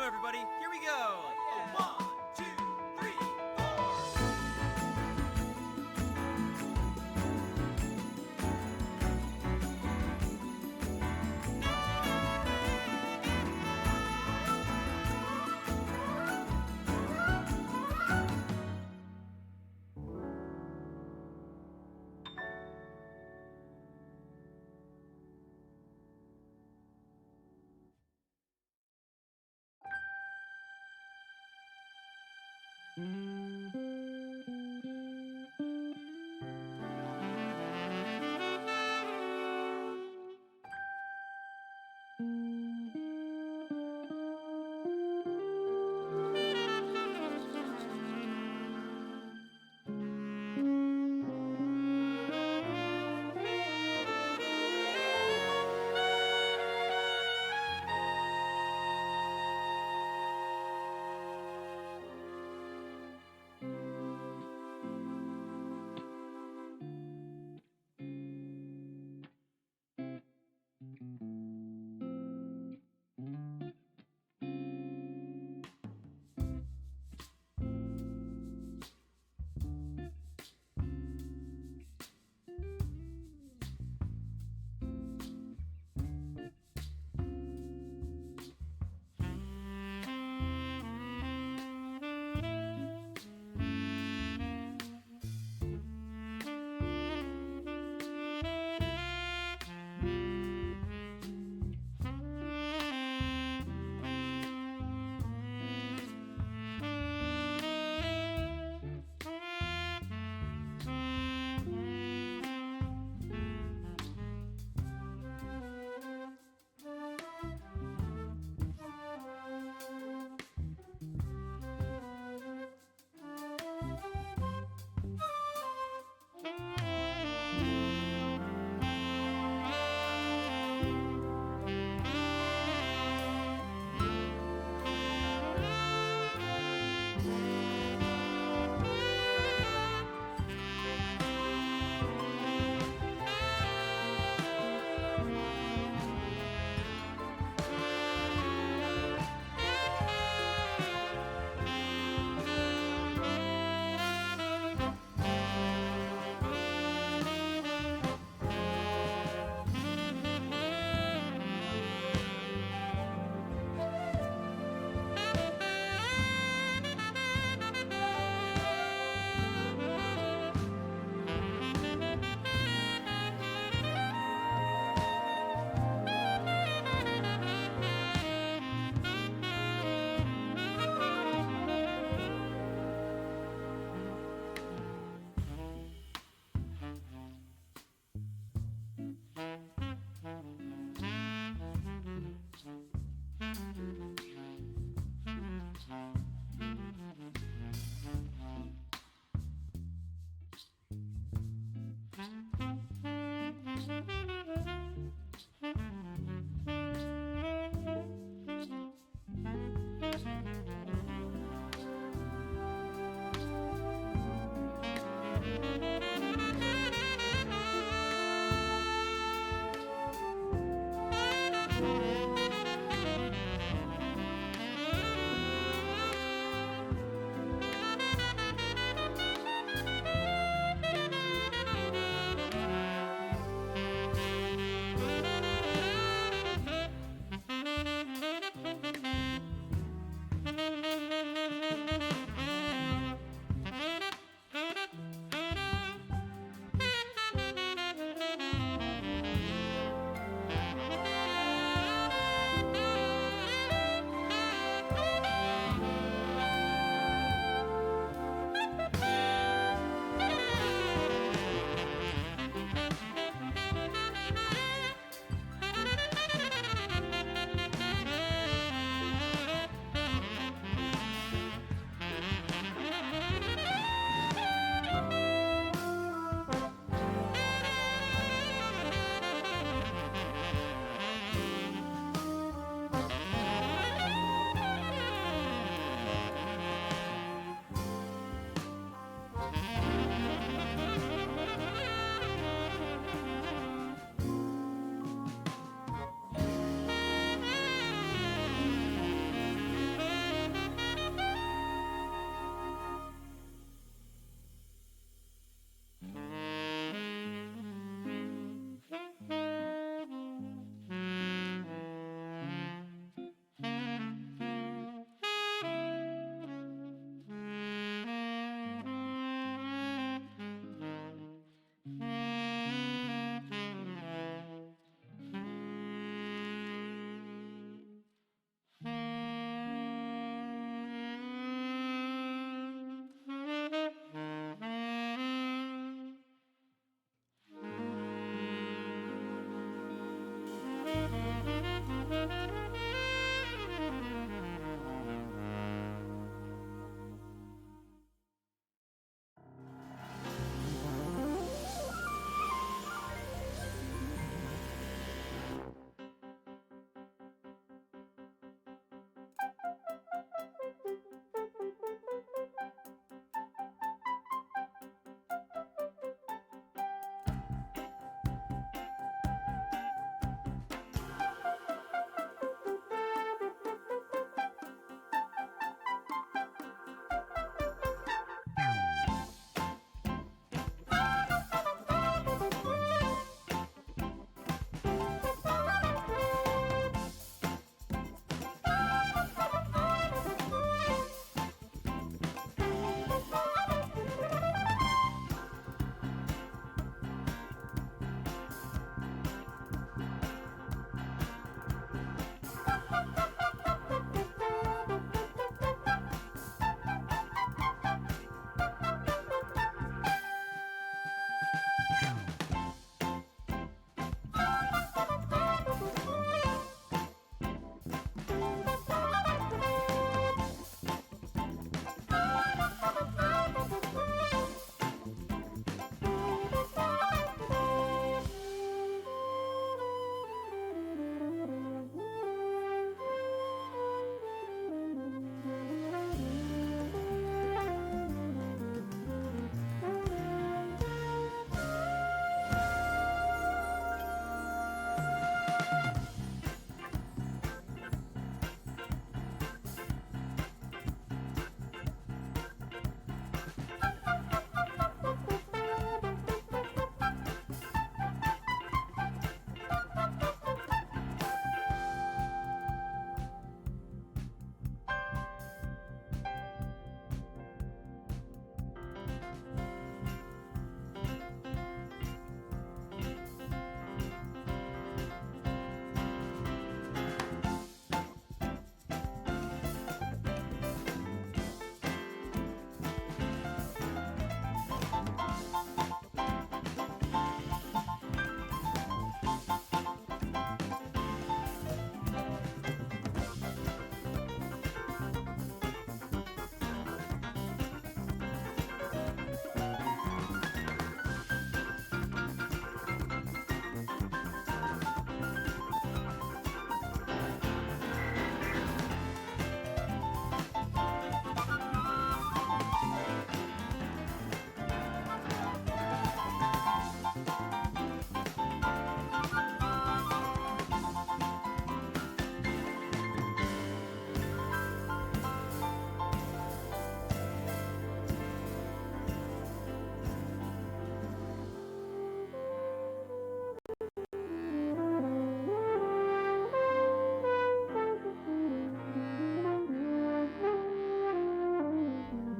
Everybody, here we go! Oh, 1, 2, 3, 4.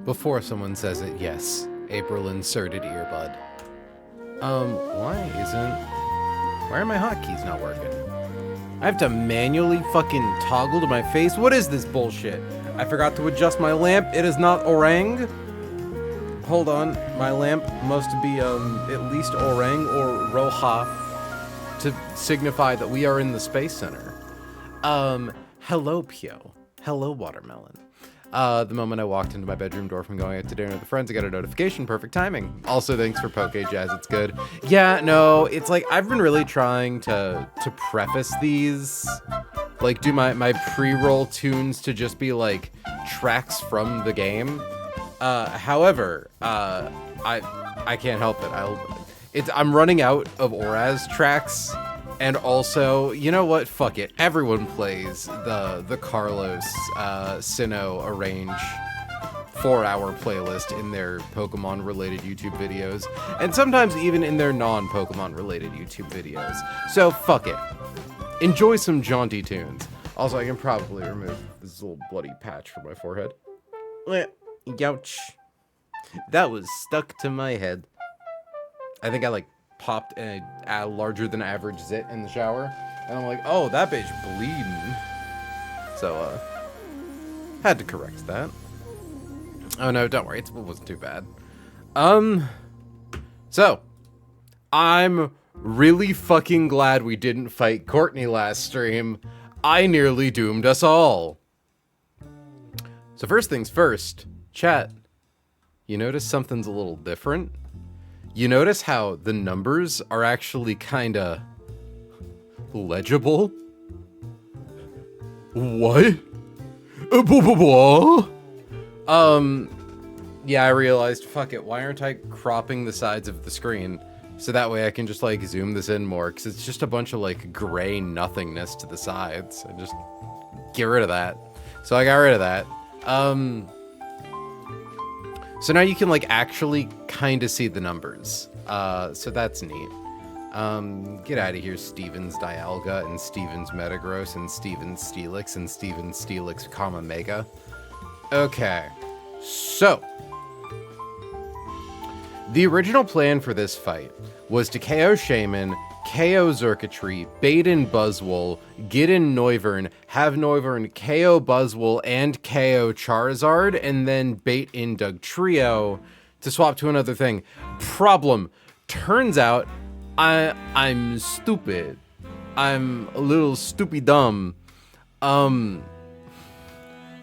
Before someone says it, yes, April inserted earbud. Why are my hotkeys not working? I have to manually fucking toggle to my face? What is this bullshit? I forgot to adjust my lamp. It is not orang. Hold on, my lamp must be at least orang or roja to signify that we are in the Space Center. Hello, Pio. Hello, Watermelon. The moment I walked into my bedroom door from going out to dinner with friends, I got a notification. Perfect timing. Also, thanks for Poke Jazz. It's good. Yeah, no, it's like I've been really trying to preface these, like do my pre-roll tunes to just be like tracks from the game. However, I can't help it. I'm running out of Oraz tracks. And also, you know what? Fuck it. Everyone plays the Carlos Sinnoh Arrange 4-hour playlist in their Pokemon related YouTube videos, and sometimes even in their non-Pokemon related YouTube videos. So fuck it. Enjoy some jaunty tunes. Also, I can probably remove this little bloody patch from my forehead. Ouch. That was stuck to my head. I think I like popped a larger than average zit in the shower, and I'm like, oh, that bitch bleeding. So had to correct that. Oh no, don't worry, it wasn't too bad. So I'm really fucking glad we didn't fight Courtney last stream. I nearly doomed us all. So first things first, chat, you notice something's a little different? You notice how the numbers are actually kinda legible? What? Yeah, I realized, fuck it, why aren't I cropping the sides of the screen? So that way I can just like zoom this in more, because it's just a bunch of like gray nothingness to the sides. I just get rid of that. So I got rid of that. So now you can like actually kind of see the numbers. So that's neat. Get out of here, Stevens Dialga and Stevens Metagross and Stevens Steelix and Stevens Steelix, Mega. Okay, so the original plan for this fight was to KO Shaman, KO Xurkitree, bait in Buzzwole, get in Noivern, have Noivern KO Buzzwole and KO Charizard, and then bait in Dugtrio to swap to another thing. Problem, turns out I'm stupid. I'm a little stupid dumb.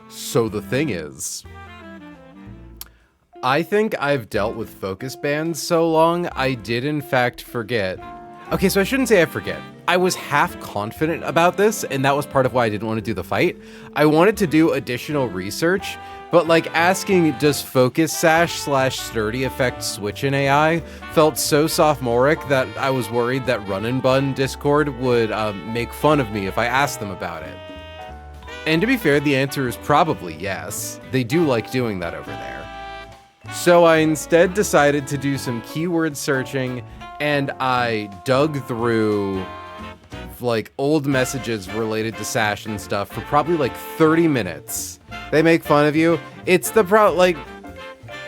So the thing is, I think I've dealt with focus bands so long, I did in fact forget. Okay, so I shouldn't say I forget. I was half confident about this, and that was part of why I didn't want to do the fight. I wanted to do additional research, but like asking, does Focus Sash / Sturdy affect Switch in AI felt so sophomoric that I was worried that runandbun Discord would make fun of me if I asked them about it. And to be fair, the answer is probably yes. They do like doing that over there. So I instead decided to do some keyword searching, and I dug through like old messages related to Sash and stuff for probably like 30 minutes. They make fun of you. It's the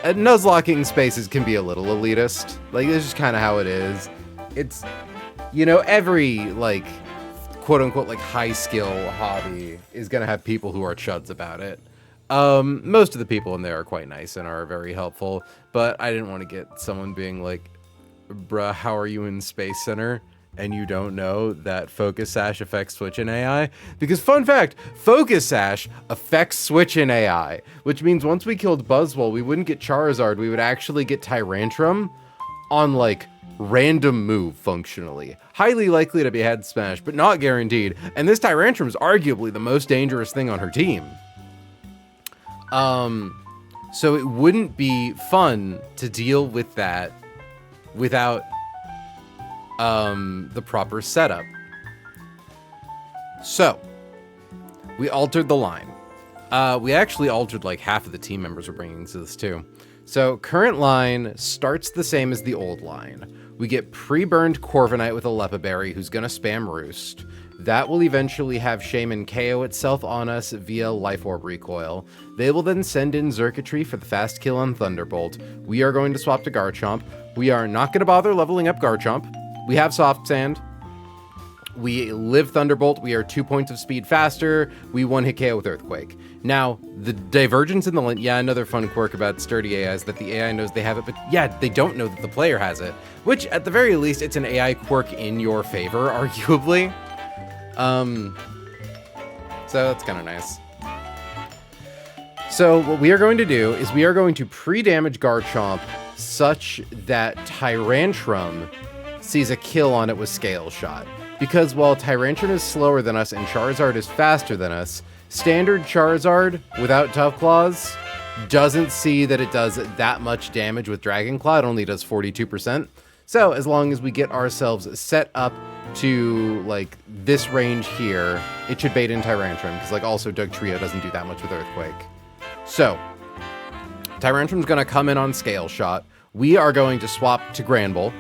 nuzlocking spaces can be a little elitist. Like, this is kind of how it is. It's, you know, every like quote unquote like high skill hobby is gonna have people who are chuds about it. Most of the people in there are quite nice and are very helpful, but I didn't want to get someone being like, bruh, how are you in Space Center? And you don't know that Focus Sash affects Switch in AI? Because fun fact, Focus Sash affects Switch in AI, which means once we killed Buzzwole, we wouldn't get Charizard, we would actually get Tyrantrum on like random move functionally. Highly likely to be head smash, but not guaranteed. And this Tyrantrum is arguably the most dangerous thing on her team. So it wouldn't be fun to deal with that without the proper setup. So we altered the line. We actually altered like half of the team members we're bringing to this too. So current line starts the same as the old line. We get pre-burned Corviknight with a Lepaberry who's gonna spam Roost. That will eventually have Shaman KO itself on us via Life Orb recoil. They will then send in Xurkitree for the fast kill on Thunderbolt. We are going to swap to Garchomp. We are not going to bother leveling up Garchomp. We have Soft Sand. We live Thunderbolt. We are 2 points of speed faster. We 1-hit KO with Earthquake. Now, the divergence in the line, yeah, another fun quirk about sturdy AI is that the AI knows they have it, but yeah, they don't know that the player has it, which at the very least, it's an AI quirk in your favor, arguably. So that's kind of nice. So what we are going to do is we are going to pre-damage Garchomp such that Tyrantrum sees a kill on it with Scale Shot. Because while Tyrantrum is slower than us and Charizard is faster than us, standard Charizard without Tough Claws doesn't see that it does that much damage with Dragon Claw. It only does 42%. So as long as we get ourselves set up to like this range here, it should bait in Tyrantrum, because like also Dugtrio doesn't do that much with Earthquake. So Tyrantrum's gonna come in on Scale Shot. We are going to swap to Granbull.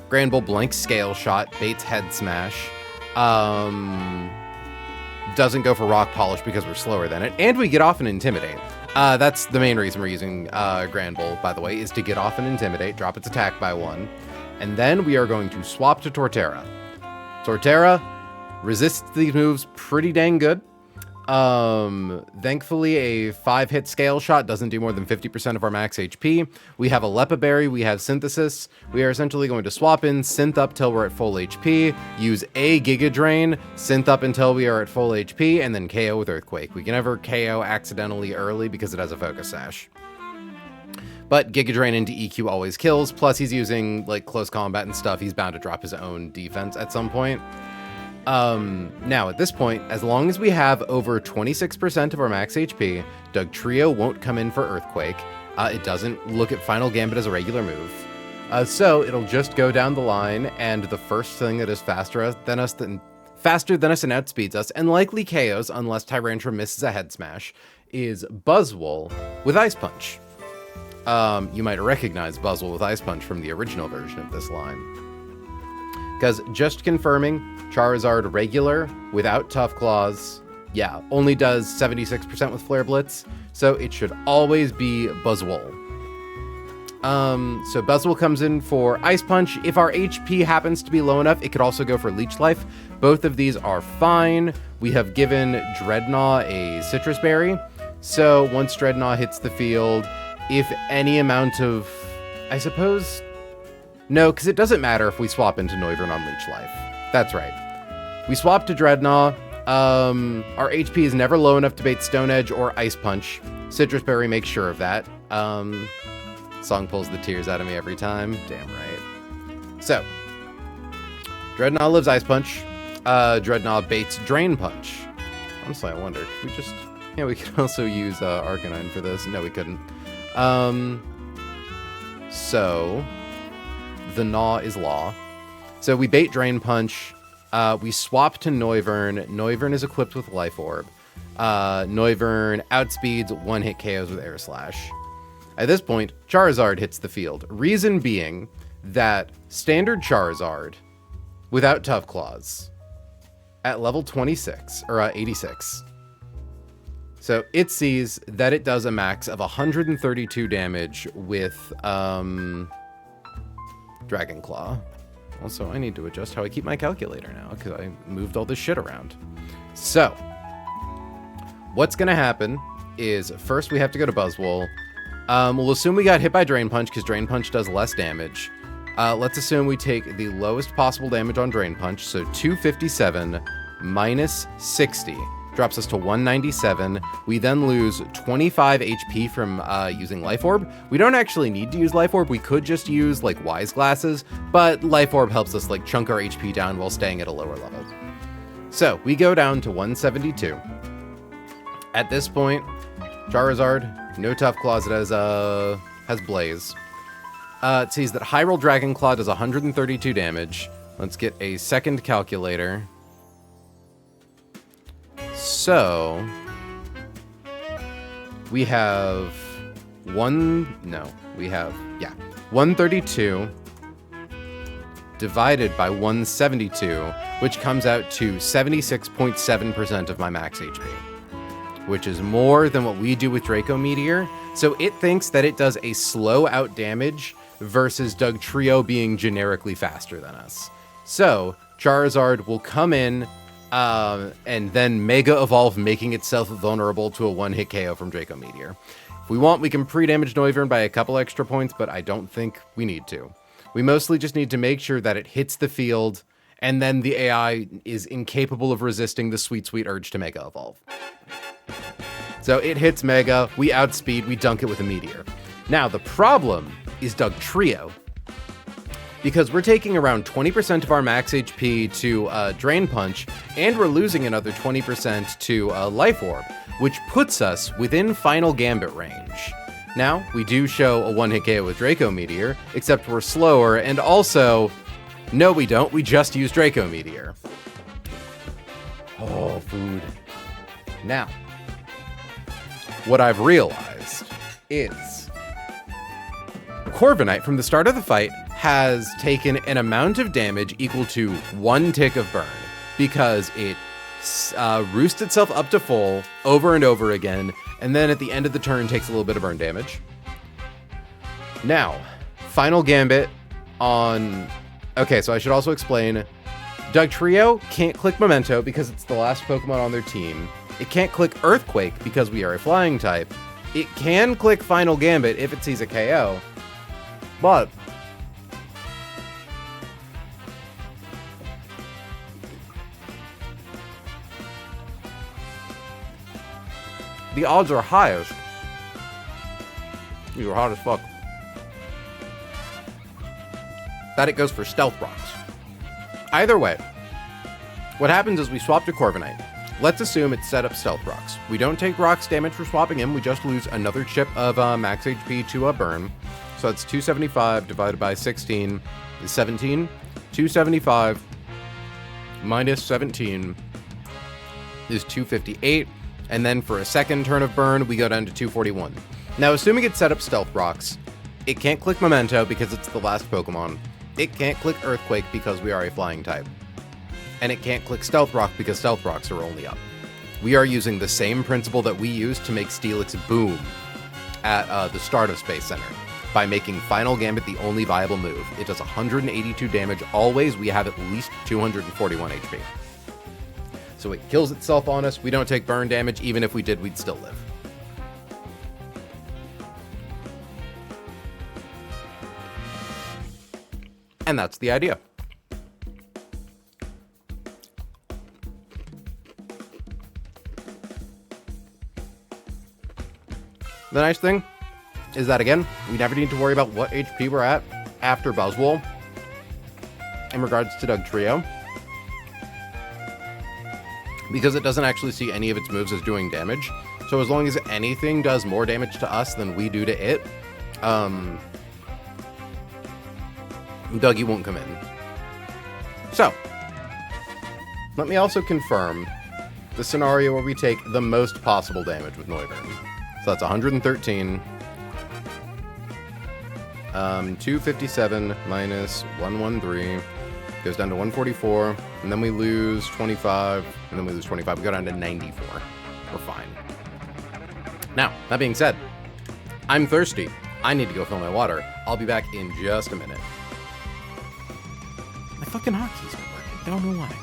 Granbull blanks Scale Shot, baits Head Smash. Doesn't go for Rock Polish because we're slower than it, and we get off and Intimidate. That's the main reason we're using Granbull, by the way, is to get off and Intimidate, drop its attack by 1. And then we are going to swap to Torterra. Torterra resists these moves pretty dang good. Thankfully, a 5-hit Scale Shot doesn't do more than 50% of our max HP. We have a Lepa Berry, we have Synthesis. We are essentially going to swap in Synth up till we're at full HP, use a Giga Drain, Synth up until we are at full HP, and then KO with Earthquake. We can never KO accidentally early because it has a Focus Sash. But Giga Drain into EQ always kills, plus he's using like close combat and stuff, he's bound to drop his own defense at some point. Now at this point, as long as we have over 26% of our max HP, Dugtrio won't come in for Earthquake. It doesn't look at Final Gambit as a regular move. So it'll just go down the line, and the first thing that is faster than us and outspeeds us, and likely KOs unless Tyrantrum misses a Head Smash, is Buzzwole with Ice Punch. You might recognize Buzzwole with Ice Punch from the original version of this line. Because just confirming, Charizard regular without Tough Claws, yeah, only does 76% with Flare Blitz, so it should always be Buzzwole. So Buzzwole comes in for Ice Punch. If our HP happens to be low enough, it could also go for Leech Life. Both of these are fine. We have given Dreadnought a Citrus Berry, so once Dreadnought hits the field, if any amount of, I suppose, no, because it doesn't matter if we swap into Noivern on Leech Life. That's right. We swap to Dreadnought. Our HP is never low enough to bait Stone Edge or Ice Punch. Citrus Berry makes sure of that. Song pulls the tears out of me every time. Damn right. So, Dreadnought lives Ice Punch. Dreadnought baits Drain Punch. Honestly, I wonder, could we just... Yeah, we could also use Arcanine for this. No, we couldn't. So... The Gnaw is Law. So we bait Drain Punch. We swap to Noivern. Noivern is equipped with Life Orb. Noivern outspeeds 1-hit KOs with Air Slash. At this point, Charizard hits the field. Reason being that standard Charizard, without Tough Claws, at level 26, or 86. So it sees that it does a max of 132 damage with Dragon Claw. Also, I need to adjust how I keep my calculator now, because I moved all this shit around. So, what's going to happen is, first we have to go to Buzzwole. We'll assume we got hit by Drain Punch, because Drain Punch does less damage. Let's assume we take the lowest possible damage on Drain Punch, so 257 minus 60 drops us to 197. We then lose 25 HP from using Life Orb. We don't actually need to use Life Orb. We could just use like Wise Glasses, but Life Orb helps us like chunk our HP down while staying at a lower level. So we go down to 172. At this point, Charizard, no Tough Claws, it has Blaze. It sees that High Roll Dragon Claw does 132 damage. Let's get a second calculator. So, we have 132 divided by 172, which comes out to 76.7% of my max HP, which is more than what we do with Draco Meteor. So it thinks that it does a slow out damage versus Dugtrio being generically faster than us. So Charizard will come in and then Mega Evolve, making itself vulnerable to a one-hit KO from Draco Meteor. If we want, we can pre-damage Noivern by a couple extra points, but I don't think we need to. We mostly just need to make sure that it hits the field, and then the AI is incapable of resisting the sweet, sweet urge to Mega Evolve. So it hits Mega, we outspeed, we dunk it with a Meteor. Now, the problem is Dugtrio, because we're taking around 20% of our max HP to Drain Punch, and we're losing another 20% to Life Orb, which puts us within Final Gambit range. Now, we do show a one-hit KO with Draco Meteor, except we're slower, and also, no we don't, we just use Draco Meteor. Oh, food. Now, what I've realized is Corviknight, from the start of the fight, has taken an amount of damage equal to 1 tick of burn, because it roosts itself up to full over and over again, and then at the end of the turn takes a little bit of burn damage. Now, Final Gambit on... Okay, so I should also explain, Dugtrio can't click Memento because it's the last Pokemon on their team. It can't click Earthquake because we are a flying type. It can click Final Gambit if it sees a KO, but the odds are highest. These are hot as fuck. That it goes for Stealth Rocks. Either way, what happens is we swap to Corviknight. Let's assume it's set up Stealth Rocks. We don't take Rocks damage for swapping him, we just lose another chip of max HP to a burn. So that's 275 divided by 16 is 17. 275 minus 17 is 258. And then for a second turn of burn, we go down to 241. Now, assuming it's set up Stealth Rocks, it can't click Memento because it's the last Pokemon. It can't click Earthquake because we are a flying type. And it can't click Stealth Rock because Stealth Rocks are only up. We are using the same principle that we used to make Steelix boom at the start of Space Center, by making Final Gambit the only viable move. It does 182 damage always. We have at least 241 HP. So it kills itself on us. We don't take burn damage. Even if we did, we'd still live. And that's the idea. The nice thing is that, again, we never need to worry about what HP we're at after Buzzwole in regards to Dugtrio, because it doesn't actually see any of its moves as doing damage. So as long as anything does more damage to us than we do to it, Dougie won't come in. So, let me also confirm the scenario where we take the most possible damage with Noivern. So that's 113. 257 minus 113 goes down to 144, and then we lose 25, and then we lose 25. We go down to 94. We're fine. Now, that being said, I'm thirsty. I need to go fill my water. I'll be back in just a minute. My fucking hotkeys aren't working. I don't know why.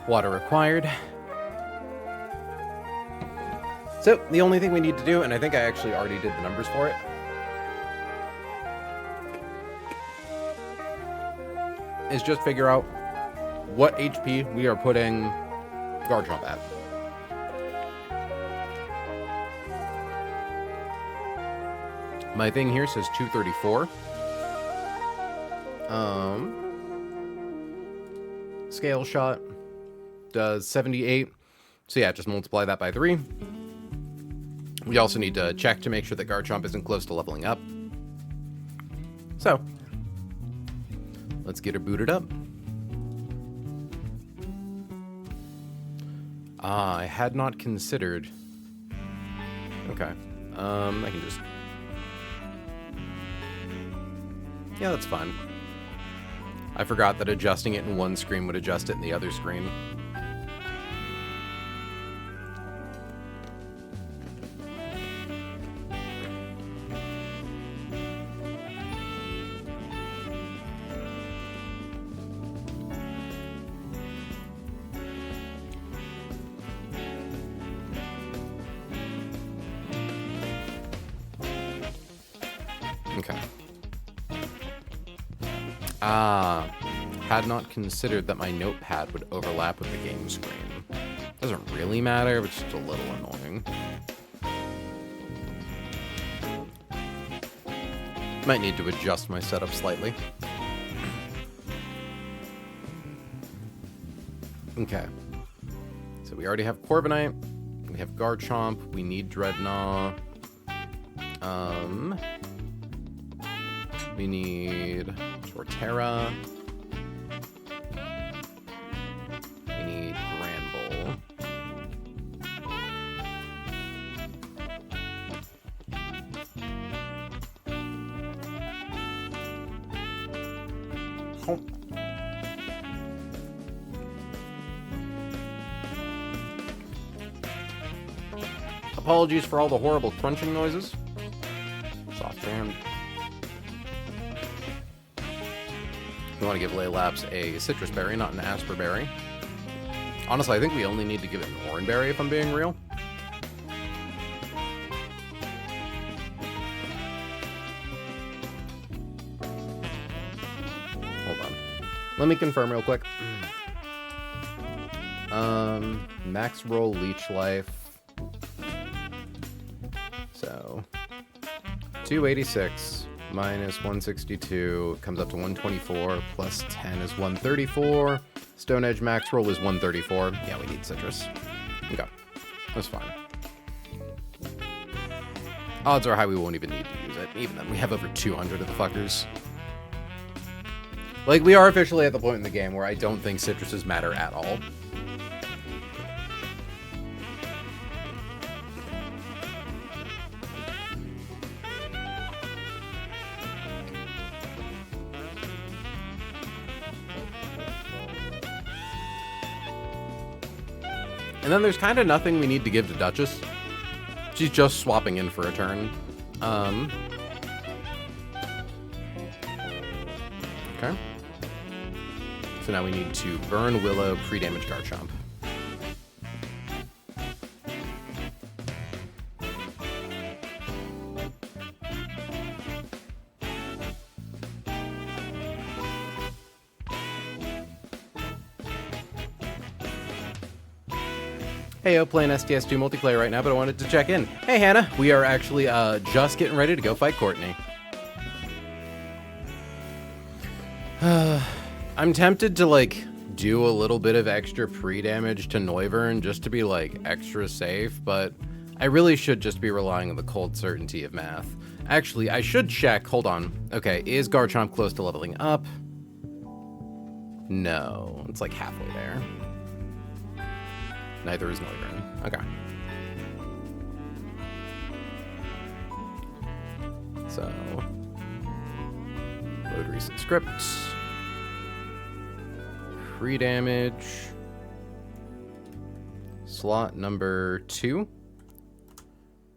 Water required. So, the only thing we need to do, and I think I actually already did the numbers for it, is just figure out what HP we are putting Garchomp at. My thing here says 234. Scale shot does 78. So yeah, just multiply that by 3. We also need to check to make sure that Garchomp isn't close to leveling up. So, let's get her booted up. I had not considered... Okay. I can just... Yeah, that's fine. I forgot that adjusting it in one screen would adjust it in the other screen. Okay. Had not considered that my notepad would overlap with the game screen. Doesn't really matter, but it's just a little annoying. Might need to adjust my setup slightly. Okay. So we already have Corviknight. We have Garchomp. We need Dreadnought. We need Torterra. We need Granbull. Oh. Apologies for all the horrible crunching noises. Soft jam. We want to give Laylaps a citrus berry, not an asper berry. Honestly, I think we only need to give it an orange berry if I'm being real. Hold on. Let me confirm real quick. Max roll leech life. So 286 minus 162 comes up to 124, plus 10 is 134. Stone Edge max roll is 134. Yeah, we need citrus. Okay, that's fine. Odds are high we won't even need to use it. Even then, we have over 200 of the fuckers. Like, we are officially at the point in the game where I don't think citruses matter at all. And then there's kind of nothing we need to give to Duchess. She's just swapping in for a turn. Okay. So now we need to burn Willow, pre-damage Garchomp. Hey, yo, playing STS2 multiplayer right now, but I wanted to check in. Hey, Hannah, we are actually just getting ready to go fight Courtney. I'm tempted to, like, do a little bit of extra pre-damage to Noivern just to be, like, extra safe, but I really should just be relying on the cold certainty of math. Actually, I should check. Hold on. Okay, is Garchomp close to leveling up? No, it's like halfway there. Neither is Noivern. Okay. So, load recent scripts. Pre-damage. Slot number 2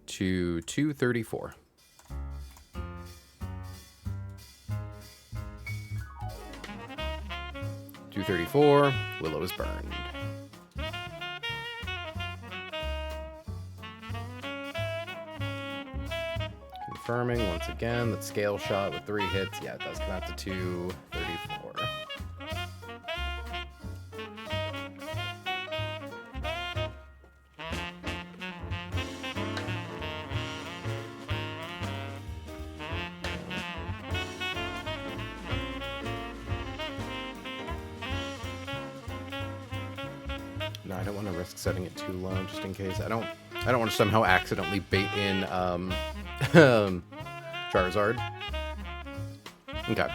to 234. 234. Willow is burned. Confirming once again that scale shot with 3 hits. Yeah, it does come out to 234. No, I don't want to risk setting it too low just in case. I don't want to somehow accidentally bait in Charizard. Okay.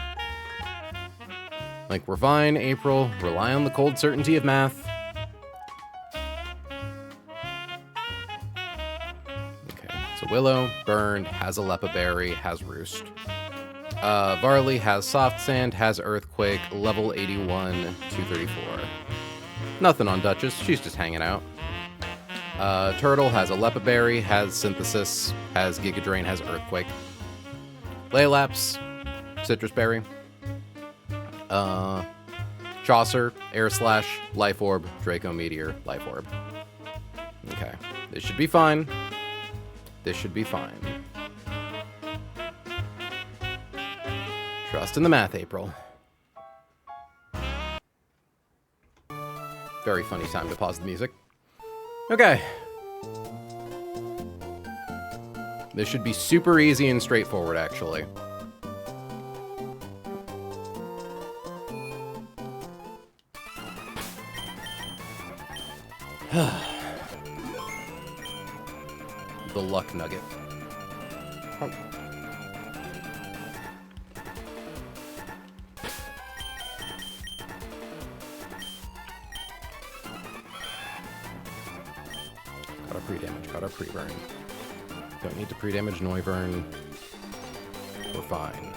Like, Refine, April, rely on the cold certainty of math. Okay, so Willow, burned, has a Lepa Berry, has Roost. Varley has Soft Sand, has Earthquake, level 81, 234. Nothing on Duchess, she's just hanging out. Turtle has a Lepa Berry, has Synthesis, has Giga Drain, has Earthquake. Laylaps, Citrus Berry. Chaucer, Air Slash, Life Orb, Draco Meteor, Life Orb. Okay, this should be fine. This should be fine. Trust in the math, April. Very funny time to pause the music. Okay. This should be super easy and straightforward, actually. The luck nugget. Got our pre-damage, got our pre-burn. Don't need to pre-damage Noivern. We're fine.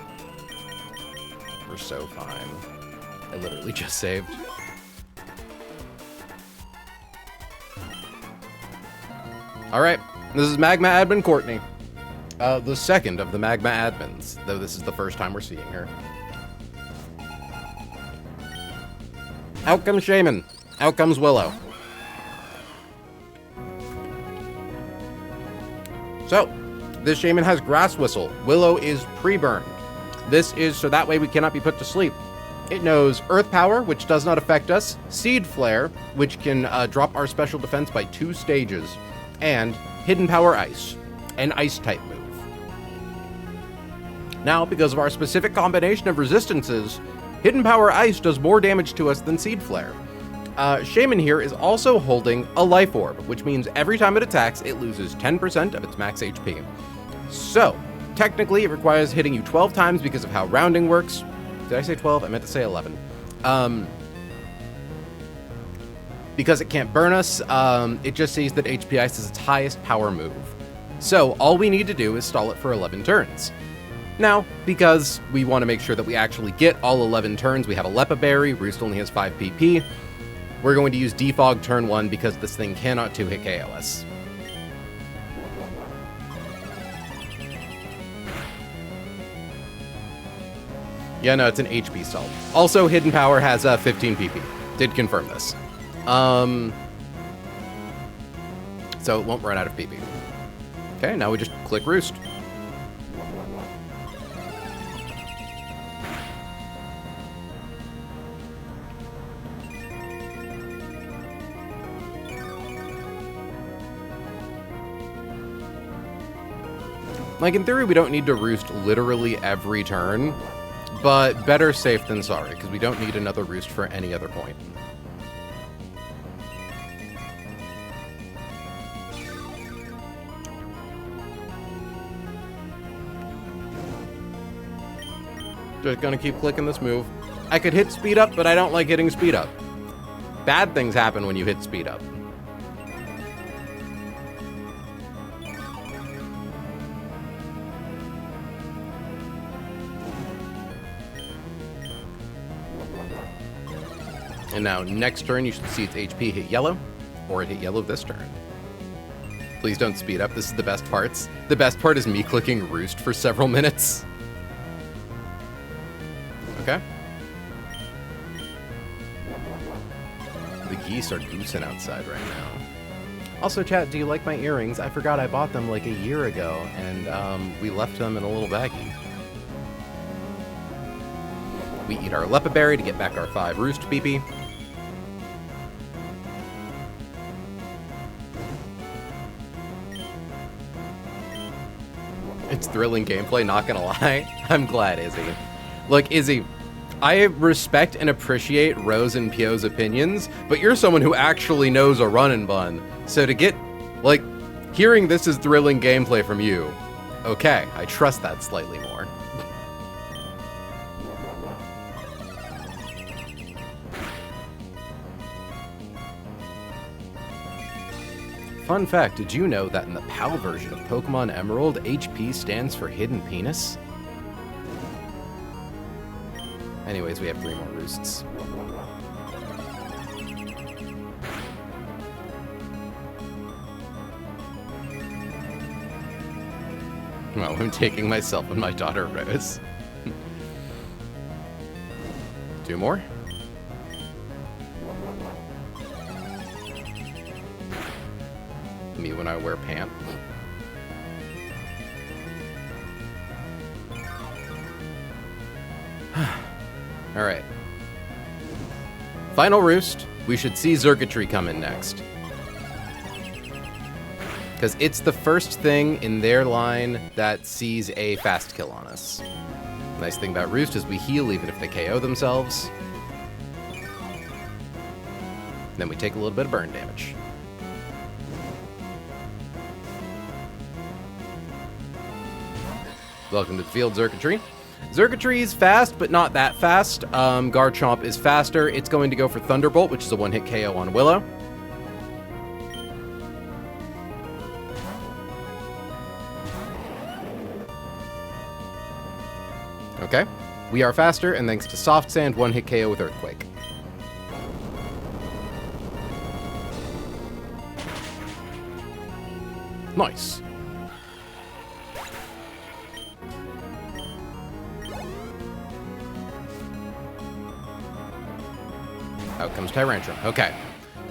We're so fine. I literally just saved. Alright, this is Magma Admin Courtney. The second of the Magma Admins, though this is the first time we're seeing her. Out comes Shaman. Out comes Willow. So, this Shaman has Grass Whistle. Willow is pre-burned. This is so that way we cannot be put to sleep. It knows Earth Power, which does not affect us, Seed Flare, which can drop our special defense by 2 stages, and Hidden Power Ice, an Ice-type move. Now, because of our specific combination of resistances, Hidden Power Ice does more damage to us than Seed Flare. Shaman here is also holding a Life Orb, which means every time it attacks, it loses 10% of its max HP. So, technically, it requires hitting you 12 times because of how rounding works. Did I say 12? I meant to say 11. Because it can't burn us, it just sees that HP Ice is its highest power move. So, all we need to do is stall it for 11 turns. Now, because we want to make sure that we actually get all 11 turns, we have a Lepa Berry, Roost only has 5 PP. We're going to use Defog turn 1 because this thing cannot 2-hit KO us. Yeah, no, it's an HP stall. Also, Hidden Power has 15 PP. Did confirm this. So it won't run out of PP. Okay, now we just click Roost. Like, in theory, we don't need to Roost literally every turn, but better safe than sorry, because we don't need another Roost for any other point. Just gonna keep clicking this move. I could hit speed up, but I don't like hitting speed up. Bad things happen when you hit speed up. And now, next turn, you should see its HP hit yellow, or it hit yellow this turn. Please don't speed up, this is the best parts. The best part is me clicking Roost for several minutes. Okay. The geese are goosing outside right now. Also, chat, do you like my earrings? I forgot I bought them like a year ago, and we left them in a little baggie. We eat our lepa berry to get back our 5 roost peepee. It's thrilling gameplay, not gonna lie. I'm glad, Izzy. Look, Izzy, I respect and appreciate Rose and Pio's opinions, but you're someone who actually knows a run and bun. So to get, like, hearing this is thrilling gameplay from you, okay, I trust that slightly more. Fun fact, did you know that in the PAL version of Pokemon Emerald, HP stands for Hidden Penis? Anyways, we have 3 more roosts. Well, I'm taking myself and my daughter Rose. 2 more. Me when I wear pants. Alright. Final roost. We should see Xurkitree come in next. Because it's the first thing in their line that sees a fast kill on us. Nice thing about roost is we heal even if they KO themselves. Then we take a little bit of burn damage. Welcome to the field, Xurkitree. Xurkitree is fast, but not that fast. Garchomp is faster. It's going to go for Thunderbolt, which is a one-hit KO on Willow. Okay. We are faster, and thanks to Soft Sand, one-hit KO with Earthquake. Nice. Out comes Tyrantrum. Okay.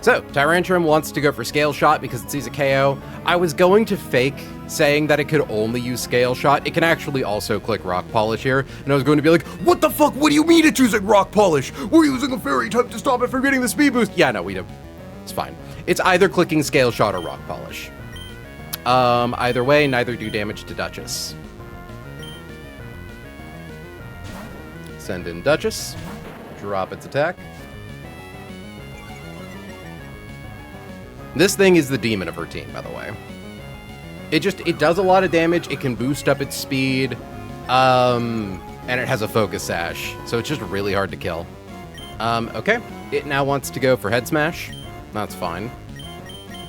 So, Tyrantrum wants to go for Scale Shot because it sees a KO. I was going to fake saying that it could only use Scale Shot. It can actually also click Rock Polish here. And I was going to be like, what the fuck? What do you mean it's using Rock Polish? We're using a fairy type to stop it from getting the speed boost. Yeah, no, we do. It's fine. It's either clicking Scale Shot or Rock Polish. Either way, neither do damage to Duchess. Send in Duchess. Drop its attack. This thing is the demon of her team, by the way. It does a lot of damage. It can boost up its speed. And it has a focus sash. So it's just really hard to kill. Okay. It now wants to go for Head Smash. That's fine.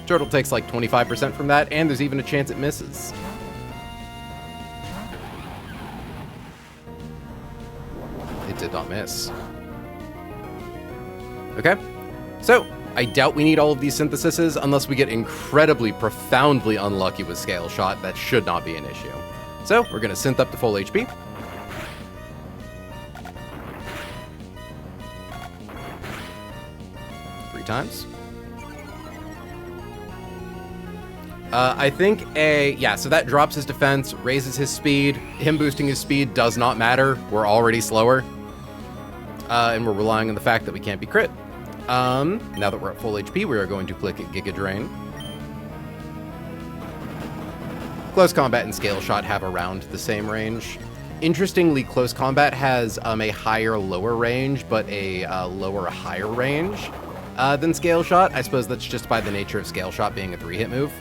Turtle takes like 25% from that, and there's even a chance it misses. It did not miss. Okay. So, I doubt we need all of these synthesises unless we get incredibly, profoundly unlucky with Scale Shot. That should not be an issue. So, we're going to synth up to full HP. Three times. I think so that drops his defense, raises his speed. Him boosting his speed does not matter. We're already slower. And we're relying on the fact that we can't be crit. Now that we're at full HP, we are going to click Giga Drain. Close Combat and Scale Shot have around the same range. Interestingly, Close Combat has a higher lower range, but a lower higher range than Scale Shot. I suppose that's just by the nature of Scale Shot being a 3-hit move.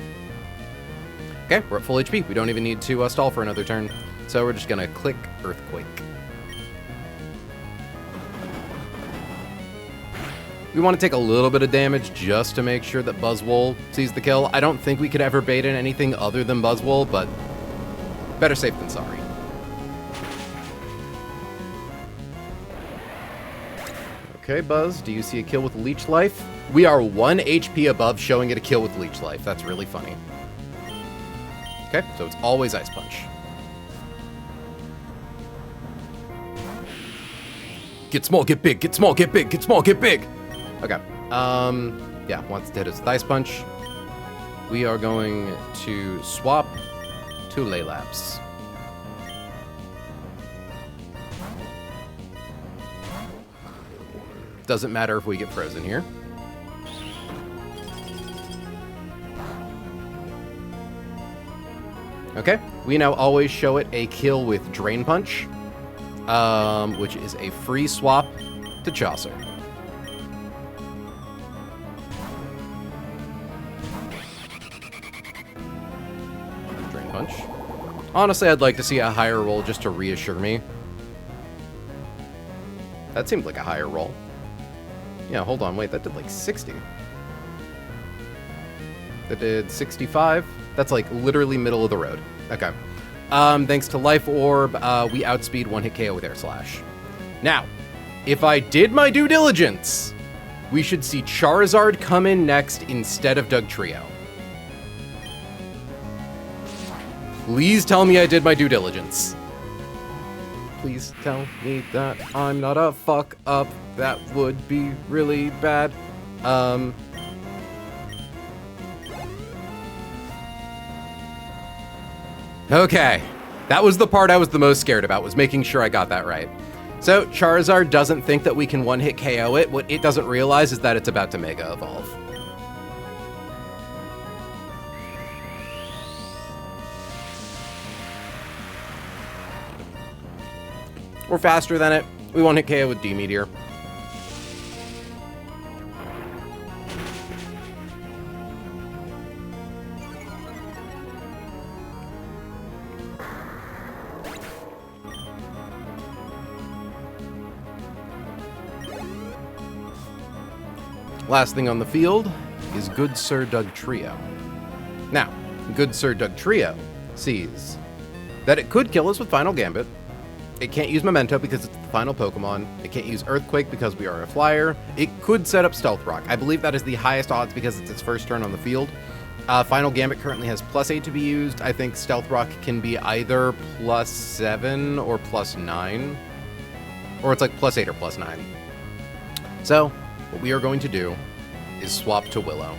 Okay, we're at full HP. We don't even need to stall for another turn. So we're just gonna click Earthquake. We want to take a little bit of damage just to make sure that Buzzwole sees the kill. I don't think we could ever bait in anything other than Buzzwole, but better safe than sorry. Okay, Buzz, do you see a kill with Leech Life? We are 1 HP above showing it a kill with Leech Life. That's really funny. Okay, so it's always Ice Punch. Get small, get big, get small, get big, get small, get big. Okay. Yeah, wants to hit us with Ice Punch. We are going to swap to Laylabs. Doesn't matter if we get frozen here. Okay, we now always show it a kill with Drain Punch, which is a free swap to Chaucer. Drain Punch. Honestly, I'd like to see a higher roll just to reassure me. That seemed like a higher roll. Yeah, hold on, wait, that did like 60. That did 65. That's like literally middle of the road. Okay. Thanks to Life Orb, we outspeed one hit KO with Air Slash. Now, if I did my due diligence, we should see Charizard come in next instead of Dugtrio. Please tell me I did my due diligence. Please tell me that I'm not a fuck up. That would be really bad. Okay. That was the part I was the most scared about, was making sure I got that right. So, Charizard doesn't think that we can one-hit KO it. What it doesn't realize is that it's about to Mega Evolve. We're faster than it. We one-hit KO with D-Meteor. Last thing on the field is Good Sir Dugtrio. Now, Good Sir Dugtrio sees that it could kill us with Final Gambit. It can't use Memento because it's the final Pokemon. It can't use Earthquake because we are a flyer. It could set up Stealth Rock. I believe that is the highest odds because it's its first turn on the field. Final Gambit currently has +8 to be used. I think Stealth Rock can be either +7 or +9. Or it's like +8 or +9. So, what we are going to do is swap to Willow.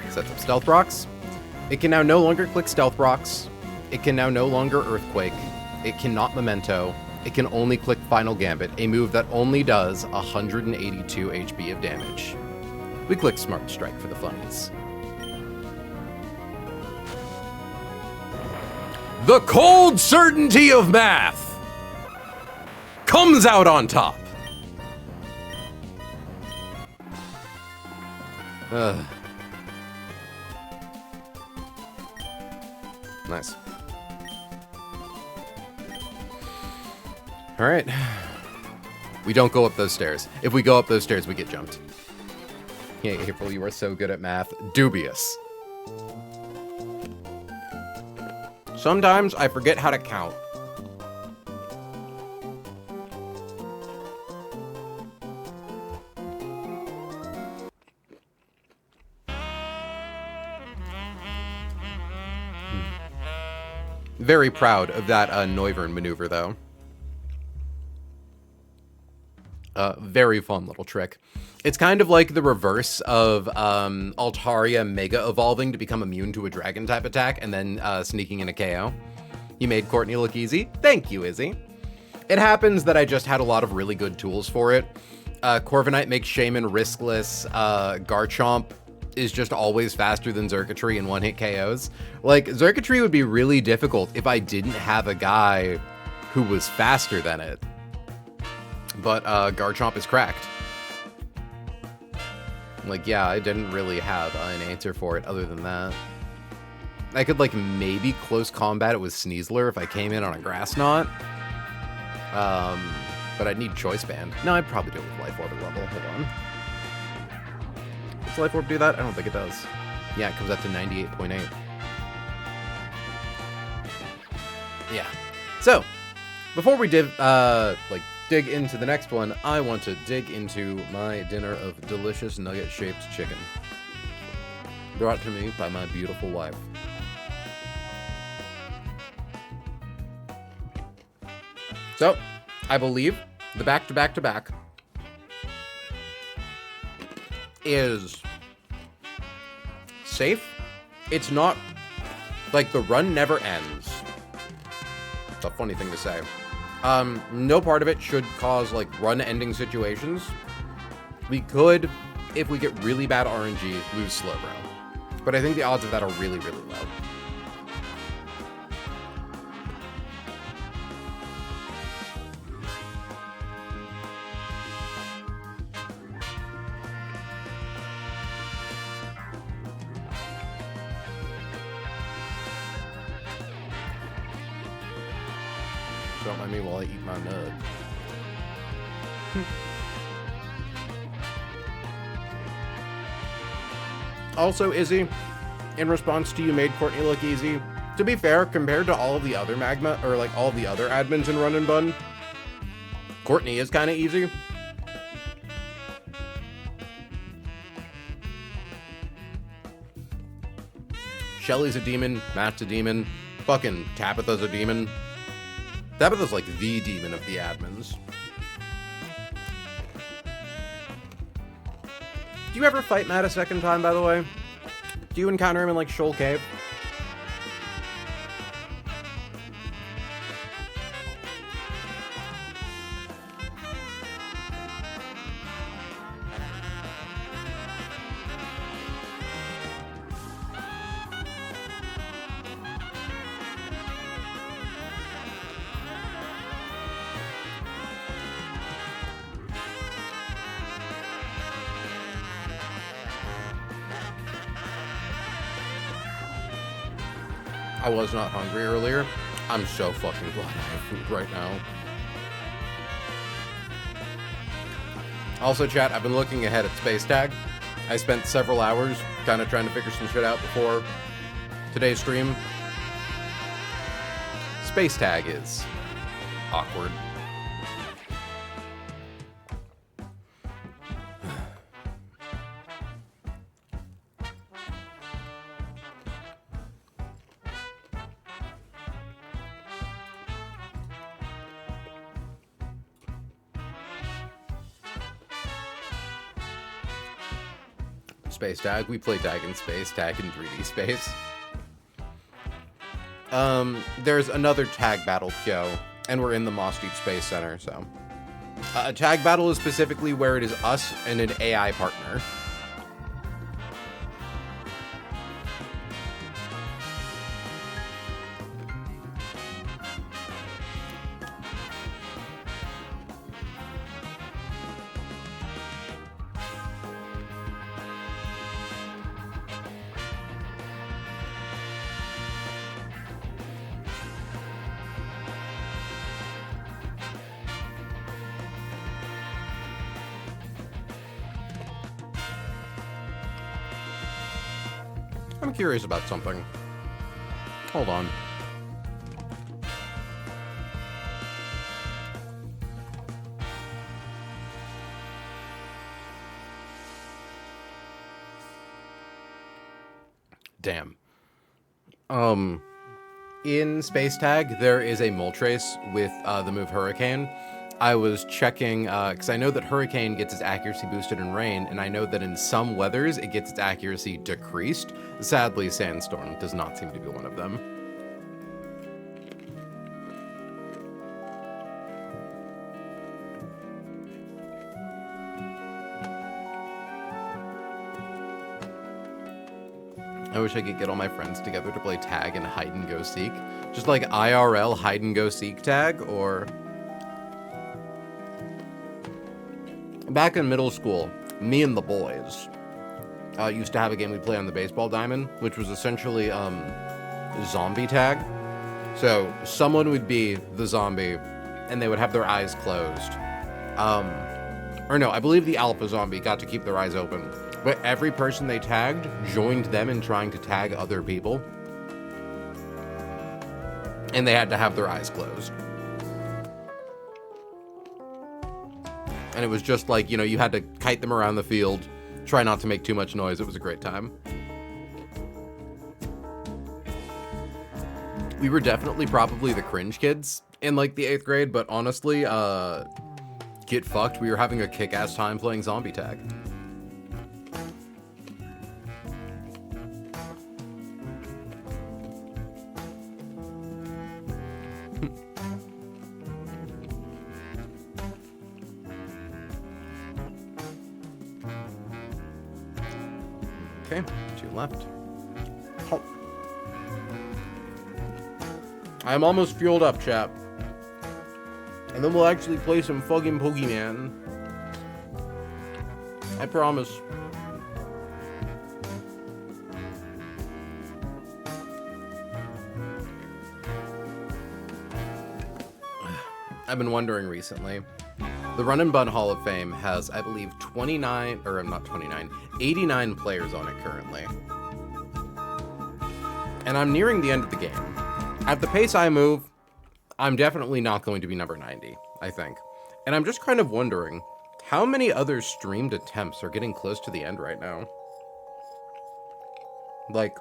Sets up Stealth Rocks. It can now no longer click Stealth Rocks. It can now no longer Earthquake. It cannot Memento. It can only click Final Gambit, a move that only does 182 HP of damage. We click Smart Strike for the funnies. The cold certainty of math comes out on top. Nice. All right. We don't go up those stairs. If we go up those stairs, we get jumped. Yeah, April, you are so good at math. Dubious. Sometimes I forget how to count. Very proud of that Noivern maneuver, though. Very fun little trick. It's kind of like the reverse of Altaria Mega Evolving to become immune to a Dragon-type attack and then sneaking in a KO. You made Courtney look easy. Thank you, Izzy. It happens that I just had a lot of really good tools for it. Corviknight makes Shaman riskless. Garchomp is just always faster than Xurkitree in one-hit KOs. Like, Xurkitree would be really difficult if I didn't have a guy who was faster than it. But Garchomp is cracked. Like, yeah, I didn't really have an answer for it other than that. I could, like, maybe close combat it with Sneasler if I came in on a Grass Knot. But I'd need Choice Band. No, I'd probably do it with Life Orb at level. Hold on. Does Life Orb do that? I don't think it does. Yeah, it comes up to 98.8. Yeah. So, before we dig into the next one, I want to dig into my dinner of delicious nugget-shaped chicken. Brought to me by my beautiful wife. So, I believe the back-to-back-to-back is safe. It's not, like, the run never ends. It's a funny thing to say. No part of it should cause, like, run-ending situations. We could, if we get really bad RNG, lose slow bro. But I think the odds of that are really, really low. Don't mind me while I eat my nug. Also, Izzy, in response to you made Courtney look easy. To be fair, compared to all of the other magma, or like all of the other admins in Run and Bun, Courtney is kind of easy. Shelly's a demon, Matt's a demon, fucking Tabitha's a demon. Tabitha's like the demon of the admins. Do you ever fight Matt a second time, by the way? Do you encounter him in like Shoal Cave? I was not hungry earlier. I'm so fucking glad I have food right now. Also, chat, I've been looking ahead at Space Tag. I spent several hours kind of trying to figure some shit out before today's stream. Space Tag is awkward. Space Tag. We play Tag in Space, Tag in 3D Space. There's another Tag Battle, Kyo, and we're in the Moss Deep Space Center, so. A Tag Battle is specifically where it is us and an AI partner. I'm curious about something. Hold on. Damn. In Space Tag, there is a Moltres with the move Hurricane. I was checking, because I know that Hurricane gets its accuracy boosted in rain, and I know that in some weathers, it gets its accuracy decreased. Sadly, Sandstorm does not seem to be one of them. I wish I could get all my friends together to play Tag and Hide and Go Seek. Just like IRL Hide and Go Seek Tag, or... Back in middle school, me and the boys used to have a game we'd play on the baseball diamond, which was essentially zombie tag. So someone would be the zombie, and they would have their eyes closed. Or no, I believe the alpha zombie got to keep their eyes open. But every person they tagged joined them in trying to tag other people. And they had to have their eyes closed. And it was just like, you know, you had to kite them around the field, try not to make too much noise. It was a great time. We were definitely probably the cringe kids. in like the 8th grade, but honestly, get fucked. We were having a kick-ass time playing zombie tag. Okay, 2 left. Oh. I'm almost fueled up, chap. And then we'll actually play some fucking Pokemon. I promise. I've been wondering recently. The Run and Bun Hall of Fame has, I believe, 29, or not 29, 89 players on it currently. And I'm nearing the end of the game. At the pace I move, I'm definitely not going to be number 90, I think. And I'm just kind of wondering, how many other streamed attempts are getting close to the end right now? Like,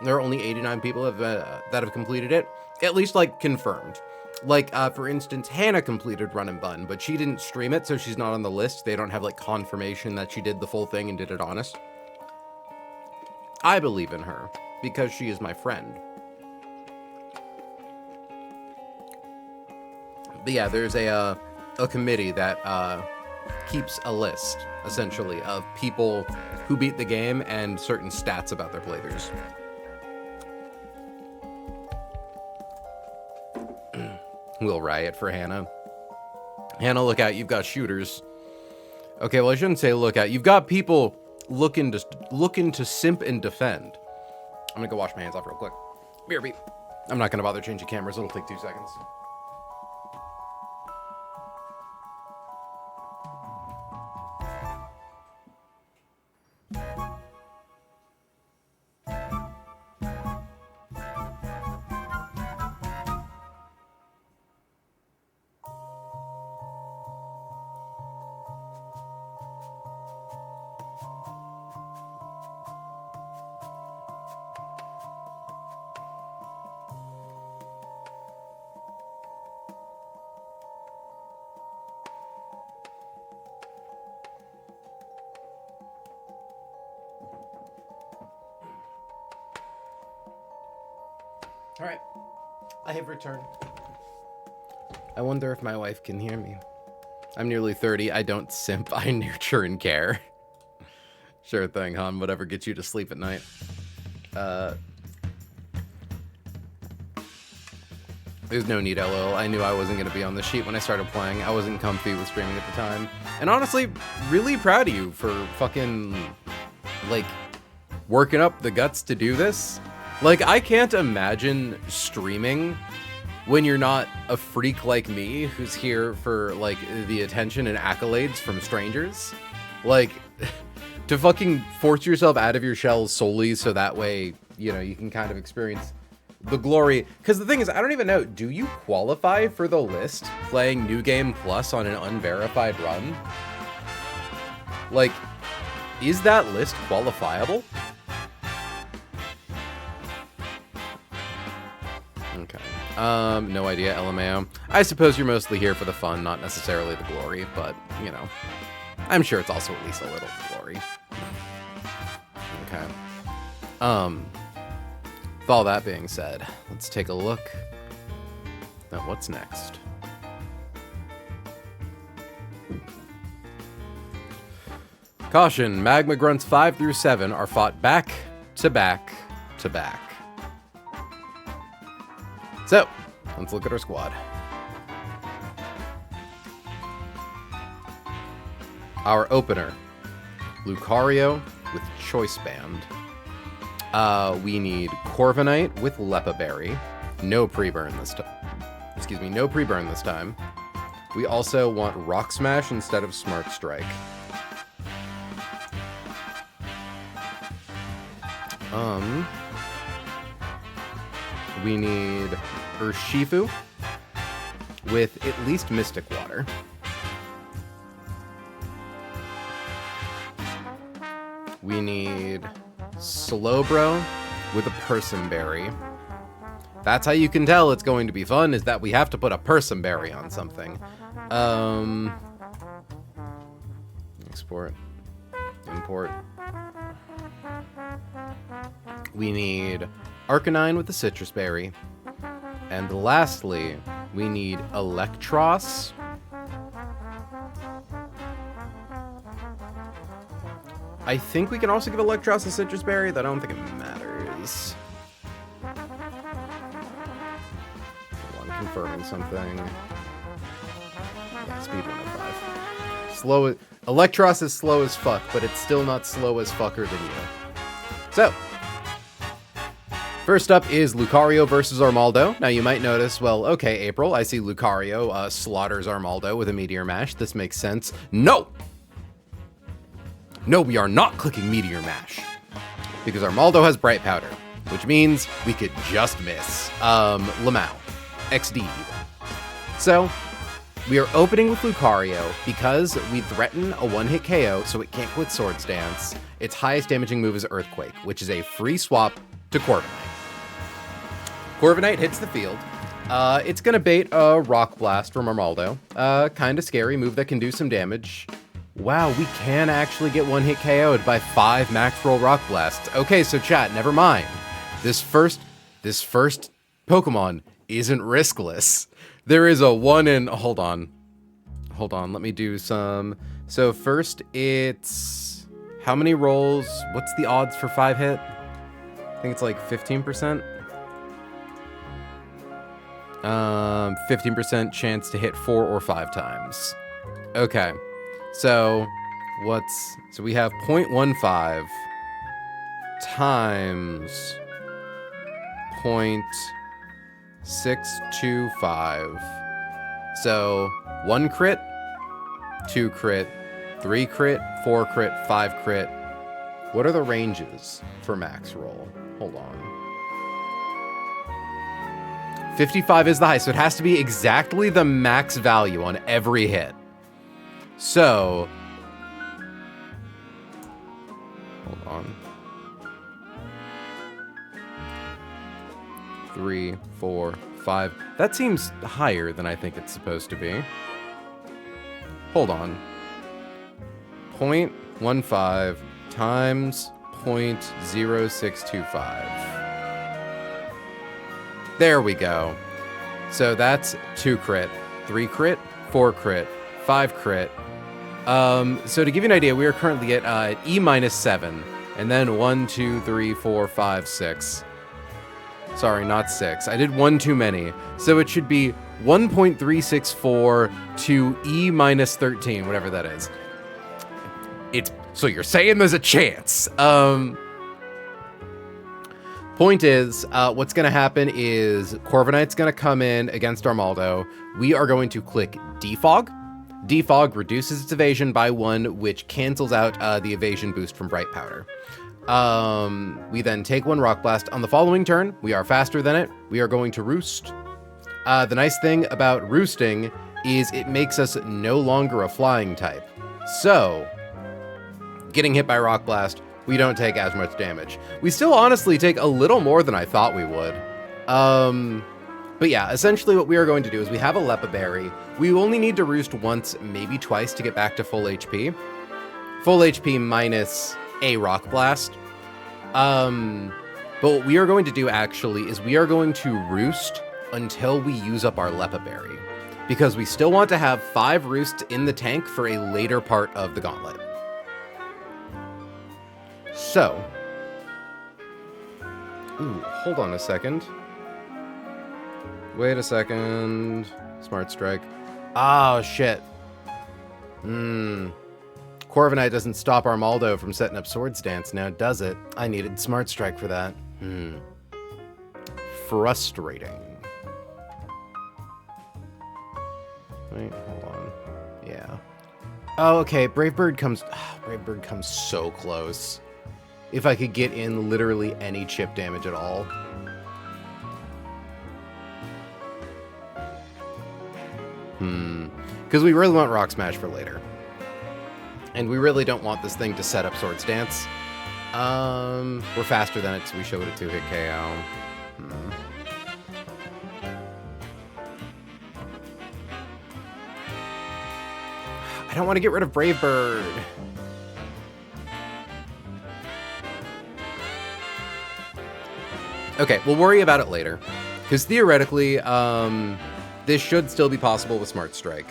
there are only 89 people that have completed it, at least, like, confirmed. Like, for instance, Hannah completed Run and Bun, but she didn't stream it, so she's not on the list. They don't have, like, confirmation that she did the full thing and did it honest. I believe in her, because she is my friend. But yeah, there's a committee that keeps a list, essentially, of people who beat the game and certain stats about their playthroughs. We'll riot for Hannah. Hannah, look out, you've got shooters. Okay, well, I shouldn't say look out. You've got people looking to simp and defend. I'm gonna go wash my hands off real quick. BRB. I'm not gonna bother changing cameras. It'll take 2 seconds. All right, I have returned. I wonder if my wife can hear me. I'm nearly 30. I don't simp. I nurture and care. Sure thing, hon. Whatever gets you to sleep at night. There's no need, LOL. I knew I wasn't going to be on the sheet when I started playing. I wasn't comfy with streaming at the time. And honestly, really proud of you for fucking, like, working up the guts to do this. Like, I can't imagine streaming when you're not a freak like me who's here for, like, the attention and accolades from strangers. Like, to fucking force yourself out of your shell solely so that way, you know, you can kind of experience the glory. Because the thing is, I don't even know, do you qualify for the list playing New Game Plus on an unverified run? Like, is that list qualifiable? Okay. No idea, LMAO. I suppose you're mostly here for the fun, not necessarily the glory, but, you know, I'm sure it's also at least a little glory. Okay. With all that being said, let's take a look at what's next. Caution, Magma Grunts 5 through 7 are fought back to back to back. So, let's look at our squad. Our opener, Lucario with Choice Band. We need Corviknight with Lepa Berry. No pre-burn this time. Excuse me, no pre-burn this time. We also want Rock Smash instead of Smart Strike. We need Urshifu with at least Mystic Water. We need Slowbro with a Person Berry. That's how you can tell it's going to be fun, is that we have to put a Persimberry on something. Export. Import. We need Arcanine with the Citrus Berry. And lastly, we need Electros. I think we can also give Electros a Citrus Berry, though I don't think it matters. Confirming something. Yeah, speed 105. Slow. Electros is slow as fuck, but it's still not slow as fucker than you. So, first up is Lucario versus Armaldo. Now you might notice, well, okay, April, I see Lucario slaughters Armaldo with a Meteor Mash. This makes sense. No! No, we are not clicking Meteor Mash. Because Armaldo has Bright Powder, which means we could just miss. Lamau. XD. So, we are opening with Lucario because we threaten a one-hit KO, so it can't quit Swords Dance. Its highest damaging move is Earthquake, which is a free swap to Corviknight. Corviknight hits the field. It's gonna bait a Rock Blast from Armaldo. Kinda scary move that can do some damage. Wow, we can actually get one-hit KO'd by 5 max roll Rock Blasts. Okay, so chat, never mind. This first Pokemon isn't riskless. There is a 1 in... Hold on, let me do some... So first it's... How many rolls? What's the odds for 5 hit? I think it's like 15%. 15% chance to hit 4 or 5 times. Okay, so so we have 0.15 times 0.625. So 1 crit, 2 crit, 3 crit, 4 crit, 5 crit. What are the ranges for max roll? Hold on. 55 is the high, so it has to be exactly the max value on every hit. So, hold on. 3, 4, 5. That seems higher than I think it's supposed to be. Hold on. 0.15 times 0.0625. There we go. So that's 2 crit, 3 crit, 4 crit, 5 crit. So to give you an idea, we are currently at E-7, and then 1, 2, 3, 4, 5, 6. Sorry, not 6. I did 1 too many. So it should be 1.364 to E-13, whatever that is. So you're saying there's a chance. Point is, what's going to happen is Corviknight's going to come in against Armaldo. We are going to click Defog. Defog reduces its evasion by 1, which cancels out the evasion boost from Bright Powder. We then take 1 Rock Blast. On the following turn, we are faster than it. We are going to Roost. The nice thing about Roosting is it makes us no longer a flying type. So, getting hit by Rock Blast, we don't take as much damage. We still honestly take a little more than I thought we would. But yeah, essentially what we are going to do is we have a Lepa Berry. We only need to Roost once, maybe twice to get back to full HP. Full HP minus a Rock Blast. But what we are going to do actually is we are going to Roost until we use up our Lepa Berry, because we still want to have 5 Roosts in the tank for a later part of the gauntlet. So, ooh, hold on a second. Wait a second. Smart Strike. Oh, shit. Corviknight doesn't stop Armaldo from setting up Swords Dance now, does it? I needed Smart Strike for that. Frustrating. Wait, hold on. Yeah. Oh, okay. Brave Bird comes so close. If I could get in literally any chip damage at all. Because we really want Rock Smash for later. And we really don't want this thing to set up Swords Dance. We're faster than it, so we show it a 2-hit KO. I don't want to get rid of Brave Bird. Okay, we'll worry about it later. Because theoretically, this should still be possible with Smart Strike.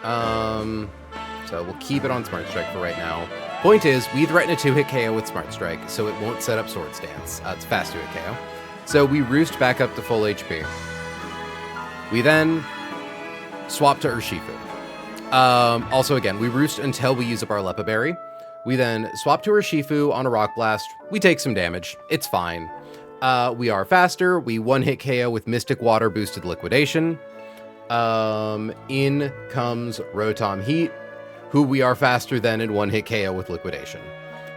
So we'll keep it on Smart Strike for right now. Point is, we threaten a 2-hit KO with Smart Strike, so it won't set up Swords Dance. It's fast 2-hit KO. So we roost back up to full HP. We then swap to Urshifu. Also, again, we roost until we use up our Lepa Berry. We then swap to Urshifu on a Rock Blast. We take some damage. It's fine. We are faster. We 1-hit KO with Mystic Water boosted Liquidation. In comes Rotom Heat, who we are faster than in 1-hit KO with Liquidation.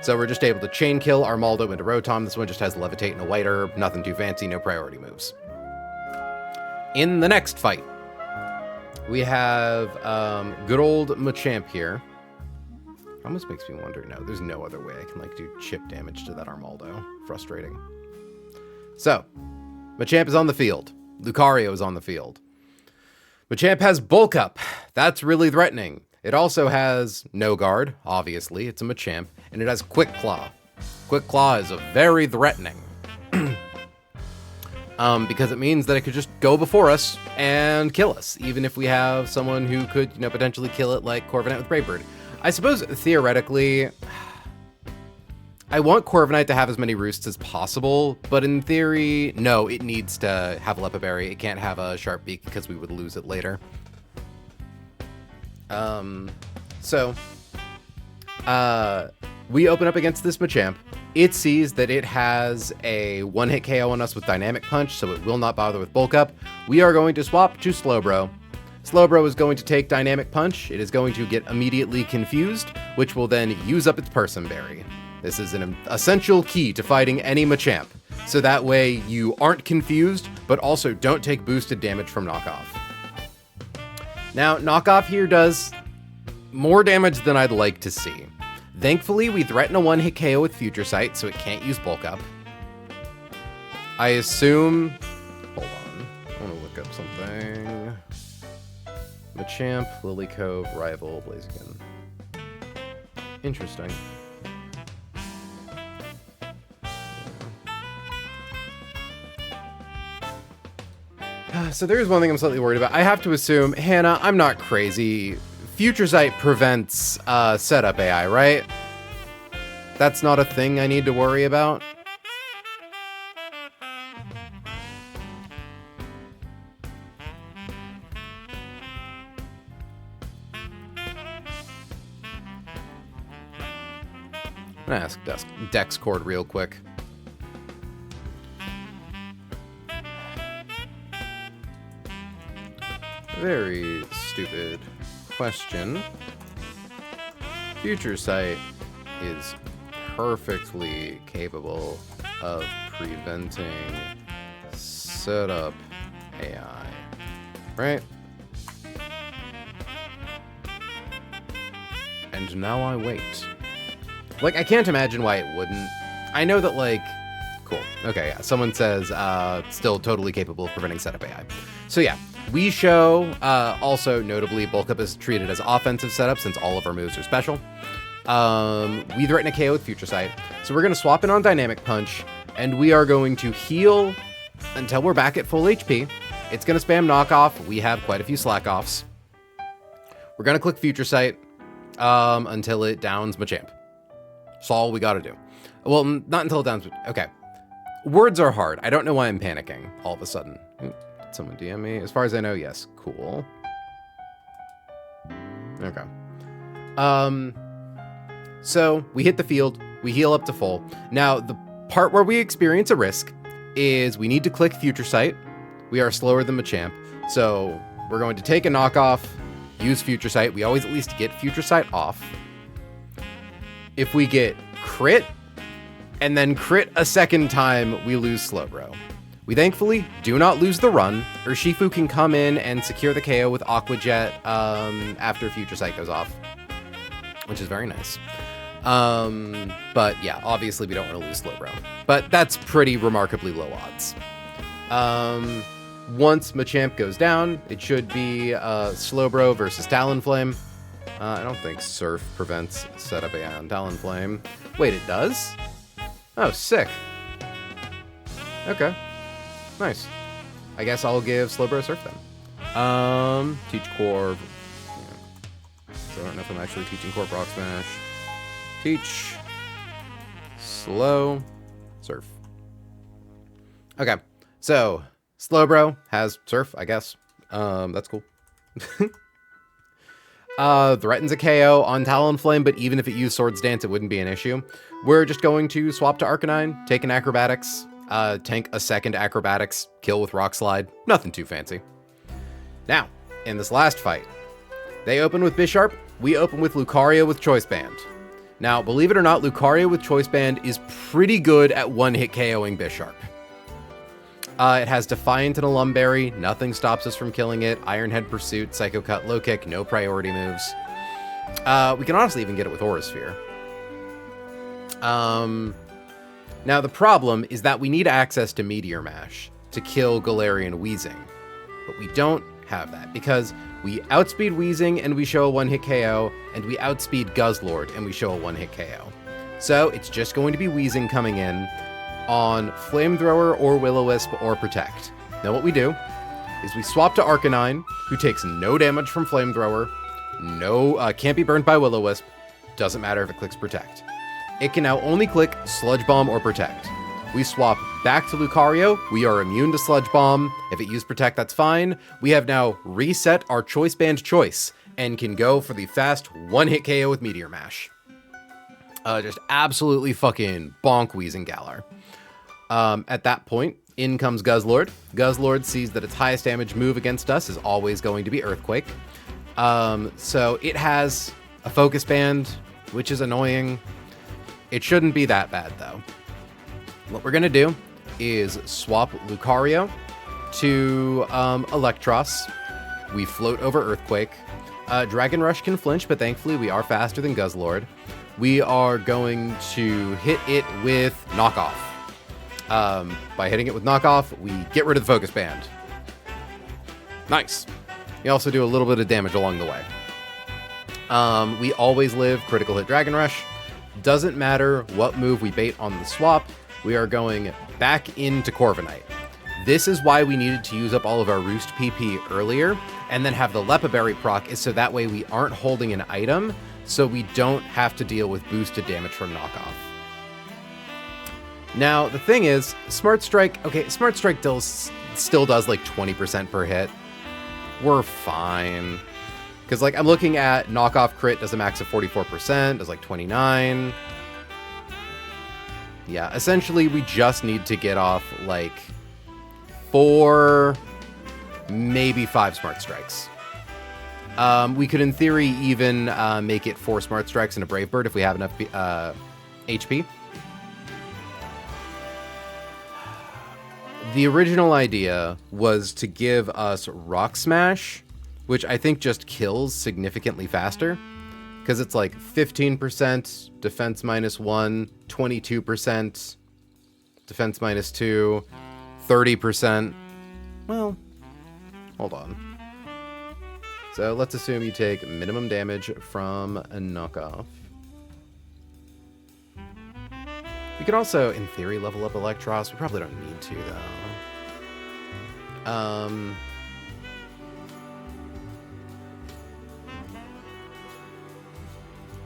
So we're just able to chain kill Armaldo into Rotom. This one just has Levitate and a White Herb. Nothing too fancy, no priority moves. In the next fight, we have good old Machamp here. Almost makes me wonder, no, there's no other way I can like do chip damage to that Armaldo. Frustrating. So, Machamp is on the field. Lucario is on the field. Machamp has Bulk Up. That's really threatening. It also has no guard, obviously, it's a Machamp, and it has Quick Claw. Quick Claw is very threatening. Because it means that it could just go before us and kill us, even if we have someone who could, potentially kill it like Corviknight with Brave Bird. I suppose, theoretically, I want Corviknight to have as many roosts as possible, but in theory, no, it needs to have a Lepa Berry. It can't have a Sharp Beak because we would lose it later. We open up against this Machamp. It sees that it has a 1-hit KO on us with Dynamic Punch, so it will not bother with Bulk Up. We are going to swap to Slowbro. Slowbro is going to take Dynamic Punch. It is going to get immediately confused, which will then use up its Person Berry. This is an essential key to fighting any Machamp, so that way you aren't confused, but also don't take boosted damage from Knockoff. Now, Knockoff here does more damage than I'd like to see. Thankfully, we threaten a 1-hit KO with Future Sight, so it can't use Bulk Up. I assume... Hold on. I want to look up something. Machamp, Lily Cove, Rival, Blaziken. Interesting. So there's one thing I'm slightly worried about. I have to assume, Hannah, I'm not crazy. Future Sight prevents setup AI, right? That's not a thing I need to worry about. I'm gonna ask Dexcord real quick. Very stupid question. Future Sight is perfectly capable of preventing setup AI, right? And now I wait. Like, I can't imagine why it wouldn't. I know that, like, cool. Okay, yeah. Someone says, still totally capable of preventing setup AI. So yeah, we show, also notably, Bulk Up is treated as offensive setup since all of our moves are special. We threaten a KO with Future Sight. So we're going to swap in on Dynamic Punch, and we are going to heal until we're back at full HP. It's going to spam Knockoff. We have quite a few Slack-Offs. We're going to click Future Sight until it downs Machamp. That's all we got to do. Well, not until it downs... Okay. Words are hard. I don't know why I'm panicking all of a sudden. Did someone DM me? As far as I know, yes. Cool. Okay. So we hit the field. We heal up to full. Now, the part where we experience a risk is we need to click Future Sight. We are slower than Machamp. So we're going to take a Knockoff, use Future Sight. We always at least get Future Sight off. If we get crit, and then crit a second time, we lose Slowbro. We thankfully do not lose the run. Urshifu can come in and secure the KO with Aqua Jet after Future Sight goes off, which is very nice. But yeah, obviously we don't want to lose Slowbro. But that's pretty remarkably low odds. once Machamp goes down, it should be Slowbro versus Talonflame. I don't think Surf prevents setup on Talonflame. Wait, it does? Oh, sick. Okay. Nice. I guess I'll give Slowbro Surf then. Teach Core. Yeah. So I don't know if I'm actually teaching Core Rock Smash. Teach. Slow. Surf. Okay. So, Slowbro has Surf, I guess. That's cool. Threatens a KO on Talonflame, but even if it used Swords Dance, it wouldn't be an issue. We're just going to swap to Arcanine, take an Acrobatics, tank a second Acrobatics, kill with Rock Slide. Nothing too fancy. Now, in this last fight, they open with Bisharp, we open with Lucario with Choice Band. Now, believe it or not, Lucario with Choice Band is pretty good at one-hit KOing Bisharp. It has Defiant and a Lumberry. Nothing stops us from killing it. Iron Head Pursuit, Psycho Cut, Low Kick, no priority moves. We can honestly even get it with Aura Sphere. Now, the problem is that we need access to Meteor Mash to kill Galarian Weezing. But we don't have that because we outspeed Weezing and we show a one-hit KO, and we outspeed Guzzlord and we show a one-hit KO. So it's just going to be Weezing coming in on Flamethrower or Will-O-Wisp or Protect. Now what we do is we swap to Arcanine, who takes no damage from Flamethrower, can't be burnt by Will-O-Wisp, doesn't matter if it clicks Protect. It can now only click Sludge Bomb or Protect. We swap back to Lucario, we are immune to Sludge Bomb. If it used Protect, that's fine. We have now reset our Choice Band choice and can go for the fast one-hit KO with Meteor Mash. Just absolutely fucking bonk Weezing Galar. At that point, in comes Guzzlord. Guzzlord sees that its highest damage move against us is always going to be Earthquake. So it has a Focus Band, which is annoying. It shouldn't be that bad, though. What we're going to do is swap Lucario to Electros. We float over Earthquake. Dragon Rush can flinch, but thankfully we are faster than Guzzlord. We are going to hit it with Knockoff. By hitting it with Knockoff, we get rid of the Focus Band. Nice. We also do a little bit of damage along the way. We always live Critical Hit Dragon Rush. Doesn't matter what move we bait on the swap, we are going back into Corviknight. This is why we needed to use up all of our Roost PP earlier, and then have the Lepa Berry proc, is so that way we aren't holding an item, so we don't have to deal with boosted damage from Knockoff. Now, the thing is, Smart Strike still does like 20% per hit. We're fine. Because, like, I'm looking at Knockoff Crit does a max of 44%, does like 29. Yeah, essentially, we just need to get off, like, 4, maybe 5 Smart Strikes. We could, in theory, even make it 4 Smart Strikes and a Brave Bird if we have enough HP. The original idea was to give us Rock Smash, which I think just kills significantly faster, because it's like 15% defense -1, 22% defense -2, 30%. Well, hold on. So let's assume you take minimum damage from a Knockoff. We could also, in theory, level up Electros. We probably don't need to, though.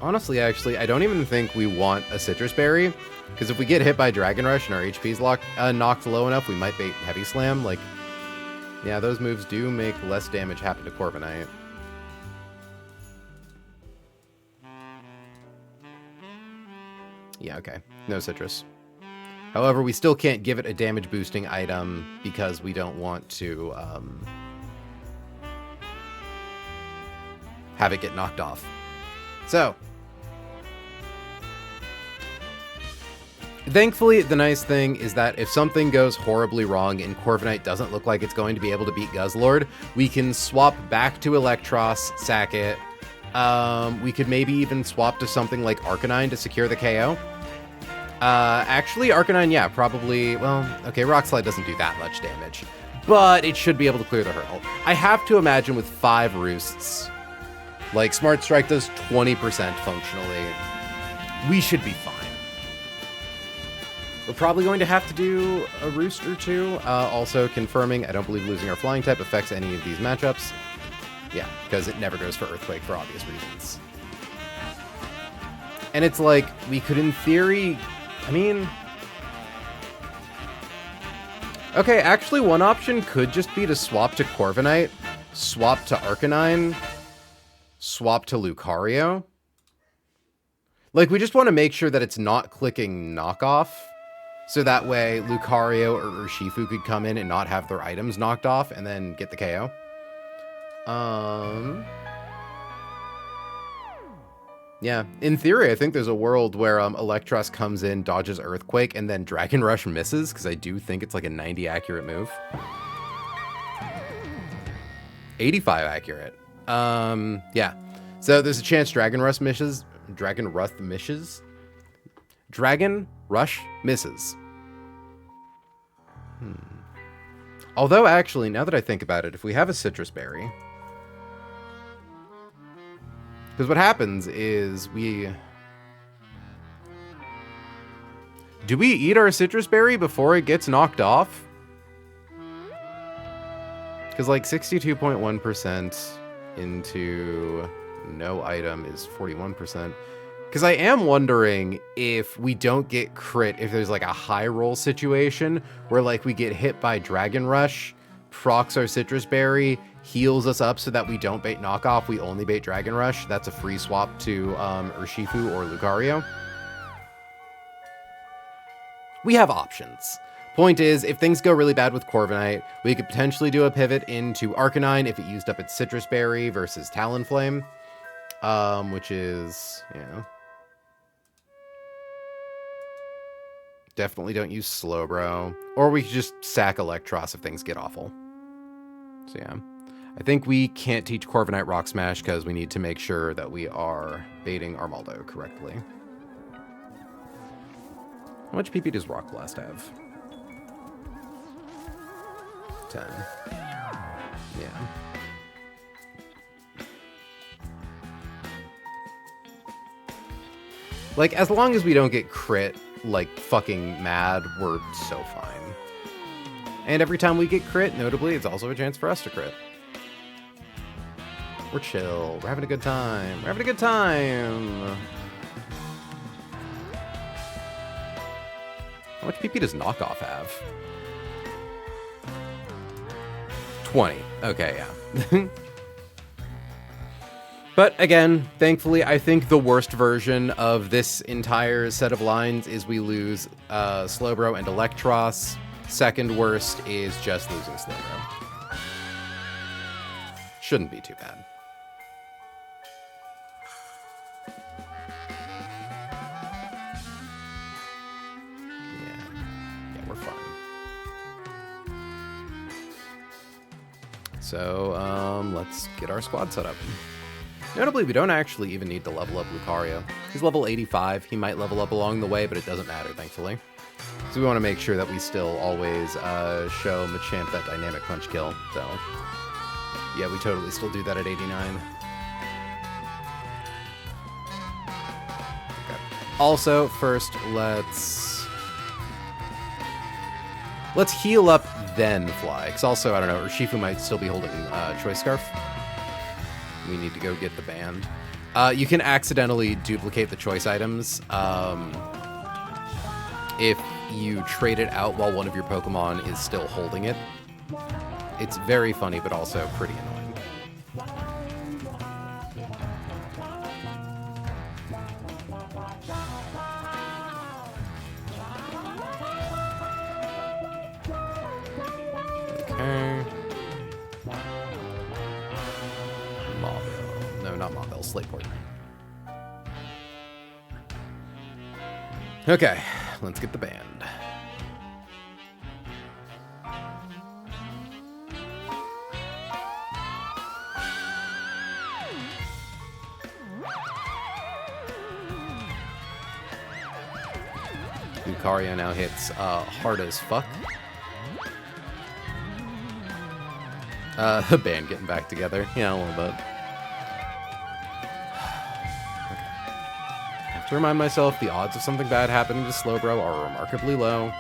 Honestly, actually, I don't even think we want a Citrus Berry, because if we get hit by Dragon Rush and our HP's knocked low enough, we might bait Heavy Slam. Like, yeah, those moves do make less damage happen to Corviknight. Yeah, okay. No Citrus. However, we still can't give it a damage boosting item because we don't want to have it get knocked off. So, thankfully, the nice thing is that if something goes horribly wrong and Corviknight doesn't look like it's going to be able to beat Guzzlord, we can swap back to Electros, sack it. We could maybe even swap to something like Arcanine to secure the KO. Actually, Arcanine, yeah, probably, well, okay, Rock Slide doesn't do that much damage. but it should be able to clear the hurdle. I have to imagine with 5 roosts, like Smart Strike does 20% functionally, we should be fine. We're probably going to have to do a roost or 2. Also confirming, I don't believe losing our flying type affects any of these matchups. Yeah, because it never goes for Earthquake for obvious reasons. And it's like, we could in theory, I mean... Okay, actually one option could just be to swap to Corviknight, swap to Arcanine, swap to Lucario. Like, we just want to make sure that it's not clicking knockoff, so that way Lucario or Urshifu could come in and not have their items knocked off and then get the KO. Yeah, in theory, I think there's a world where Electros comes in, dodges Earthquake, and then Dragon Rush misses, because I do think it's like a 90 accurate move. 85 accurate. Yeah. So there's a chance Dragon Rush misses. Dragon Rush misses. Although, actually, now that I think about it, if we have a Citrus Berry... Because what happens is do we eat our Citrus Berry before it gets knocked off? Because like 62.1% into no item is 41%. Because I am wondering if we don't get crit, if there's like a high roll situation where like we get hit by Dragon Rush, procs our Citrus Berry, heals us up so that we don't bait knockoff, we only bait Dragon Rush. That's a free swap to Urshifu or Lucario. We have options. Point is, if things go really bad with Corviknight, we could potentially do a pivot into Arcanine if it used up its Citrus Berry versus Talonflame, which is, you know, definitely don't use Slowbro. Or we could just sack Electros if things get awful. So yeah. I think we can't teach Corviknight Rock Smash because we need to make sure that we are baiting Armaldo correctly. How much PP does Rock Blast have? 10. Yeah. Like, as long as we don't get crit, like, fucking mad, we're so fine. And every time we get crit, notably, it's also a chance for us to crit. We're chill. We're having a good time. We're having a good time. How much PP does Knockoff have? 20. Okay, yeah. But again, thankfully, I think the worst version of this entire set of lines is we lose Slowbro and Electros. Second worst is just losing Slowbro. Shouldn't be too bad. Yeah, we're fine. So, let's get our squad set up. Notably, we don't actually even need to level up Lucario. He's level 85. He might level up along the way, but it doesn't matter, thankfully. So we want to make sure that we still always show Machamp that dynamic punch kill. So, yeah, we totally still do that at 89. Okay. Also, first, let's heal up, then fly. Because also, I don't know, Urshifu might still be holding Choice Scarf. We need to go get the band. You can accidentally duplicate the choice items if you trade it out while one of your Pokemon is still holding it. It's very funny, but also pretty annoying. Okay. No, not Mauville, Slateport. Okay, let's get the band. Lucario now hits hard as fuck. The band getting back together. Yeah, a little bit. I have to remind myself the odds of something bad happening to Slowbro are remarkably low.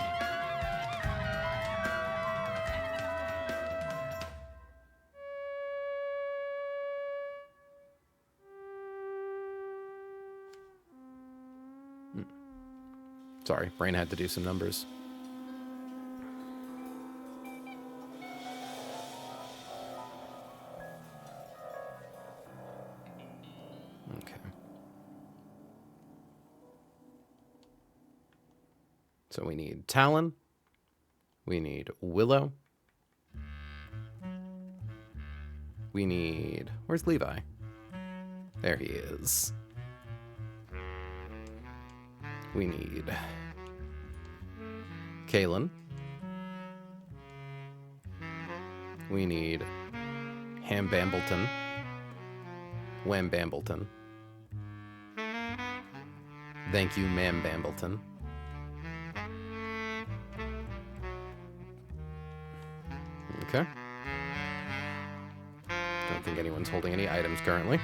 Sorry, brain had to do some numbers. Okay. So we need Talon. We need Willow. We need... Where's Levi? There he is. We need... Kalen. We need Ham Bambleton. Wham Bambleton. Thank you, Ma'am Bambleton. Okay. Don't think anyone's holding any items currently.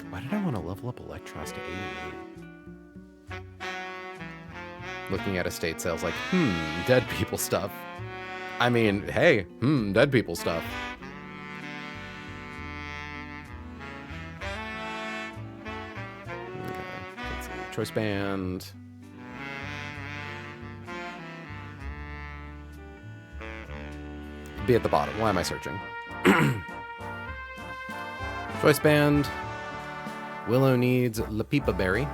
Why did I want to level up Electros to 88? Looking at estate sales like, dead people stuff. I mean, hey, dead people stuff. Okay, let's see. Choice band. Be at the bottom. Why am I searching? Choice band. Willow needs La Pipa Berry.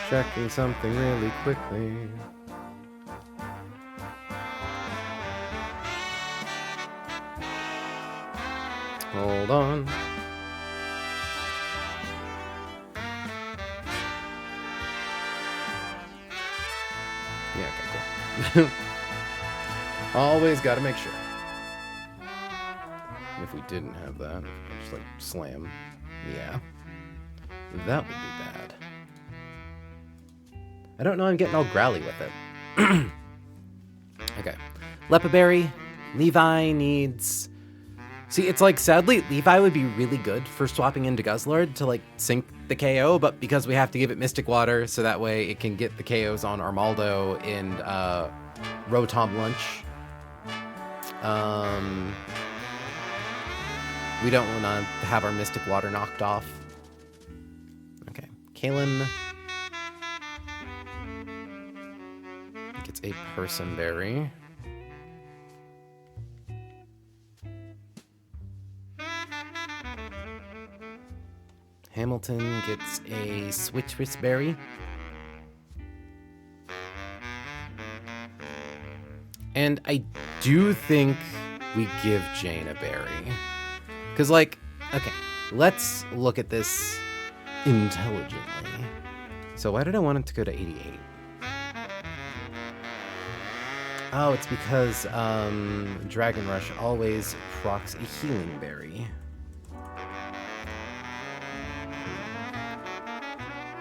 Checking something really quickly. Hold on. Yeah, okay, cool. Always gotta make sure. If we didn't have that, just like slam. Yeah. That would be bad. I don't know, I'm getting all growly with it. Okay. Lepaberry. Levi needs... See, it's like, sadly, Levi would be really good for swapping into Guzzlord to, like, sync the KO, but because we have to give it Mystic Water, so that way it can get the KOs on Armaldo and, Rotom Lunch. We don't want to have our Mystic Water knocked off. Okay. Kalen gets a Person Berry. Hamilton gets a Switchris Berry. And I do think we give Jane a berry. Because, like, okay, let's look at this intelligently. So why did I want it to go to 88? Oh, it's because Dragon Rush always procs a healing berry.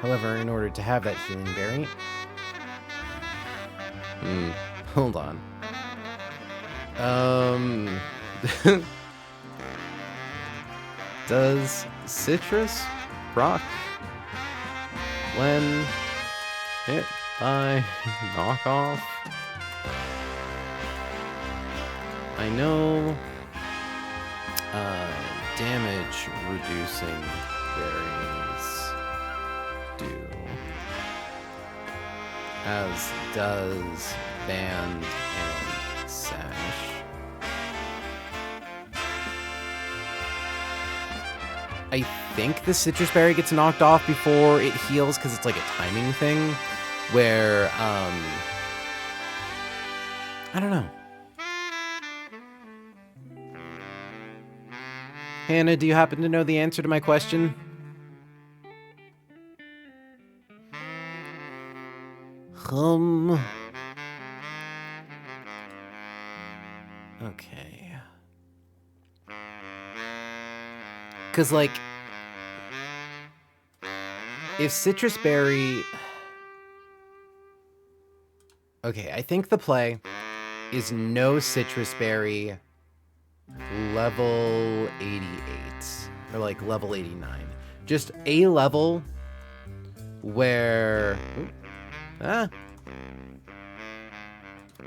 However, in order to have that healing berry... hold on. Does citrus proc when hit by knockoff? I know damage reducing berries do, as does band and sash. I think the citrus berry gets knocked off before it heals because it's like a timing thing where I don't know. Hannah, do you happen to know the answer to my question? Okay. Because, like, If Citrus Berry... Okay, I think the play is no Citrus Berry level 88. Or like level 89. Just a level where...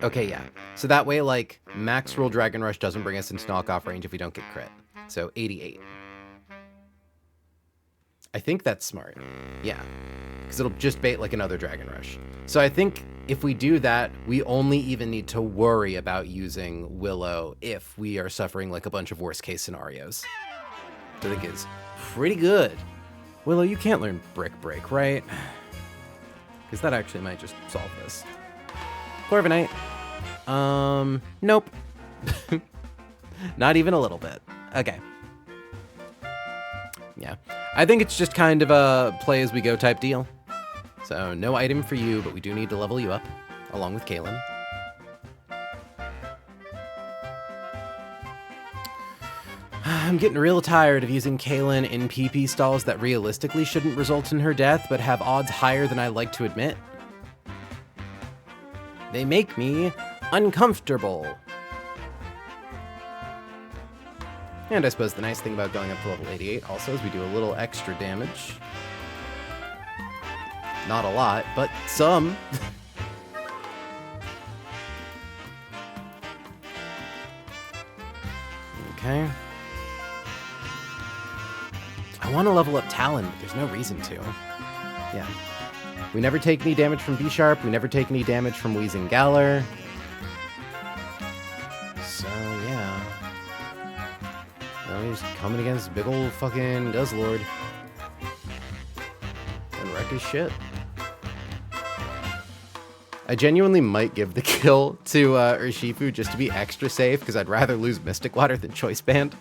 Okay, yeah. So that way, like, max roll Dragon Rush doesn't bring us into knockoff range if we don't get crit. So 88. I think that's smart. Yeah. Because it'll just bait like another Dragon Rush. So I think if we do that, we only even need to worry about using Willow if we are suffering like a bunch of worst case scenarios. I think is pretty good. Willow, you can't learn Brick Break, right? Because that actually might just solve this. Corviknight. Nope. Not even a little bit. Okay. Yeah. I think it's just kind of a play as we go type deal. So no item for you, but we do need to level you up, along with Kaylin. I'm getting real tired of using Kaylin in PP stalls that realistically shouldn't result in her death, but have odds higher than I like to admit. They make me uncomfortable. And I suppose the nice thing about going up to level 88 also is we do a little extra damage. Not a lot, but some. Okay. I want to level up Talon, but there's no reason to. Yeah. We never take any damage from B-Sharp. We never take any damage from Wheezing Galar. So, yeah. Now he's coming against big old fucking Guzzlord. And wreck his shit. I genuinely might give the kill to Urshifu just to be extra safe, because I'd rather lose Mystic Water than Choice Band.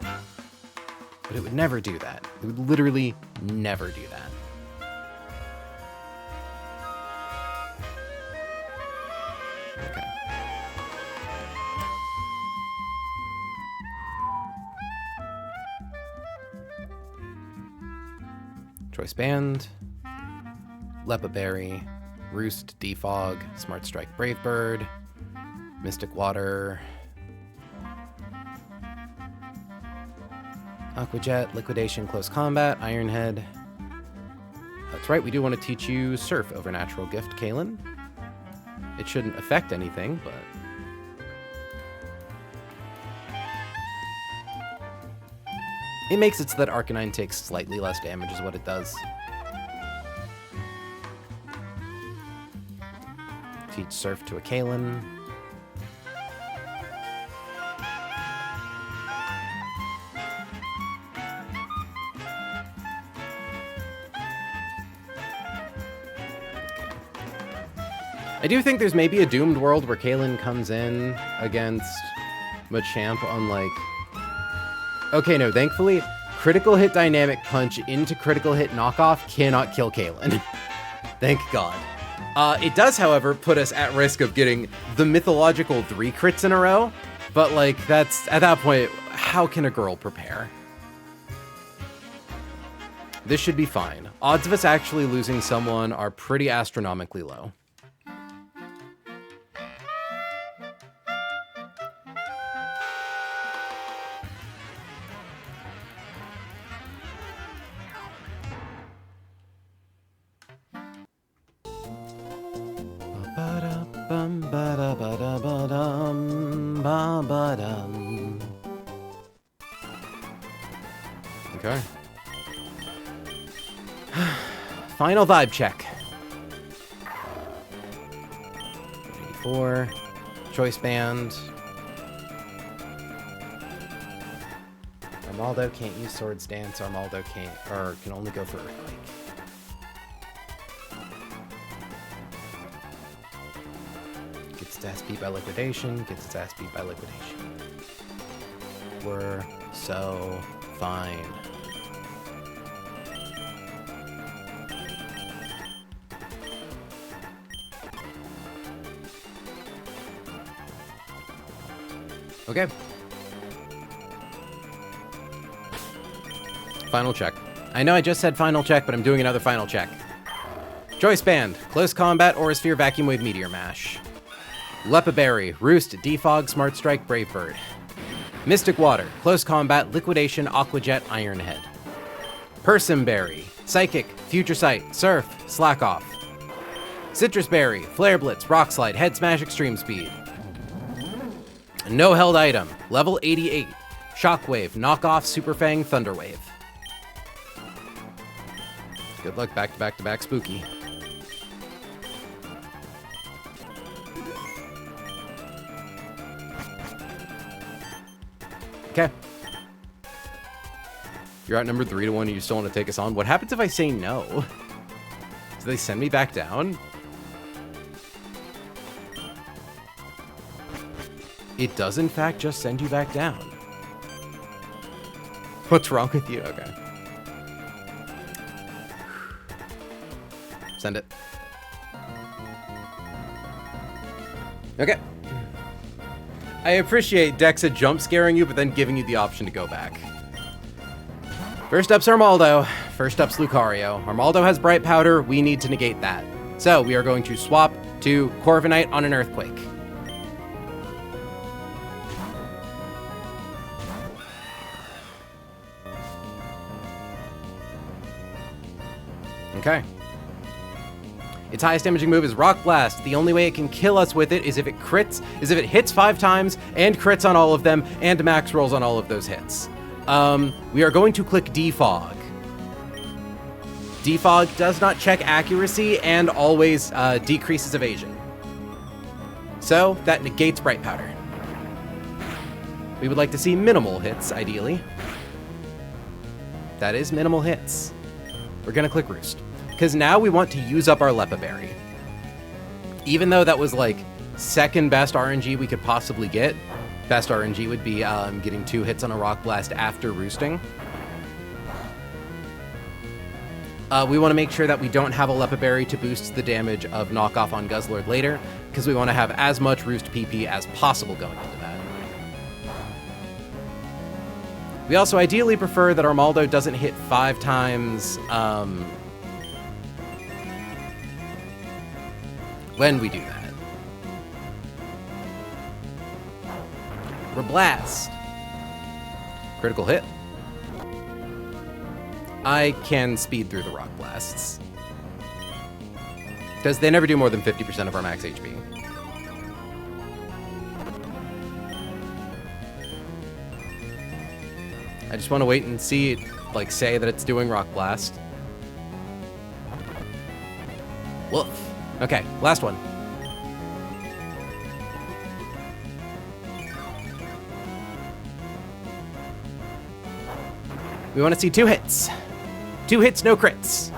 But it would never do that. It would literally never do that. Okay. Choice Band, Lepa Berry, Roost, Defog, Smart Strike, Brave Bird, Mystic Water, Aqua Jet, Liquidation, Close Combat, Iron Head. That's right, we do want to teach you Surf over Natural Gift, Kaylin. It shouldn't affect anything, but... it makes it so that Arcanine takes slightly less damage is what it does. Teach Surf to a Kaylin. I do think there's maybe a doomed world where Kaylin comes in against Machamp on like... Okay, no, thankfully, critical hit dynamic punch into critical hit knockoff cannot kill Kaylin. Thank God. It does, however, put us at risk of getting the mythological 3 crits in a row, but like, that's, at that point, how can a girl prepare? This should be fine. Odds of us actually losing someone are pretty astronomically low. Okay. Final vibe check. 84. Choice Band. Armaldo can't use Swords Dance. Armaldo can't, or can only go for Earthquake. Gets its ass beat by Liquidation. Gets its ass beat by Liquidation. We're so fine. Okay. Final check. I know I just said final check, but I'm doing another final check. Choice Band, Close Combat, Aura Sphere, Vacuum Wave, Meteor Mash. Lepaberry, Roost, Defog, Smart Strike, Brave Bird. Mystic Water, Close Combat, Liquidation, Aquajet, Iron Head. Persimberry, Psychic, Future Sight, Surf, Slack Off. Citrus Berry, Flare Blitz, Rock Slide, Head Smash, Extreme Speed. No held item, level 88. Shockwave, Knockoff, Super Fang, Thunder Wave. Good luck, back to back to back, spooky. Okay. You're outnumbered 3-1 and you still want to take us on. What happens if I say no? Do they send me back down? It does, in fact, just send you back down. What's wrong with you? Okay. Send it. Okay. I appreciate Dexa jump scaring you, but then giving you the option to go back. First up's Armaldo. First up's Lucario. Armaldo has Bright Powder. We need to negate that. So we are going to swap to Corviknight on an Earthquake. Okay. Its highest damaging move is Rock Blast. The only way it can kill us with it is if it hits 5 times and crits on all of them and max rolls on all of those hits. We are going to click Defog. Defog does not check accuracy and always decreases evasion. So that negates Bright Powder. We would like to see minimal hits, ideally. That is minimal hits. We're gonna click Roost. Because now we want to use up our Lepaberry. Even though that was like second best RNG we could possibly get, best RNG would be getting 2 hits on a Rock Blast after roosting. We want to make sure that we don't have a Lepaberry to boost the damage of Knockoff on Guzzlord later, because we want to have as much Roost PP as possible going into that. We also ideally prefer that Armaldo doesn't hit 5 times when we do that. Reblast. Critical hit. I can speed through the Rock Blasts, because they never do more than 50% of our max HP. I just want to wait and see it, like, say that it's doing Rock Blast. Woof. Okay, last one. We want to see 2 hits. 2 hits, no crits.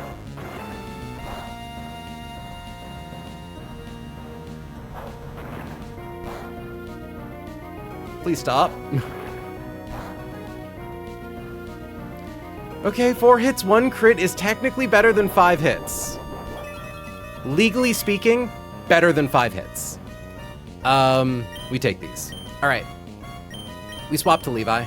Please stop. Okay, 4 hits, 1 crit is technically better than 5 hits. Legally speaking, better than 5 hits. We take these. All right. We swap to Levi.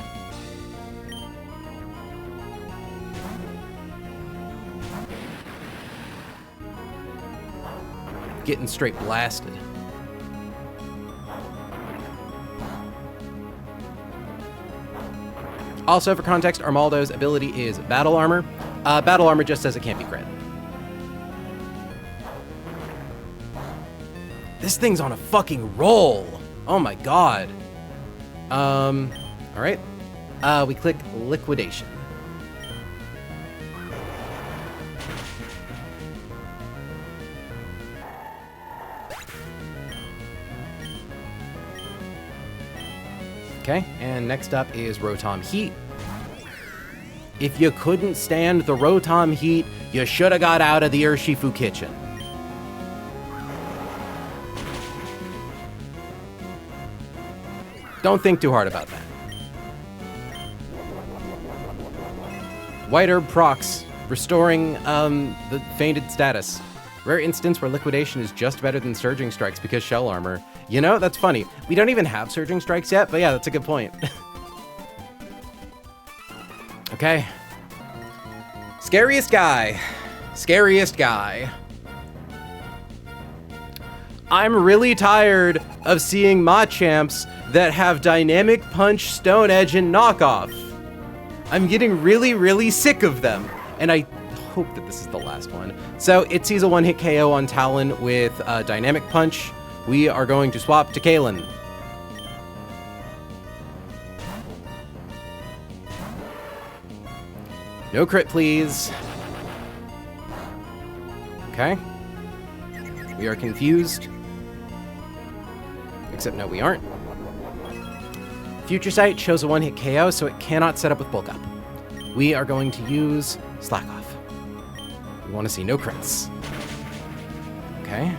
Getting straight blasted. Also, for context, Armaldo's ability is Battle Armor. Battle Armor just says it can't be crit. This thing's on a fucking roll. Oh my god. All right. We click Liquidation. Okay, and next up is Rotom Heat. If you couldn't stand the Rotom Heat, you should have got out of the Urshifu kitchen. Don't think too hard about that. White Herb procs, restoring the fainted status. Rare instance where Liquidation is just better than Surging Strikes because Shell Armor. You know, that's funny. We don't even have Surging Strikes yet, but yeah, that's a good point. Okay. Scariest guy. Scariest guy. I'm really tired of seeing Machamps that have Dynamic Punch, Stone Edge, and Knockoff. I'm getting really, really sick of them. And I hope that this is the last one. So it sees a one-hit KO on Talon with Dynamic Punch. We are going to swap to Kalen. No crit, please. Okay. We are confused. Except no, we aren't. Future Sight shows a one-hit KO, so it cannot set up with Bulk Up. We are going to use Slack Off. We want to see no crits. Okay.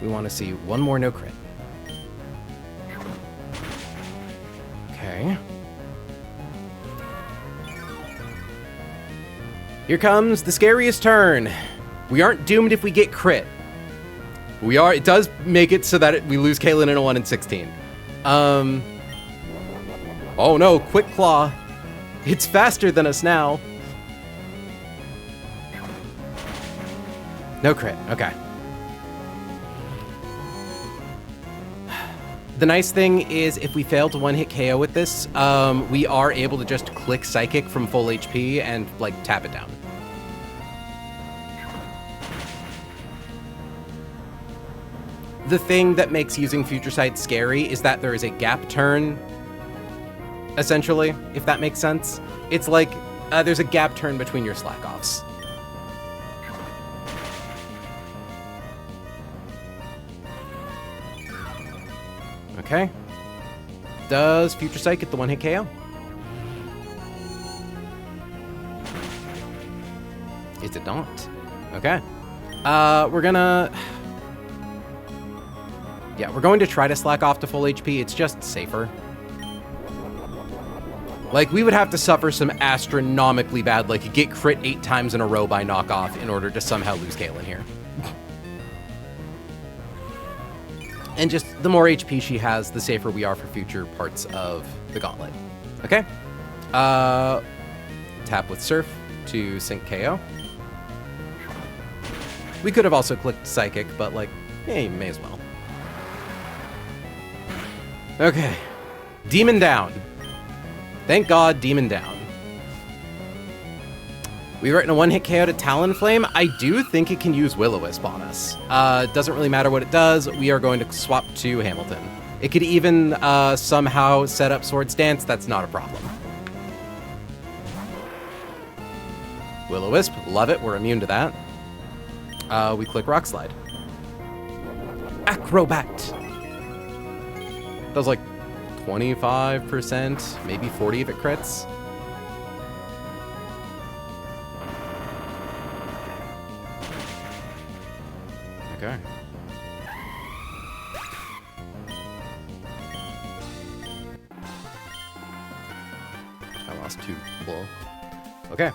We want to see one more no crit. Okay. Here comes the scariest turn. We aren't doomed if we get crit. We are. It does make it so that we lose Kalen in a 1 in 16. Oh no, Quick Claw. It's faster than us now. No crit. Okay. The nice thing is if we fail to one-hit KO with this, we are able to just click Psychic from full HP and, like, tap it down. The thing that makes using Future Sight scary is that there is a gap turn, essentially, if that makes sense. It's like there's a gap turn between your slack-offs. Okay. Does Future Sight get the one-hit KO? Is it not? Okay. We're gonna... Yeah, we're going to try to slack off to full HP. It's just safer. Like, we would have to suffer some astronomically bad, like, get crit 8 times in a row by knockoff in order to somehow lose Kalen here. And just the more HP she has, the safer we are for future parts of the gauntlet. Okay. Tap with Surf to sync KO. We could have also clicked Psychic, but, like, hey, may as well. Okay. Demon down. Thank God, Demon down. We've written a one-hit KO to Talonflame. I do think it can use Will-O-Wisp on us. Doesn't really matter what it does. We are going to swap to Hamilton. It could even somehow set up Swords Dance. That's not a problem. Will-O-Wisp. Love it. We're immune to that. We click Rock Slide. Acrobat. Does like 25%, maybe 40 if it crits. Okay. I lost 2 blow. Okay.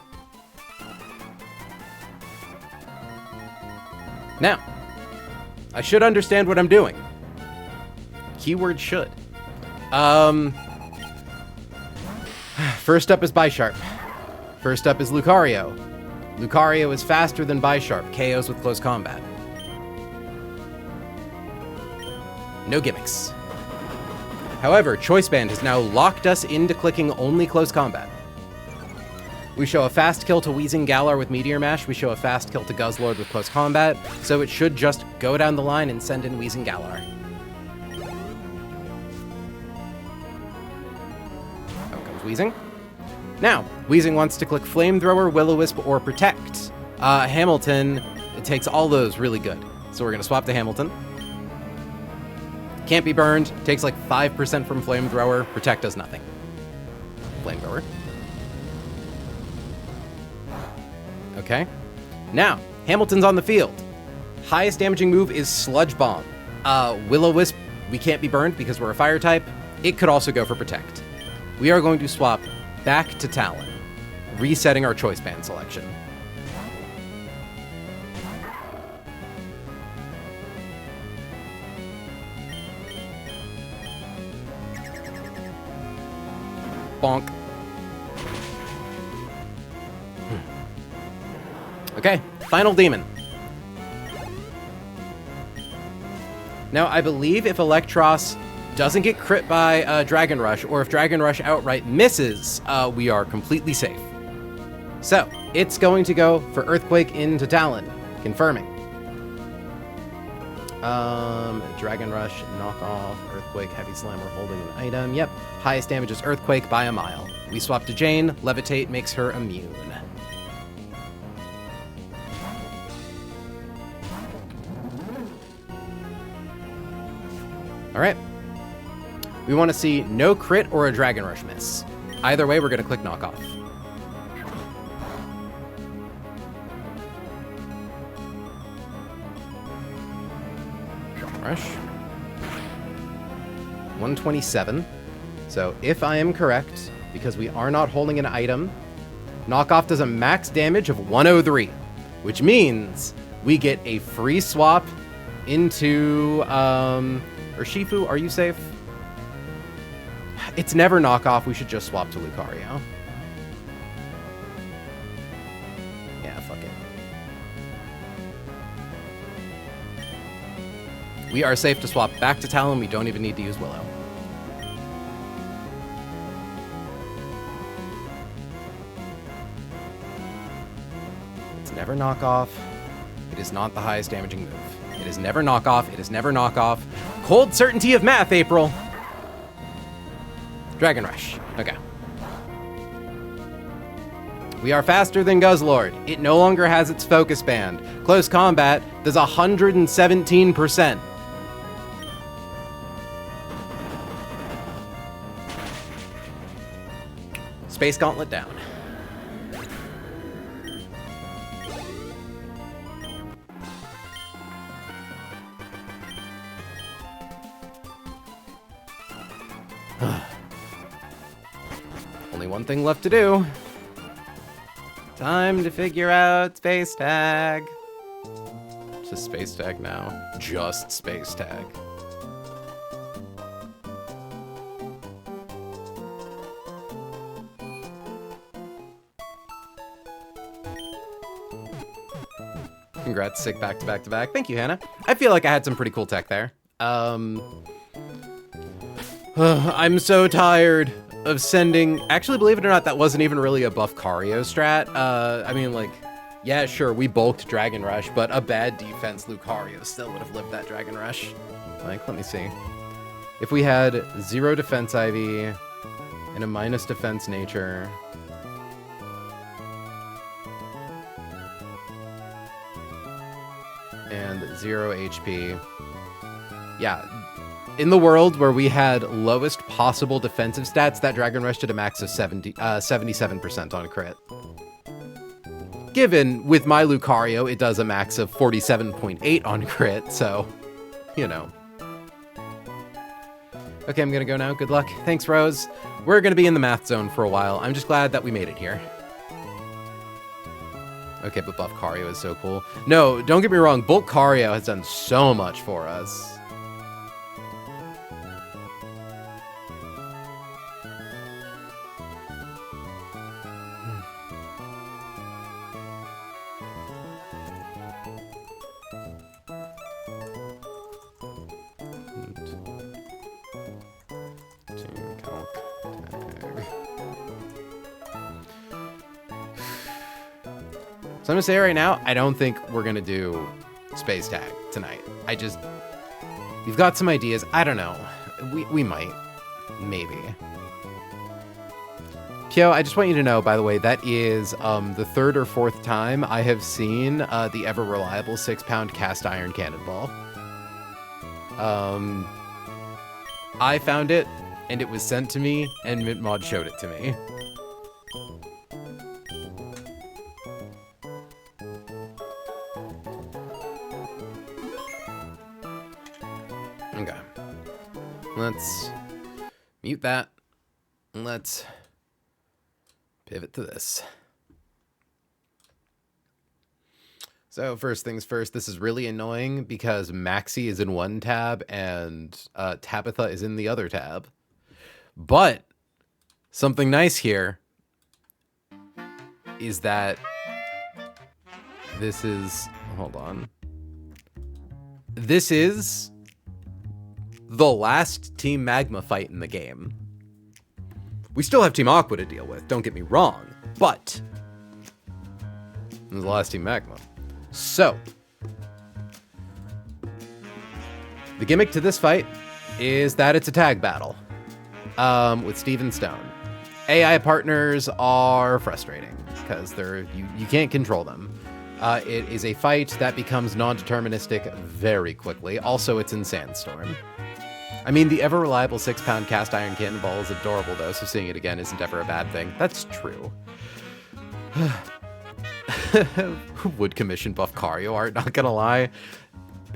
Now, I should understand what I'm doing. Keyword should. First up is Bisharp. First up is Lucario. Lucario is faster than Bisharp. KOs with close combat. No gimmicks. However, Choice Band has now locked us into clicking only close combat. We show a fast kill to Weezing Galar with Meteor Mash. We show a fast kill to Guzzlord with close combat. So it should just go down the line and send in Weezing Galar. Out comes Weezing. Now, Weezing wants to click Flamethrower, Will-O-Wisp, or Protect. Hamilton, it takes all those really good. So we're going to swap to Hamilton. Can't be burned. Takes like 5% from Flamethrower. Protect does nothing. Flamethrower. Okay. Now, Hamilton's on the field. Highest damaging move is Sludge Bomb. Will-O-Wisp, we can't be burned because we're a fire type. It could also go for Protect. We are going to swap back to Talon, resetting our Choice Band selection. Bonk. Okay, final demon. Now, I believe if Electros doesn't get crit by Dragon Rush, or if Dragon Rush outright misses, we are completely safe. So, it's going to go for Earthquake into Talon, confirming. Dragon Rush, knockoff, Earthquake, Heavy Slammer holding an item. Yep, highest damage is Earthquake by a mile. We swap to Jane, Levitate makes her immune. Alright. We want to see no crit or a Dragon Rush miss. Either way, we're going to click knockoff. Rush. 127. So if I am correct, because we are not holding an item, knockoff does a max damage of 103, which means we get a free swap into, Urshifu, are you safe? It's never knockoff, we should just swap to Lucario. Yeah, fuck it. We are safe to swap back to Talon, we don't even need to use Willow. It's never knockoff. It is not the highest damaging move. It is never knockoff, it is never knockoff. Cold certainty of math, April! Dragon Rush. Okay. We are faster than Guzzlord. It no longer has its focus band. Close combat does 117%. Space Gauntlet down. Only one thing left to do. Time to figure out space tag. Just space tag now. Just space tag. Congrats, sick back to back to back. Thank you, Hannah. I feel like I had some pretty cool tech there. I'm so tired of sending... Actually, believe it or not, that wasn't even really a buff Lucario strat. I mean, like, yeah, sure, we bulked Dragon Rush, but a bad defense Lucario still would have lived that Dragon Rush. Like, let me see. If we had 0 defense IV and a minus defense nature... and 0 HP... Yeah, in the world where we had lowest possible defensive stats, that Dragon Rush did a max of 77% on crit. Given, with my Lucario, it does a max of 47.8 on crit, so, you know. Okay, I'm gonna go now. Good luck. Thanks, Rose. We're gonna be in the math zone for a while. I'm just glad that we made it here. Okay, but buff Lucario is so cool. No, don't get me wrong. Bulk Lucario has done so much for us. So I'm gonna say right now, I don't think we're gonna do space tag tonight. We've got some ideas. I don't know. We might, maybe. Pio, I just want you to know, by the way, that is the 3rd or 4th time I have seen the ever reliable 6-pound cast iron cannonball. I found it, and it was sent to me, and MintMod showed it to me. Okay. Let's mute that. And let's pivot to this. So first things first, this is really annoying because Maxie is in one tab and Tabitha is in the other tab. But Something nice here is that this is, hold on. This is the last Team Magma fight in the game. We still have Team Aqua to deal with, don't get me wrong, but this is the last Team Magma. So, the gimmick to this fight is that it's a tag battle with Steven Stone. AI partners are frustrating because you can't control them. It is a fight that becomes non-deterministic very quickly. Also, it's in Sandstorm. I mean, the ever-reliable 6-pound cast iron cannonball is adorable, though, so seeing it again isn't ever a bad thing. That's true. Would commission Buff Cario art, not gonna lie.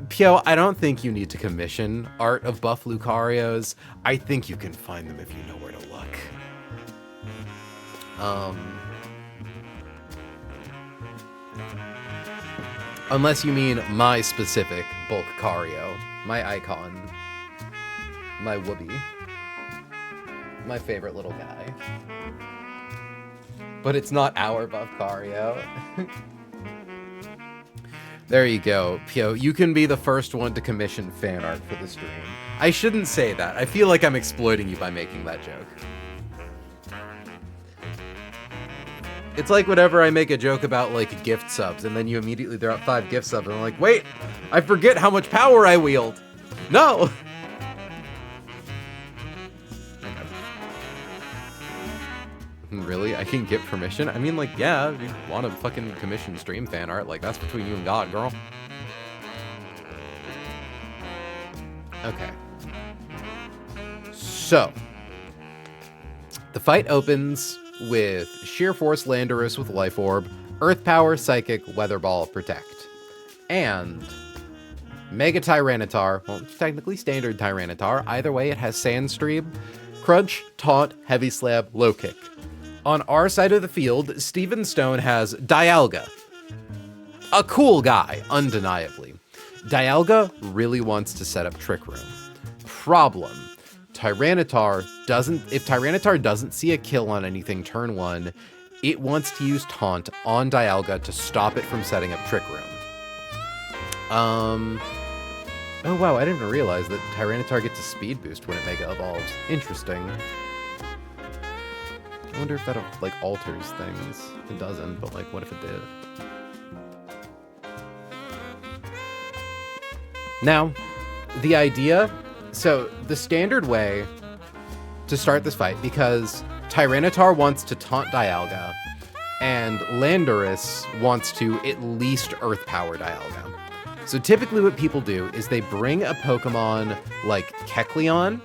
Pio, I don't think you need to commission art of Buff Lucarios. I think you can find them if you know where to look. Unless you mean my specific bulk Cario, my icon, my whoopee, my favorite little guy. But it's not our Buff Cario. There you go, Pio. You can be the first one to commission fan art for the stream. I shouldn't say that. I feel like I'm exploiting you by making that joke. It's like whenever I make a joke about, like, gift subs, and then you immediately throw out 5 gift subs, and I'm like, wait, I forget how much power I wield. No! Really? I can get permission? I mean, like, yeah, if you want to fucking commission stream fan art, like, that's between you and God, girl. Okay. So, the fight opens with Sheer Force Landorus with Life Orb, Earth Power, Psychic, Weather Ball, Protect. And Mega Tyranitar, well, it's technically Standard Tyranitar. Either way, it has Sandstream, Crunch, Taunt, Heavy Slab, Low Kick. On our side of the field, Steven Stone has Dialga. A cool guy, undeniably. Dialga really wants to set up Trick Room. Problem. If Tyranitar doesn't see a kill on anything turn 1, it wants to use Taunt on Dialga to stop it from setting up Trick Room. Oh wow, I didn't even realize that Tyranitar gets a speed boost when it Mega Evolves. Interesting. I wonder if that, like, alters things. It doesn't, but, like, what if it did? Now, the idea... So, the standard way to start this fight, because Tyranitar wants to taunt Dialga, and Landorus wants to at least Earth Power Dialga. So typically what people do is they bring a Pokemon like Kecleon,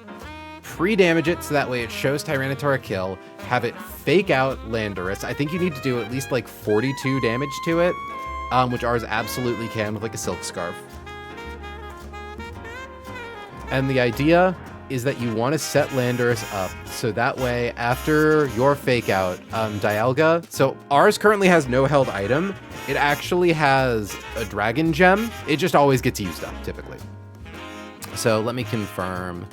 pre-damage it so that way it shows Tyranitar a kill, have it fake out Landorus. I think you need to do at least like 42 damage to it, which ours absolutely can with like a Silk Scarf. And the idea is that you want to set Landorus up so that way after your fake out Dialga, so ours currently has no held item. It actually has a Dragon Gem. It just always gets used up typically. So let me confirm.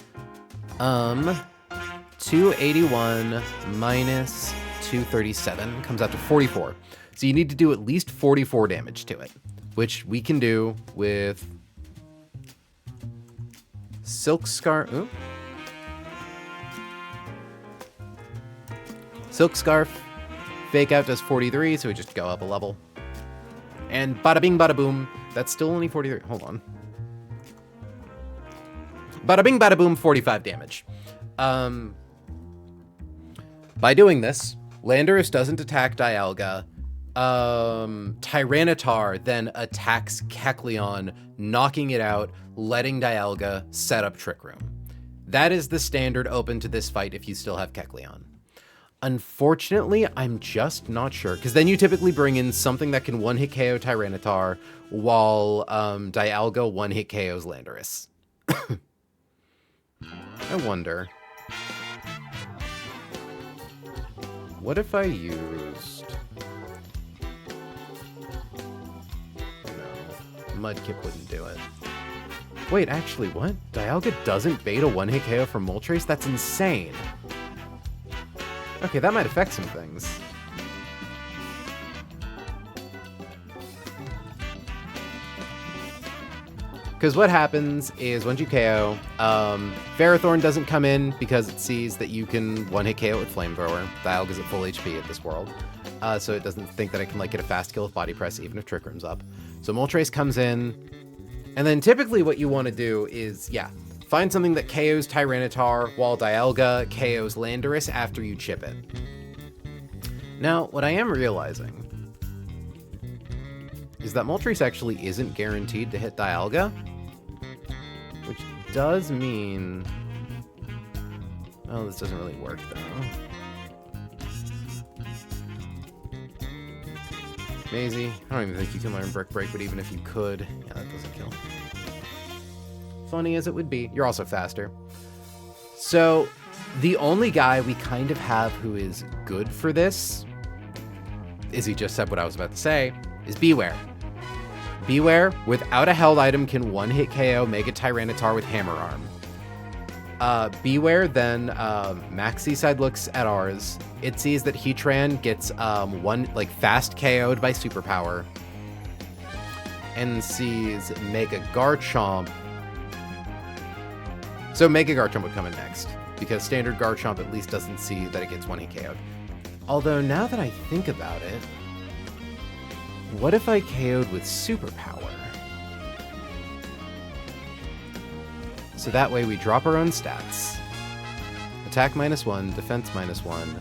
281 minus 237 comes out to 44. So you need to do at least 44 damage to it, which we can do with Silk Scarf. Ooh. Silk Scarf. Fake out does 43, so we just go up a level. And bada bing, bada boom. That's still only 43. Hold on. Bada bing, bada boom, 45 damage. By doing this, Landorus doesn't attack Dialga. Tyranitar then attacks Kecleon, knocking it out, letting Dialga set up Trick Room. That is the standard open to this fight if you still have Kecleon. Unfortunately, I'm just not sure, because then you typically bring in something that can one-hit KO Tyranitar, while Dialga one-hit KOs Landorus. I wonder. What if I used... No, Mudkip wouldn't do it. Wait, actually, what? Dialga doesn't bait a one-hit KO from Moltres? That's insane. Okay, that might affect some things. Because what happens is once you KO, Ferrothorn doesn't come in because it sees that you can one-hit KO with Flamethrower. Dialga's at full HP at this world. So it doesn't think that it can like get a fast kill with Body Press even if Trick Room's up. So Moltres comes in, and then typically what you want to do is, yeah, find something that KOs Tyranitar while Dialga KOs Landorus after you chip it. Now, what I am realizing is that Moltres actually isn't guaranteed to hit Dialga, which does mean... Oh, this doesn't really work, though. Maisie, I don't even think you can learn Brick Break, but even if you could, yeah, that doesn't kill. Funny as it would be, you're also faster. So, the only guy we kind of have who is good for this, Izzy just said what I was about to say, is Beware. Beware, without a held item, can one-hit KO Mega Tyranitar with Hammer Arm. Beware then Maxi side looks at ours. It sees that Heatran gets fast KO'd by Superpower, and sees Mega Garchomp. So Mega Garchomp would come in next, because standard Garchomp at least doesn't see that it gets one-hit KO'd. Although now that I think about it, what if I KO'd with Superpower? So that way we drop our own stats. Attack -1, defense -1.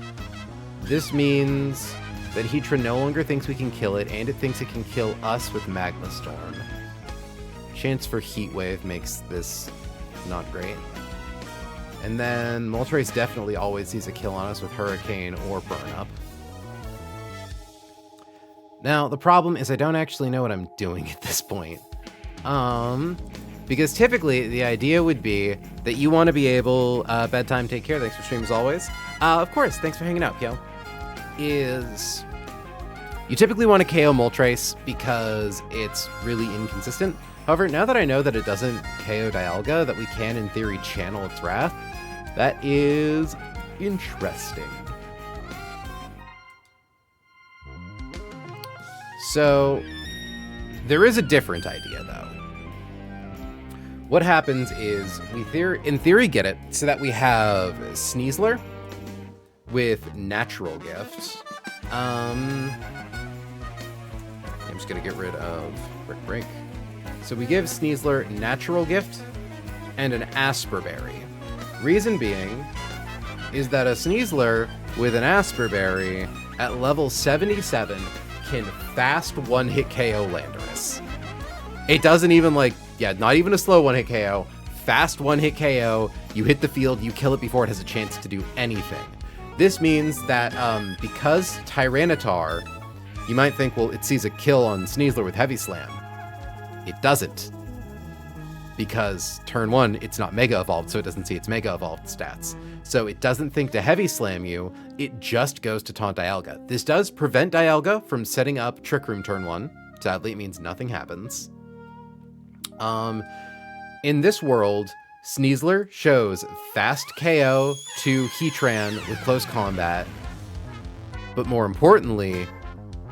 This means that Heatran no longer thinks we can kill it, and it thinks it can kill us with Magma Storm. Chance for Heat Wave makes this not great. And then Moltres definitely always sees a kill on us with Hurricane or Burn Up. Now, the problem is I don't actually know what I'm doing at this point. Because typically the idea would be that you want to be able, bedtime, take care, thanks for stream as always. Of course, thanks for hanging out, Kyo. Is you typically want to KO Moltres because it's really inconsistent. However, now that I know that it doesn't KO Dialga, that we can in theory channel its wrath, that is interesting. So, there is a different idea, though. What happens is, we in theory get it, so that we have Sneasler with Natural Gift. I'm just gonna get rid of Brick Break. So we give Sneasler Natural Gift and an Asperberry. Reason being is that a Sneasler with an Asperberry at level 77 can fast one-hit KO Landorus. It doesn't even not even a slow one-hit KO, fast one-hit KO, you hit the field, you kill it before it has a chance to do anything. This means that because Tyranitar, you might think, well, it sees a kill on Sneasler with Heavy Slam. It doesn't. Because turn 1, it's not Mega Evolved, so it doesn't see its Mega Evolved stats. So it doesn't think to Heavy Slam you, it just goes to taunt Dialga. This does prevent Dialga from setting up Trick Room turn 1. Sadly, it means nothing happens. In this world, Sneasler shows fast KO to Heatran with close combat, but more importantly,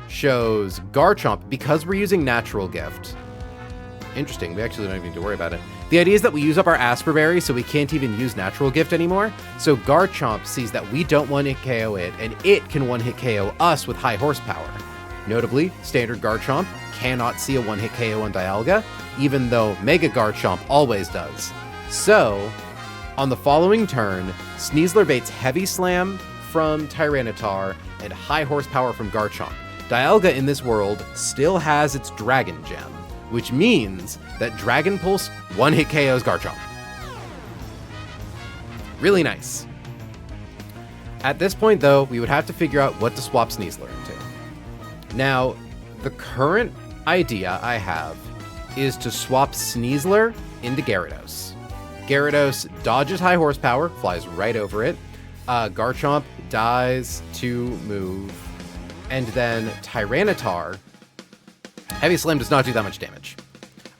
shows Garchomp, because we're using Natural Gift. Interesting, we actually don't even need to worry about it. The idea is that we use up our Asperberry, so we can't even use Natural Gift anymore. So Garchomp sees that we don't one-hit KO it, and it can one-hit KO us with high horsepower. Notably, standard Garchomp cannot see a one-hit KO on Dialga, even though Mega Garchomp always does. So, on the following turn, Sneasler baits Heavy Slam from Tyranitar and high horsepower from Garchomp. Dialga in this world still has its Dragon Gem, which means that Dragon Pulse one-hit KOs Garchomp. Really nice. At this point, though, we would have to figure out what to swap Sneasler into. Now, the current idea I have is to swap Sneasler into Gyarados. Gyarados dodges high horsepower, flies right over it. Garchomp dies to move. And then Tyranitar, Heavy Slam does not do that much damage.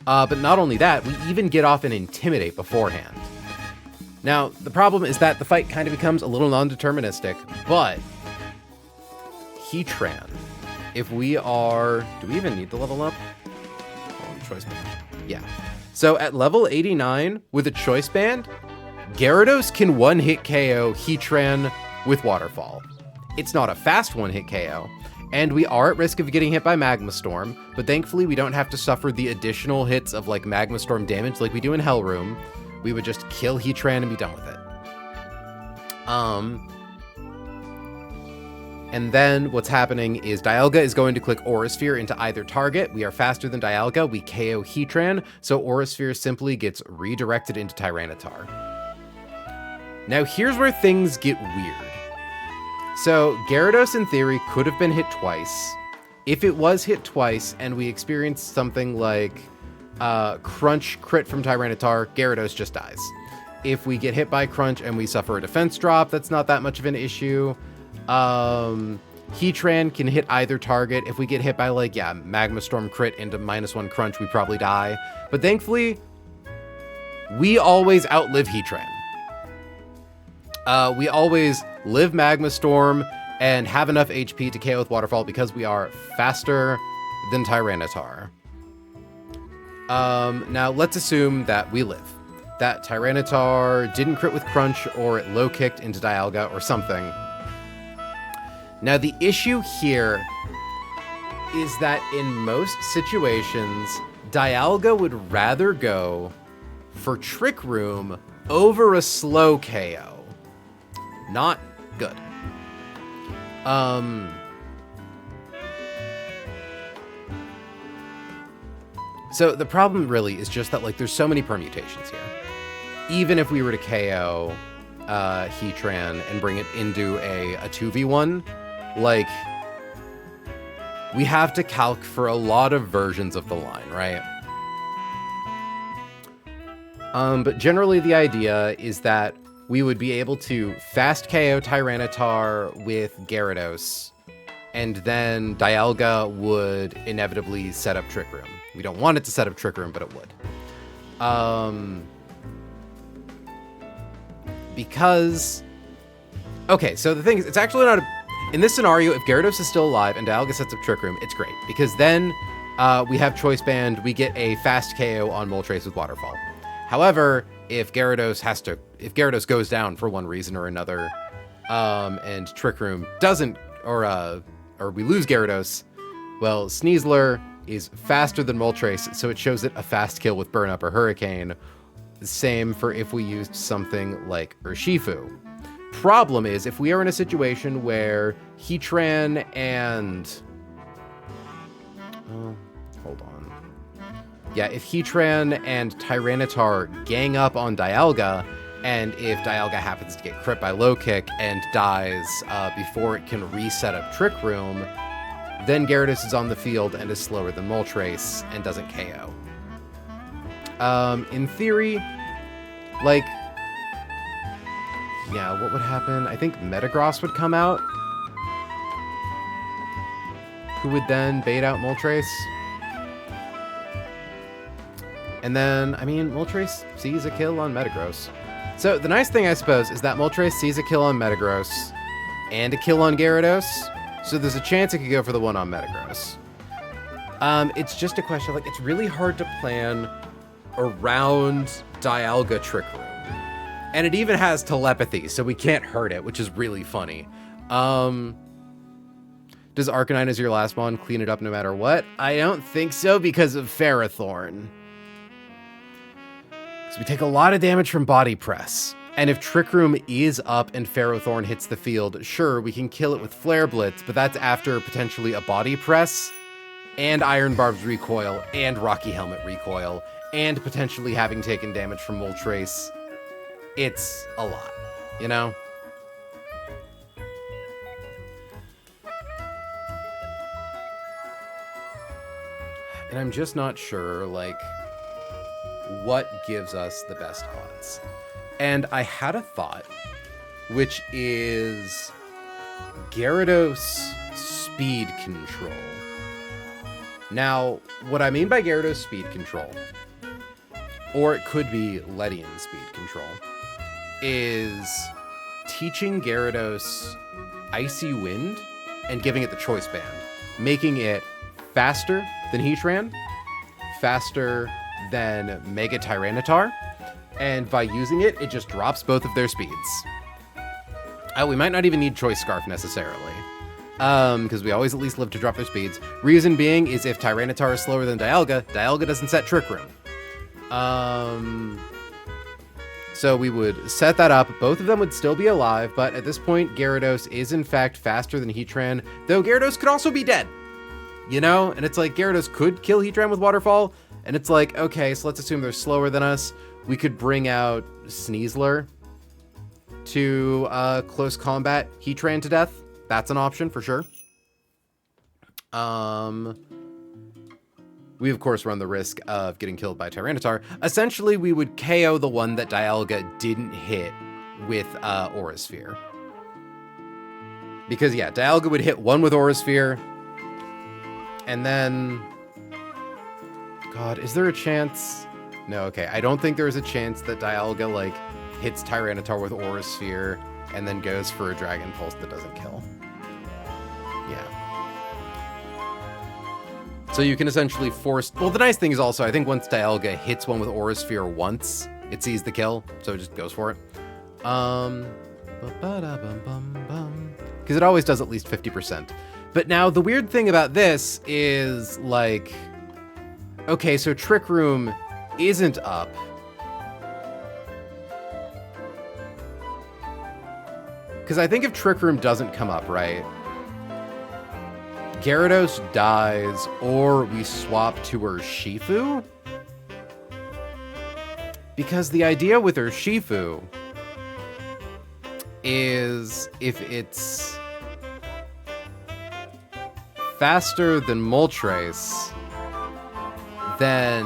But not only that, we even get off an Intimidate beforehand. Now, the problem is that the fight kind of becomes a little non-deterministic, but Heatran, if we are... Do we even need to level up? Choice band. Yeah. So at level 89, with a choice band, Gyarados can one-hit KO Heatran with Waterfall. It's not a fast one-hit KO, and we are at risk of getting hit by Magma Storm, but thankfully we don't have to suffer the additional hits of like Magma Storm damage like we do in Hell Room. We would just kill Heatran and be done with it. And then what's happening is Dialga is going to click Aura Sphere into either target. We are faster than Dialga. We KO Heatran, so Aura Sphere simply gets redirected into Tyranitar. Now here's where things get weird. So Gyarados in theory could have been hit twice. If it was hit twice and we experienced something like Crunch crit from Tyranitar, Gyarados just dies. If we get hit by Crunch and we suffer a defense drop, that's not that much of an issue. Heatran can hit either target. If we get hit by like, yeah, Magma Storm crit into -1 Crunch, we probably die. But thankfully, we always outlive Heatran. We always live Magma Storm and have enough HP to KO with Waterfall because we are faster than Tyranitar. Now let's assume that we live. That Tyranitar didn't crit with Crunch or it low kicked into Dialga or something. Now the issue here is that in most situations, Dialga would rather go for Trick Room over a slow KO. Not good. So the problem really is just that like there's so many permutations here. Even if we were to KO Heatran and bring it into a 2v1, like we have to calc for a lot of versions of the line, right? But generally the idea is that we would be able to fast KO Tyranitar with Gyarados, and then Dialga would inevitably set up Trick Room. We don't want it to set up Trick Room, but it would. Because... Okay, so the thing is, it's actually not a... In this scenario, if Gyarados is still alive and Dialga sets up Trick Room, it's great. Because then we have Choice Band, we get a fast KO on Moltres with Waterfall. However, if Gyarados goes down for one reason or another, and Trick Room doesn't, or we lose Gyarados, well, Sneasler is faster than Moltres, so it shows it a fast kill with Burn Up or Hurricane. Same for if we used something like Urshifu. Problem is, if we are in a situation where Heatran and... hold on. Yeah, if Heatran and Tyranitar gang up on Dialga, and if Dialga happens to get crit by low kick and dies before it can reset up Trick Room, then Gyarados is on the field and is slower than Moltres and doesn't KO. In theory, like, yeah, what would happen? I think Metagross would come out, who would then bait out Moltres. And then, I mean, Moltres sees a kill on Metagross. So the nice thing, I suppose, is that Moltres sees a kill on Metagross and a kill on Gyarados. So there's a chance it could go for the one on Metagross. It's just a question, like, it's really hard to plan around Dialga Trick Room. And it even has telepathy, so we can't hurt it, which is really funny. Does Arcanine as your last one clean it up no matter what? I don't think so because of Ferrothorn. So we take a lot of damage from Body Press. And if Trick Room is up and Ferrothorn hits the field, sure, we can kill it with Flare Blitz, but that's after potentially a Body Press, and Iron Barb's recoil, and Rocky Helmet recoil, and potentially having taken damage from Moltres. It's a lot, you know? And I'm just not sure, like, what gives us the best odds. And I had a thought, which is Gyarados speed control. Now, what I mean by Gyarados speed control, or it could be Ledian speed control, is teaching Gyarados Icy Wind and giving it the choice band, making it faster than Heatran, faster than Mega Tyranitar, and by using it, it just drops both of their speeds. We might not even need Choice Scarf necessarily, because we always at least live to drop their speeds. Reason being is if Tyranitar is slower than Dialga, Dialga doesn't set Trick Room. So we would set that up. Both of them would still be alive, but at this point, Gyarados is in fact faster than Heatran, though Gyarados could also be dead. You know? And it's like, Gyarados could kill Heatran with Waterfall, and it's like, okay, so let's assume they're slower than us. We could bring out Sneasler to close combat Heatran to death. That's an option for sure. We, of course, run the risk of getting killed by Tyranitar. Essentially, we would KO the one that Dialga didn't hit with Aura Sphere. Because, yeah, Dialga would hit one with Aura Sphere. And then... God, is there a chance? No, okay. I don't think there's a chance that Dialga, like, hits Tyranitar with Aura Sphere and then goes for a Dragon Pulse that doesn't kill. Yeah. So you can essentially force... Well, the nice thing is also, I think once Dialga hits one with Aura Sphere once, it sees the kill, so it just goes for it. Because it always does at least 50%. But now, the weird thing about this is, like... Okay, so Trick Room isn't up. Because I think if Trick Room doesn't come up, right... Gyarados dies, or we swap to Urshifu? Because the idea with Urshifu is if it's faster than Moltres, then,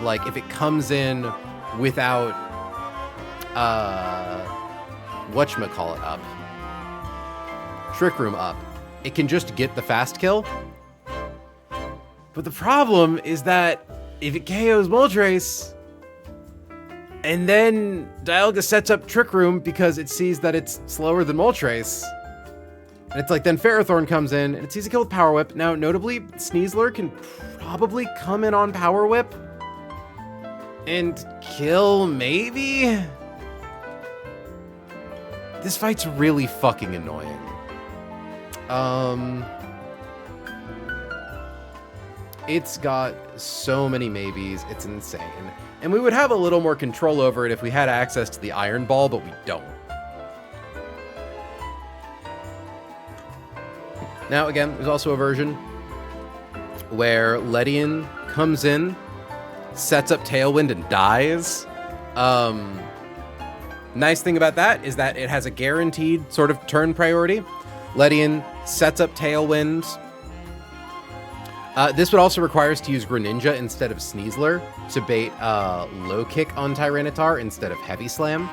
like, if it comes in without, whatchamacallit up, Trick Room up, it can just get the fast kill. But the problem is that if it KOs Moltres, and then Dialga sets up Trick Room because it sees that it's slower than Moltres, and it's like, then Ferrothorn comes in, and it sees a kill with Power Whip. Now, notably, Sneasler can probably come in on Power Whip and kill, maybe? This fight's really fucking annoying. It's got so many maybes, it's insane. And we would have a little more control over it if we had access to the Iron Ball, but we don't. Now, again, there's also a version where Ledian comes in, sets up Tailwind, and dies. Nice thing about that is that it has a guaranteed sort of turn priority. Ledian sets up Tailwind. This would also require us to use Greninja instead of Sneasler to bait Low Kick on Tyranitar instead of Heavy Slam,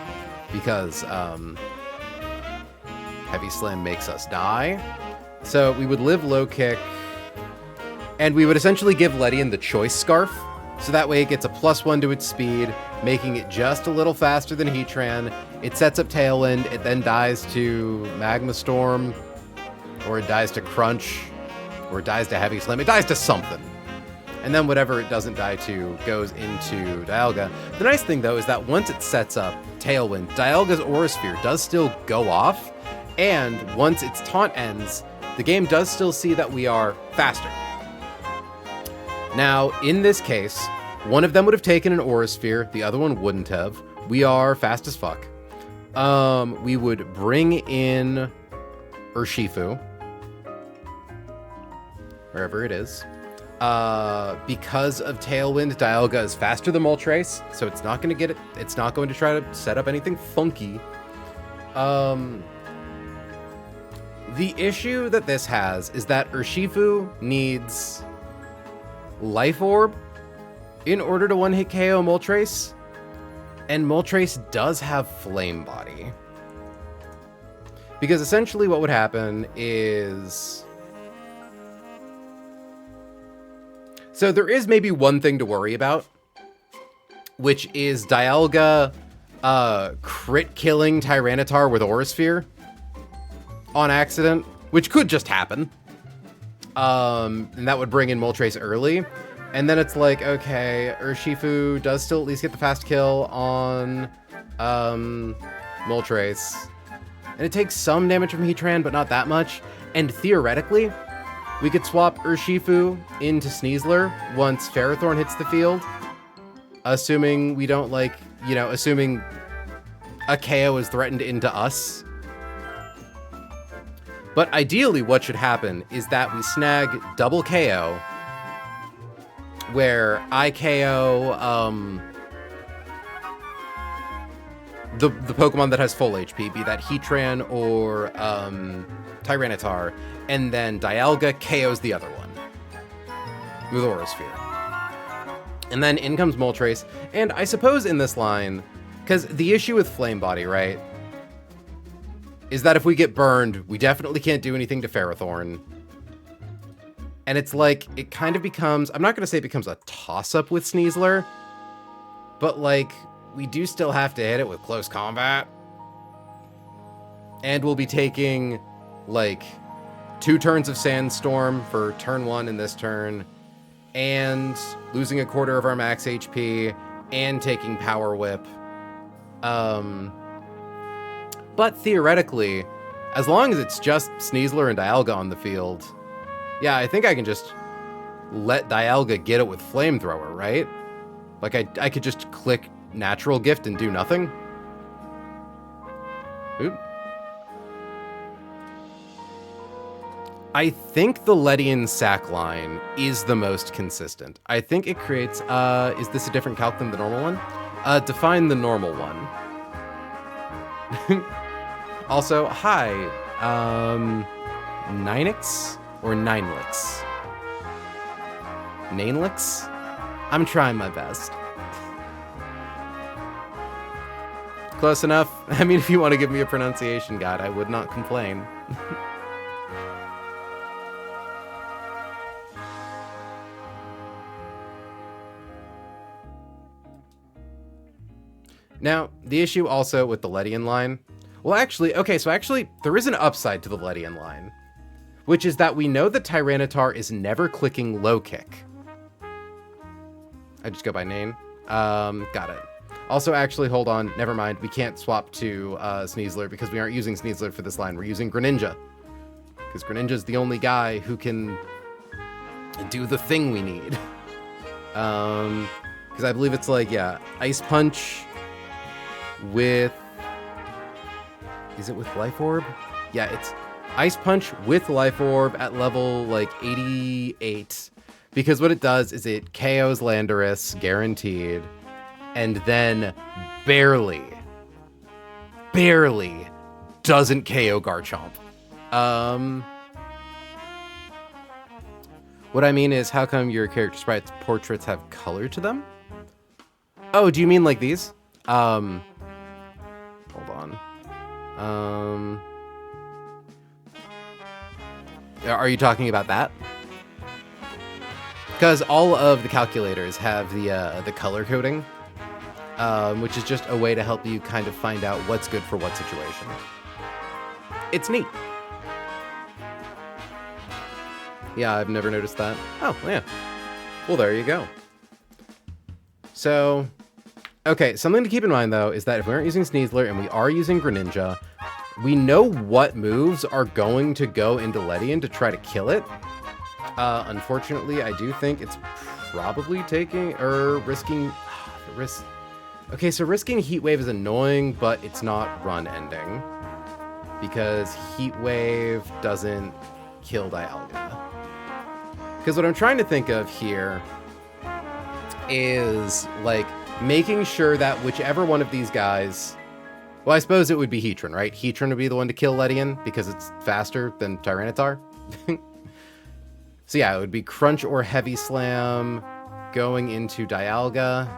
because Heavy Slam makes us die. So we would live Low Kick, and we would essentially give Ledian the Choice Scarf, so that way it gets a +1 to its speed, making it just a little faster than Heatran. It sets up Tailwind, it then dies to Magma Storm, or it dies to Crunch, or it dies to Heavy Slam. It dies to something. And then whatever it doesn't die to goes into Dialga. The nice thing, though, is that once it sets up Tailwind, Dialga's Aura Sphere does still go off, and once its taunt ends, the game does still see that we are faster. Now, in this case, one of them would have taken an Aura Sphere, the other one wouldn't have. We are fast as fuck. We would bring in Urshifu, wherever it is. Because of Tailwind, Dialga is faster than Moltres, so it's not going to get it. It's not going to try to set up anything funky. The issue that this has is that Urshifu needs Life Orb in order to one-hit KO Moltres, and Moltres does have Flame Body. Because essentially what would happen is... So there is maybe one thing to worry about, which is Dialga crit killing Tyranitar with Aura Sphere on accident, which could just happen. And that would bring in Moltres early. And then it's like, okay, Urshifu does still at least get the fast kill on Moltres. And it takes some damage from Heatran, but not that much. And theoretically, we could swap Urshifu into Sneasler once Ferrothorn hits the field. Assuming we don't, like, you know, assuming a KO is threatened into us. But ideally, what should happen is that we snag double KO, where I KO the Pokemon that has full HP, be that Heatran or Tyranitar, and then Dialga KOs the other one with Aura Sphere. And then in comes Moltres, and I suppose in this line, because the issue with Flame Body, right, is that if we get burned, we definitely can't do anything to Ferrothorn. And it's like, it kind of becomes, I'm not going to say it becomes a toss-up with Sneasler, but like, we do still have to hit it with close combat. And we'll be taking, like, 2 turns of Sandstorm for turn 1 in this turn, and losing a quarter of our max HP, and taking Power Whip. But theoretically, as long as it's just Sneasler and Dialga on the field, yeah, I think I can just let Dialga get it with Flamethrower, right? Like, I could just click Natural Gift and do nothing. Oop. I think the Ledian sack line is the most consistent. I think it creates, is this a different calc than the normal one? Define the normal one. Also, hi, Ninix or Ninelix? Nainlix? I'm trying my best. Close enough. I mean, if you want to give me a pronunciation guide, I would not complain. Now, the issue also with the Ledian line, well, actually, okay, so actually, there is an upside to the Ledian line, which is that we know that Tyranitar is never clicking low kick. I just go by name. Got it. Also, actually, hold on, never mind, we can't swap to Sneasler because we aren't using Sneasler for this line, we're using Greninja. Because Greninja's the only guy who can do the thing we need. Because I believe it's like, yeah, Ice Punch with... Is it with Life Orb? Yeah, it's Ice Punch with Life Orb at level, like, 88. Because what it does is it KOs Landorus, guaranteed, and then barely doesn't KO Garchomp. What I mean is, how come your character sprite portraits have color to them? Oh, do you mean like these? Hold on. Are you talking about that? Because all of the calculators have the color coding, which is just a way to help you kind of find out what's good for what situation. It's neat. Yeah, I've never noticed that. Oh, yeah. Well, there you go. So, okay, something to keep in mind, though, is that if we aren't using Sneasler and we are using Greninja, we know what moves are going to go into Ledian to try to kill it. Unfortunately, I do think it's probably taking, or risking, okay, so risking Heat Wave is annoying, but it's not run ending. Because Heat Wave doesn't kill Dialga. Because what I'm trying to think of here is, like, making sure that whichever one of these guys... Well, I suppose it would be Heatran, right? Heatran would be the one to kill Ledian because it's faster than Tyranitar. So yeah, it would be Crunch or Heavy Slam going into Dialga.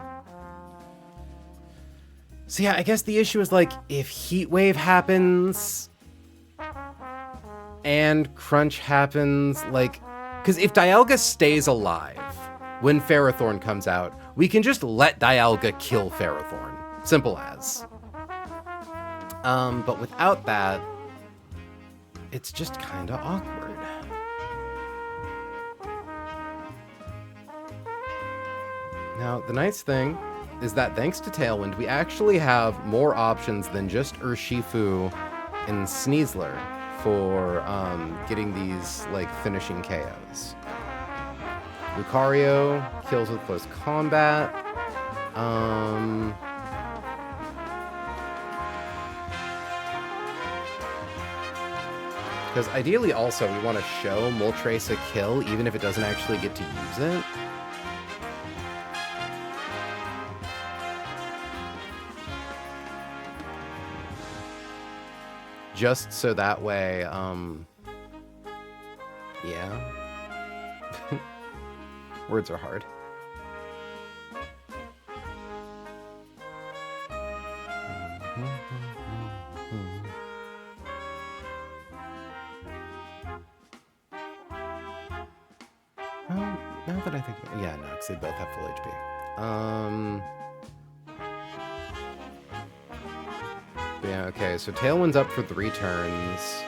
So yeah, I guess the issue is, like, if Heat Wave happens and Crunch happens, like... Because if Dialga stays alive when Ferrothorn comes out, we can just let Dialga kill Ferrothorn. Simple as. But without that, it's just kind of awkward. Now, the nice thing is that thanks to Tailwind, we actually have more options than just Urshifu and Sneasler for getting these, like, finishing KOs. Lucario kills with close combat. Because ideally also we want to show Moltres a kill even if it doesn't actually get to use it. Just so that way, yeah. Words are hard. Now that I think about it, yeah, no, because they both have full HP. Yeah, okay, so Tailwind's up for 3 turns.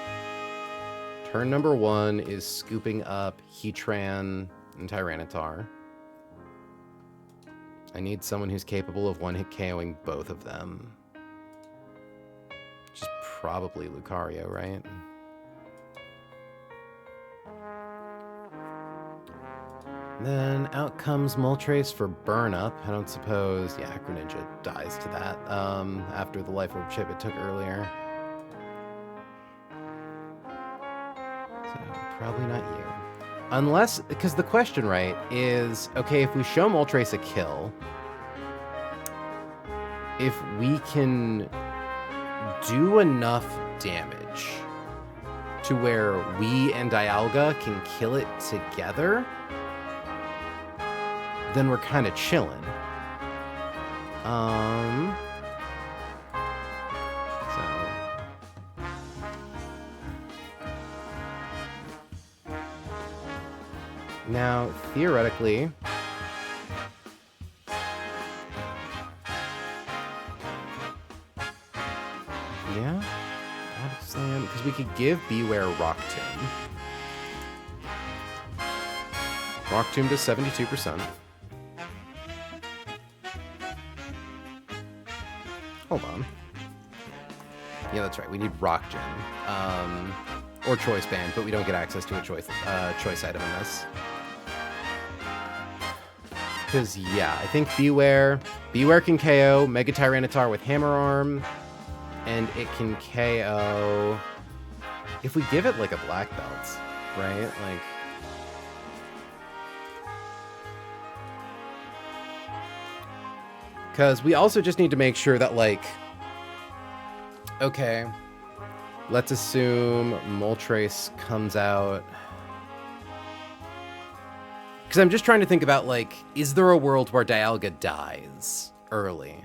Turn number 1 is scooping up Heatran and Tyranitar. I need someone who's capable of one-hit KOing both of them. Which is probably Lucario, right? Then out comes Moltres for burn up. I don't suppose, yeah, Greninja dies to that after the Life Orb chip it took earlier. So probably not you. Unless, because the question, right, is, okay, if we show Moltres a kill, if we can do enough damage to where we and Dialga can kill it together, then we're kind of chilling. Now, theoretically, yeah, Slam, because we could give Beware Rock Tomb. Rock Tomb to 72%. Hold on. Yeah, that's right. We need Rock Gem. Or Choice Band, but we don't get access to a choice item in this. Because, yeah, I think Beware can KO Mega Tyranitar with Hammer Arm, and it can KO if we give it, like, a Black Belt, right? Like, because we also just need to make sure that, like, okay, let's assume Moltres comes out. Because I'm just trying to think about, like, is there a world where Dialga dies early?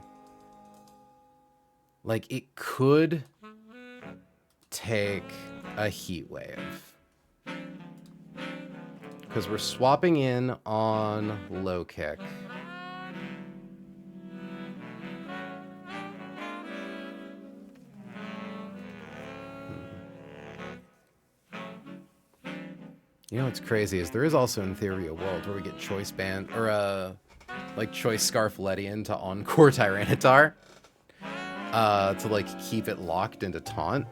Like, it could take a Heat Wave. Because we're swapping in on Low Kick. You know what's crazy is there is also in theory a world where we get Choice Band or like Choice Scarfletian to Encore Tyranitar to like keep it locked into Taunt.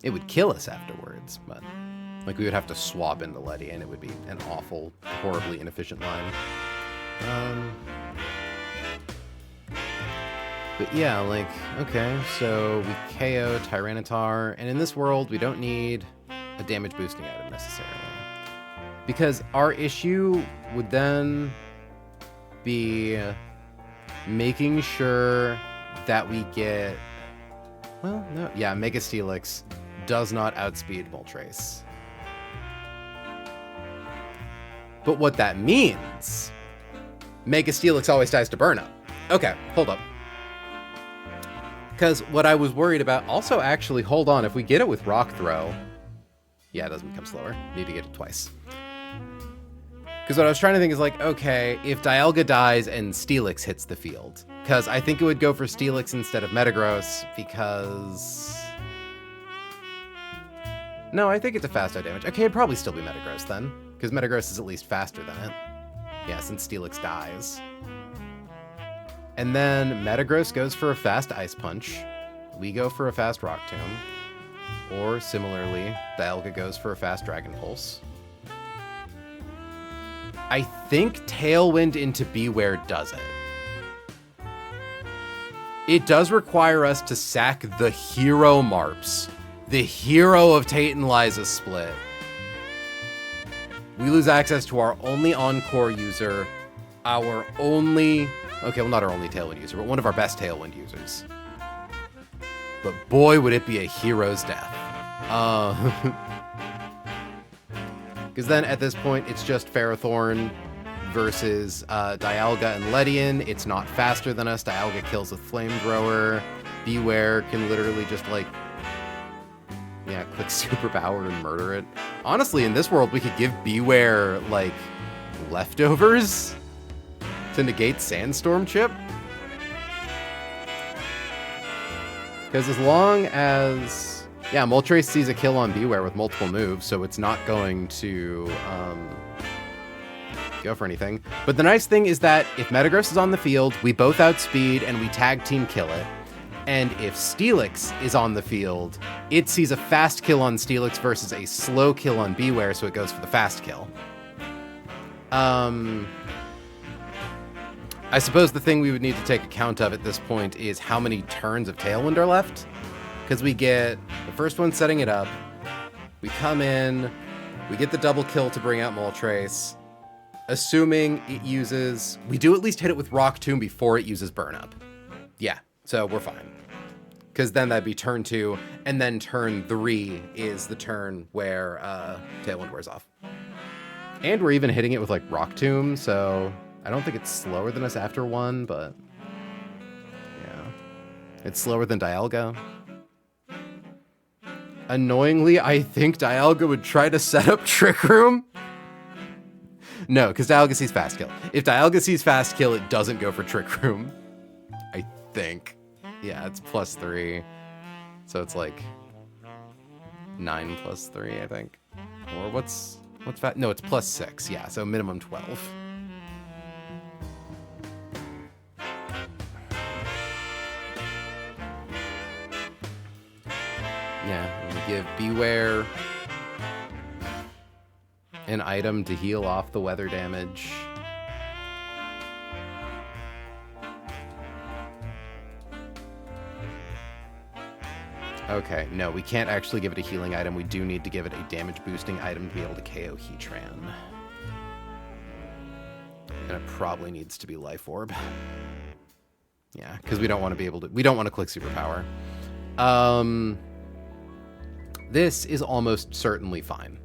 It would kill us afterwards, but like we would have to swap into Letty and it would be an awful, horribly inefficient line. But yeah, like, okay, so we KO Tyranitar, and in this world, we don't need a damage boosting item necessarily. Because our issue would then be making sure that we get, well, no, yeah, Mega Steelix does not outspeed Moltres. But what that means, Mega Steelix always dies to burn up. Okay, hold up. Because what I was worried about... Also, actually, hold on. If we get it with Rock Throw... Yeah, it doesn't become slower. Need to get it twice. Because what I was trying to think is like, okay, if Dialga dies and Steelix hits the field, because I think it would go for Steelix instead of Metagross, because... No, I think it's a fast out damage. Okay, it'd probably still be Metagross then, because Metagross is at least faster than it. Yeah, since Steelix dies. And then Metagross goes for a fast Ice Punch. We go for a fast Rock Tomb. Or similarly, Dialga goes for a fast Dragon Pulse. I think Tailwind into Beware does it. It does require us to sack the hero Marps. The hero of Tate and Liza's split. We lose access to our only Encore user, our only... Okay, well, not our only Tailwind user, but one of our best Tailwind users. But boy, would it be a hero's death. Because then at this point, it's just Ferrothorn versus Dialga and Ledian. It's not faster than us. Dialga kills with Flamethrower. Beware can literally just, like, yeah, click Superpower and murder it. Honestly, in this world, we could give Beware, like, leftovers to negate Sandstorm Chip. Because as long as... Yeah, Moltres sees a kill on Beware with multiple moves, so it's not going to go for anything. But the nice thing is that if Metagross is on the field, we both outspeed and we tag team kill it. And if Steelix is on the field, it sees a fast kill on Steelix versus a slow kill on Beware, so it goes for the fast kill. I suppose the thing we would need to take account of at this point is how many turns of Tailwind are left. Because we get the first one setting it up, we come in, we get the double kill to bring out Moltres, assuming it uses... We do at least hit it with Rock Tomb before it uses Burn Up. Yeah, so we're fine. Because then that'd be turn 2, and then turn 3 is the turn where Tailwind wears off. And we're even hitting it with, like, Rock Tomb, so I don't think it's slower than us after 1, but... Yeah. It's slower than Dialga. Annoyingly, I think Dialga would try to set up Trick Room. No, because Dialga sees Fast Kill. If Dialga sees Fast Kill, it doesn't go for Trick Room. I think. Yeah, it's +3. So it's like 9 + 3, I think. Or what's fast? No, it's +6. Yeah, so minimum 12. Yeah, we give Beware an item to heal off the weather damage. Okay, no, we can't actually give it a healing item. We do need to give it a damage boosting item to be able to KO Heatran. And it probably needs to be Life Orb. Yeah, because we don't want to be able to... We don't want to click Superpower. This is almost certainly fine.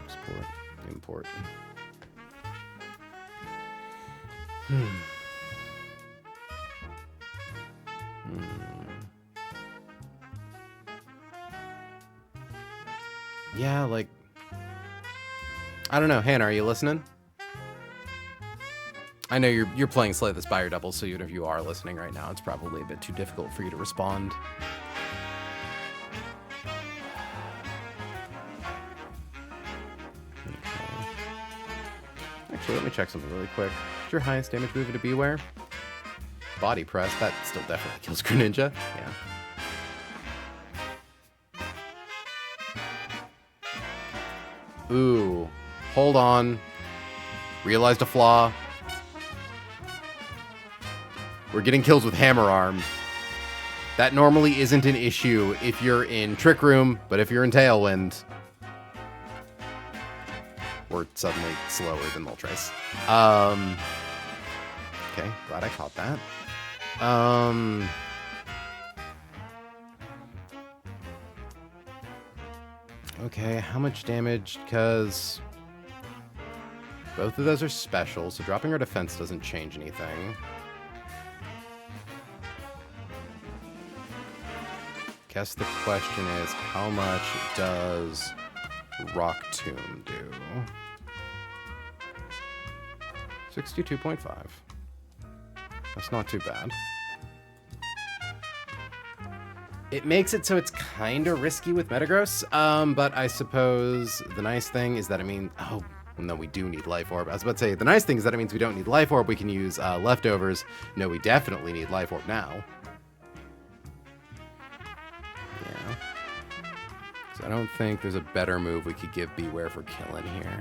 Export, import. Yeah, like... I don't know. Hannah, are you listening? I know you're playing Slay the Spire Double, so even if you are listening right now, it's probably a bit too difficult for you to respond. Okay. Actually, let me check something really quick. What's your highest damage move to Beware? Body Press. That still definitely kills Greninja. Yeah. Ooh, hold on. Realized a flaw. We're getting kills with Hammer Arm. That normally isn't an issue if you're in Trick Room, but if you're in Tailwind, we're suddenly slower than Moltres. Okay, glad I caught that. Okay, how much damage? Because Both of those are special, so dropping our defense doesn't change anything. Guess the question is, how much does Rock Tomb do? 62.5. That's not too bad. It makes it so it's kind of risky with Metagross, but I suppose the nice thing is that it means... Oh, no, we do need Life Orb. I was about to say, the nice thing is that it means we don't need Life Orb. We can use Leftovers. No, we definitely need Life Orb now. Yeah. So I don't think there's a better move we could give Beware for killing here.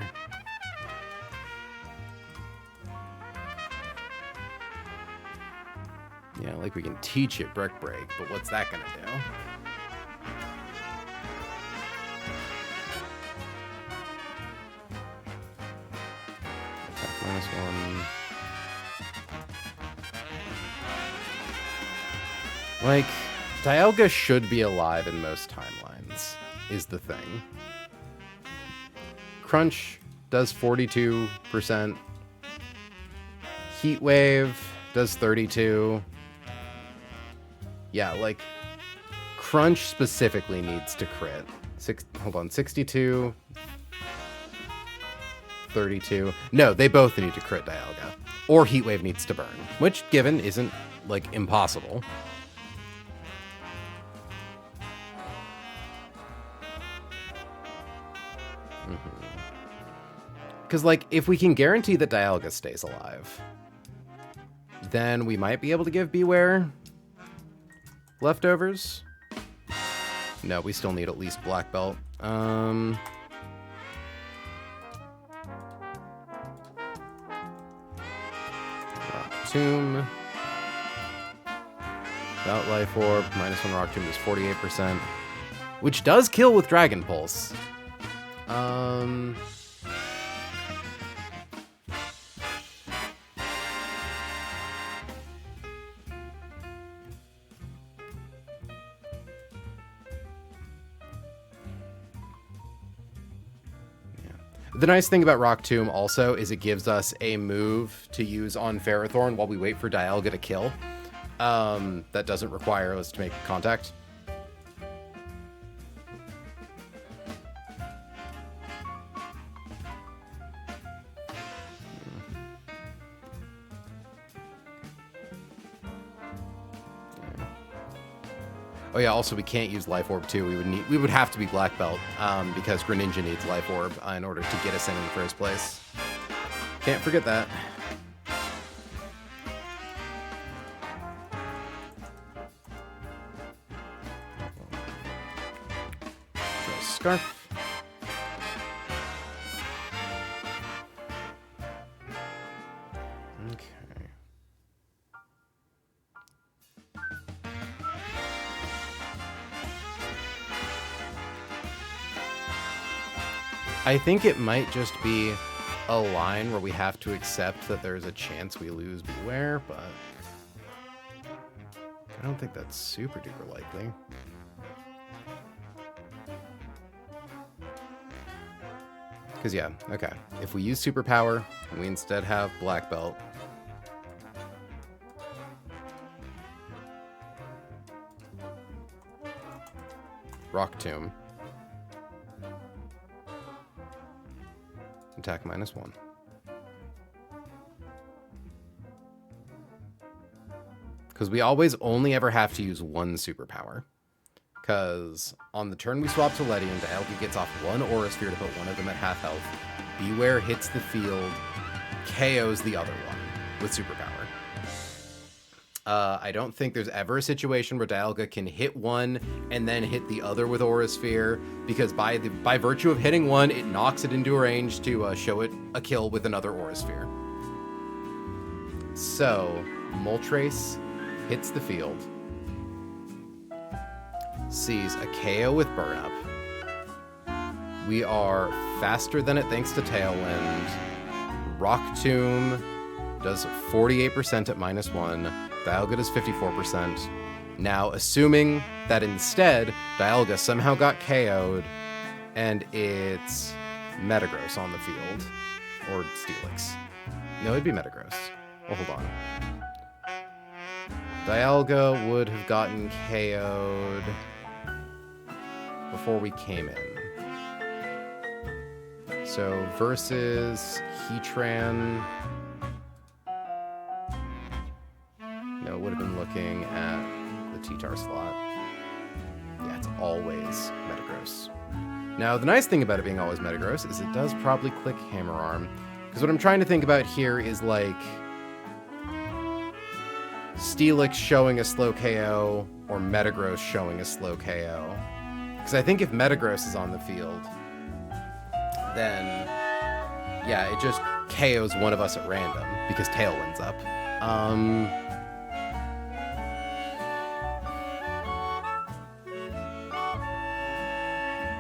Yeah, like we can teach it Brick Break, but what's that gonna do? -1. Like, Dialga should be alive in most timelines, is the thing. Crunch does 42%. Heat Wave does 32%. Yeah, like, Crunch specifically needs to crit. 62, 32. No, they both need to crit Dialga. Or Heat Wave needs to burn, which, given, isn't, like, impossible. Because, like, if we can guarantee that Dialga stays alive, then we might be able to give Beware Leftovers. No, we still need at least Black Belt. Rock Tomb. Without Life Orb, -1 Rock Tomb is 48%. Which does kill with Dragon Pulse. The nice thing about Rock Tomb also is it gives us a move to use on Ferrothorn while we wait for Dialga to kill. That doesn't require us to make contact. Oh yeah, also we can't use Life Orb too. We would have to be Black Belt because Greninja needs Life Orb in order to get us in the first place. Can't forget that. Scarf. I think it might just be a line where we have to accept that there's a chance we lose Beware, but I don't think that's super duper likely. Because yeah, okay. If we use Superpower, and we instead have Black Belt, Rock Tomb, attack -1. Because we always only ever have to use one superpower. Because on the turn we swap to Letty and Dialga gets off one Aura Sphere to put one of them at half health. Beware hits the field, KOs the other one with superpower. I don't think there's ever a situation where Dialga can hit one and then hit the other with Aura Sphere, because by virtue of hitting one, it knocks it into a range to show it a kill with another Aura Sphere. So, Moltres hits the field, sees a KO with Burn Up. We are faster than it thanks to Tailwind. Rock Tomb does 48% at -1. Dialga does 54%. Now, assuming that instead Dialga somehow got KO'd and it's Metagross on the field, Or Steelix. No, it'd be Metagross. Well, hold on. Dialga would have gotten KO'd before we came in. So, versus Heatran... No, it would have been looking at the T-Tar slot. Yeah, it's always Metagross. Now, the nice thing about it being always Metagross is it does probably click Hammer Arm. Because what I'm trying to think about here is, like, Steelix showing a slow KO or Metagross showing a slow KO. Because I think if Metagross is on the field, then, yeah, it just KOs one of us at random because Tailwind's up.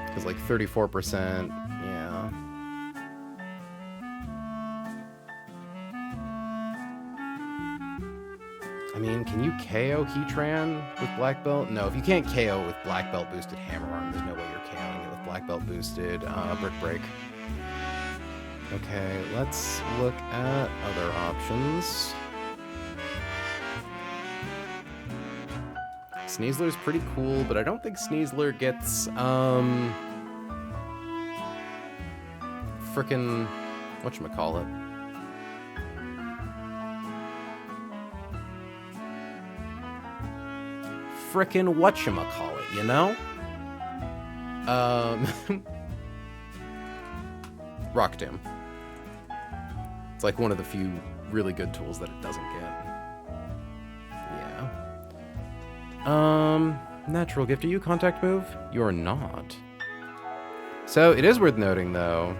Because, like, 34%, yeah. I mean, can you KO Heatran with Black Belt? No, if you can't KO with Black Belt boosted Hammer Arm, there's no way you're KOing it with Black Belt boosted Brick Break. Okay, let's look at other options. Sneasler's pretty cool, but I don't think Sneasler gets, frickin', whatchamacallit. Frickin' whatchamacallit, you know? Rock Tomb. It's like one of the few really good tools that it doesn't get. Yeah. Natural Gift, are you Contact Move? You're not. So, it is worth noting, though.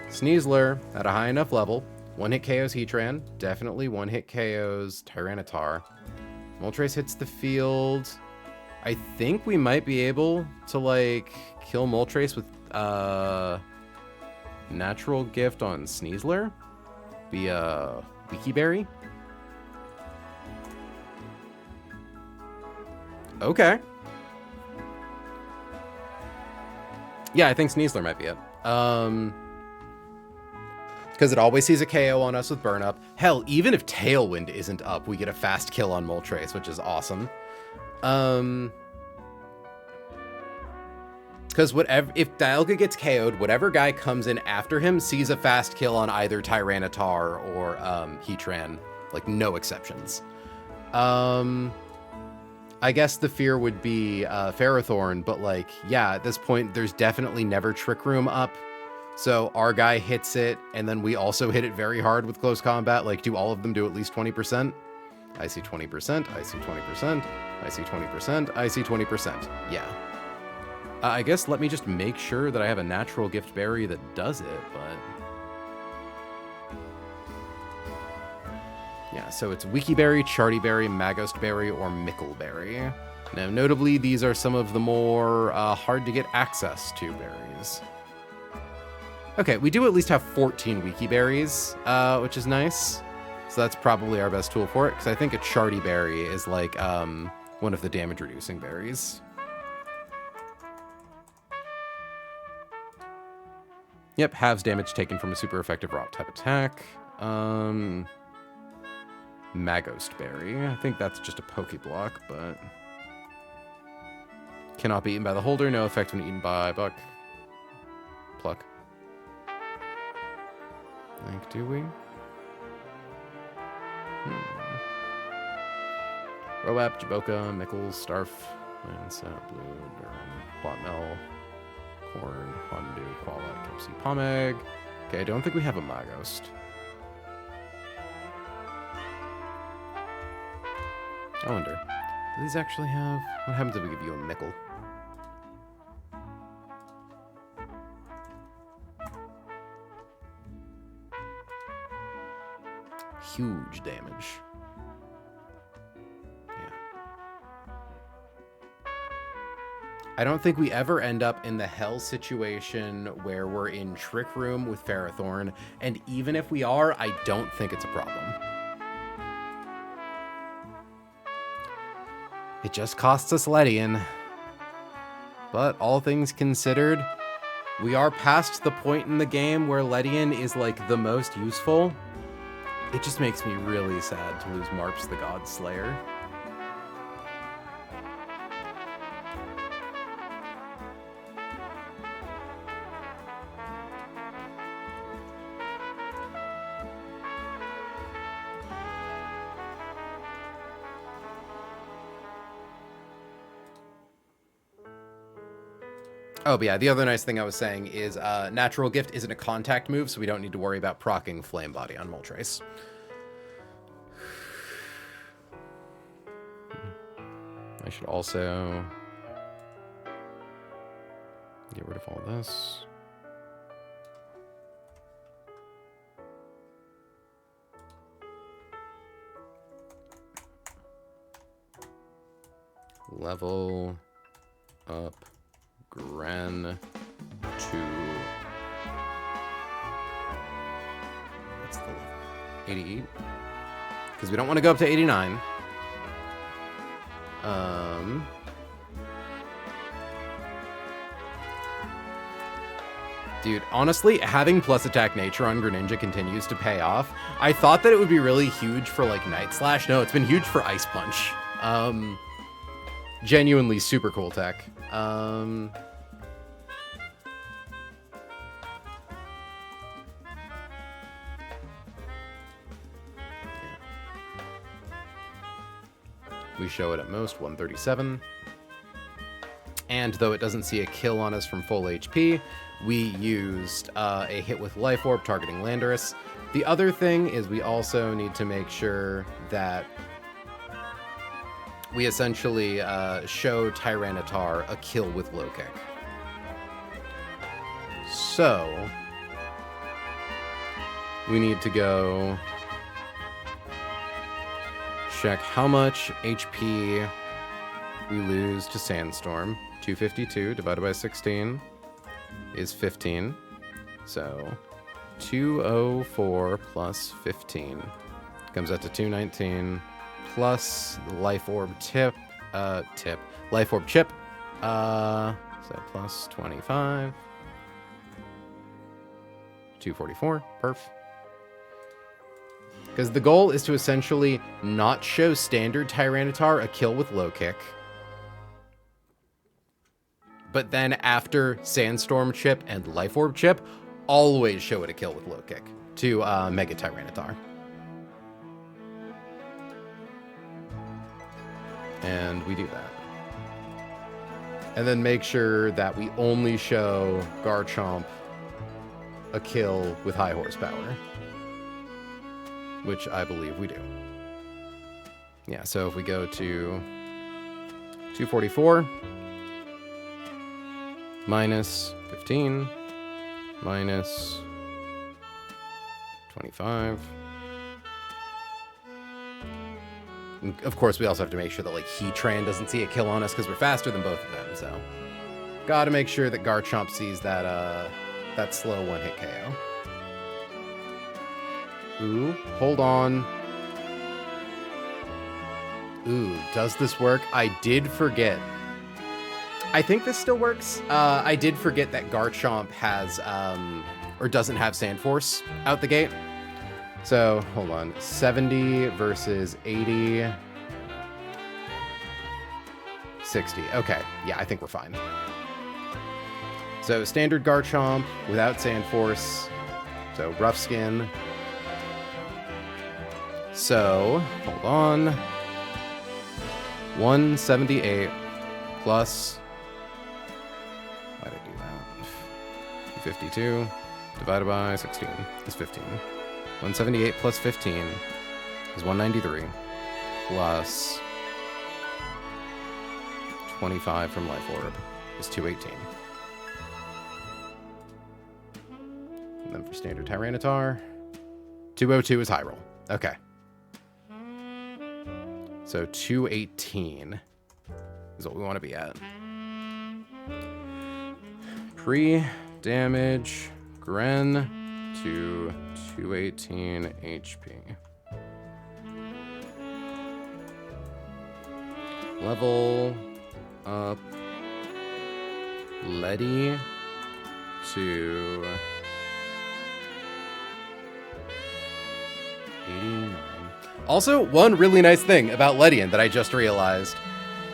Sneasler, at a high enough level, one-hit KOs Heatran, definitely one-hit KOs Tyranitar. Moltres hits the field. I think we might be able to, like, kill Moltres with, Natural Gift on Sneasler via Wiki Berry. Okay. Yeah, I think Sneasler might be it. Because it always sees a KO on us with Burn Up. Hell, even if Tailwind isn't up, we get a fast kill on Moltres, which is awesome. Because if Dialga gets KO'd, whatever guy comes in after him sees a fast kill on either Tyranitar or Heatran. Like, no exceptions. I guess the fear would be Ferrothorn, but, like, yeah, at this point, there's definitely never Trick Room up. So our guy hits it, and then we also hit it very hard with close combat. Like, do all of them do at least 20%? I see 20%, I see 20%, I see 20%, I see 20%. Yeah. I guess let me just make sure that I have a Natural Gift Berry that does it, but... Yeah, so it's Wiki Berry, Charty Berry, Magost Berry, or Mickle Berry. Now, notably, these are some of the more hard-to-get access to berries. Okay, we do at least have 14 Wiki Berries, which is nice. So that's probably our best tool for it, because I think a Charty Berry is like one of the damage-reducing berries. Yep, halves damage taken from a super effective rock-type attack. Magost Berry. I think that's just a Pokeblock, but... Cannot be eaten by the holder. No effect when eaten by Buck. Pluck. Like, do we? Roap, Jaboka, Mickles, Starf, Lansat, Blue, Durham, Botmel, Corn, Hondu, Koala, Kempsey, Pomeg. Okay, I don't think we have a Magost. I wonder, do these actually have... What happens if we give you a Mickle? Huge damage. Yeah. I don't think we ever end up in the hell situation where we're in Trick Room with Ferrothorn, and even if we are, I don't think it's a problem. It just costs us Ledian. But all things considered, We are past the point in the game where Ledian is, like, the most useful. It just makes me really sad to lose Marps the God Slayer. Oh, but yeah, the other nice thing I was saying is Natural Gift isn't a contact move, so we don't need to worry about proccing Flame Body on Moltres. I should also get rid of all this. Level up Gren to... What's the level? 88? Because we don't want to go up to 89. Dude, honestly, having plus attack nature on Greninja continues to pay off. I thought that it would be really huge for, like, Night Slash. No, it's been huge for Ice Punch. Genuinely super cool tech. Yeah. We show it at most 137. And though it doesn't see a kill on us from full HP, we used a hit with Life Orb targeting Landorus. The other thing is we also need to make sure that we essentially show Tyranitar a kill with Low Kick. So we need to go check how much HP we lose to Sandstorm. 252 divided by 16 is 15. So 204 plus 15 comes out to 219 plus Life Orb Life Orb chip. So plus 25. 244. Perf. Because the goal is to essentially not show standard Tyranitar a kill with Low Kick. But then after Sandstorm chip and Life Orb chip, always show it a kill with Low Kick to Mega Tyranitar. And we do that. And then make sure that we only show Garchomp a kill with high horsepower. Which I believe we do. Yeah, so if we go to 244 minus 15 minus 25. And of course, we also have to make sure that, like, Heatran doesn't see a kill on us because we're faster than both of them, so gotta make sure that Garchomp sees that that slow one-hit KO. Ooh, hold on. Ooh, does this work? I did forget. I think this still works. I did forget that Garchomp has, or doesn't have Sandforce out the gate. So, hold on. 70 versus 80. 60. Okay, yeah, I think we're fine. So, standard Garchomp without Sandforce. So, rough skin. So, hold on. 178 plus... Why did I do that? 52 divided by 16 is 15. 178 plus 15 is 193 plus 25 from Life Orb is 218. And then for standard Tyranitar, 202 is high roll. Okay. So 218 is what we want to be at. Pre-damage Gren to 218 HP. Level up Letty to 89. Also, one really nice thing about Ledian that I just realized.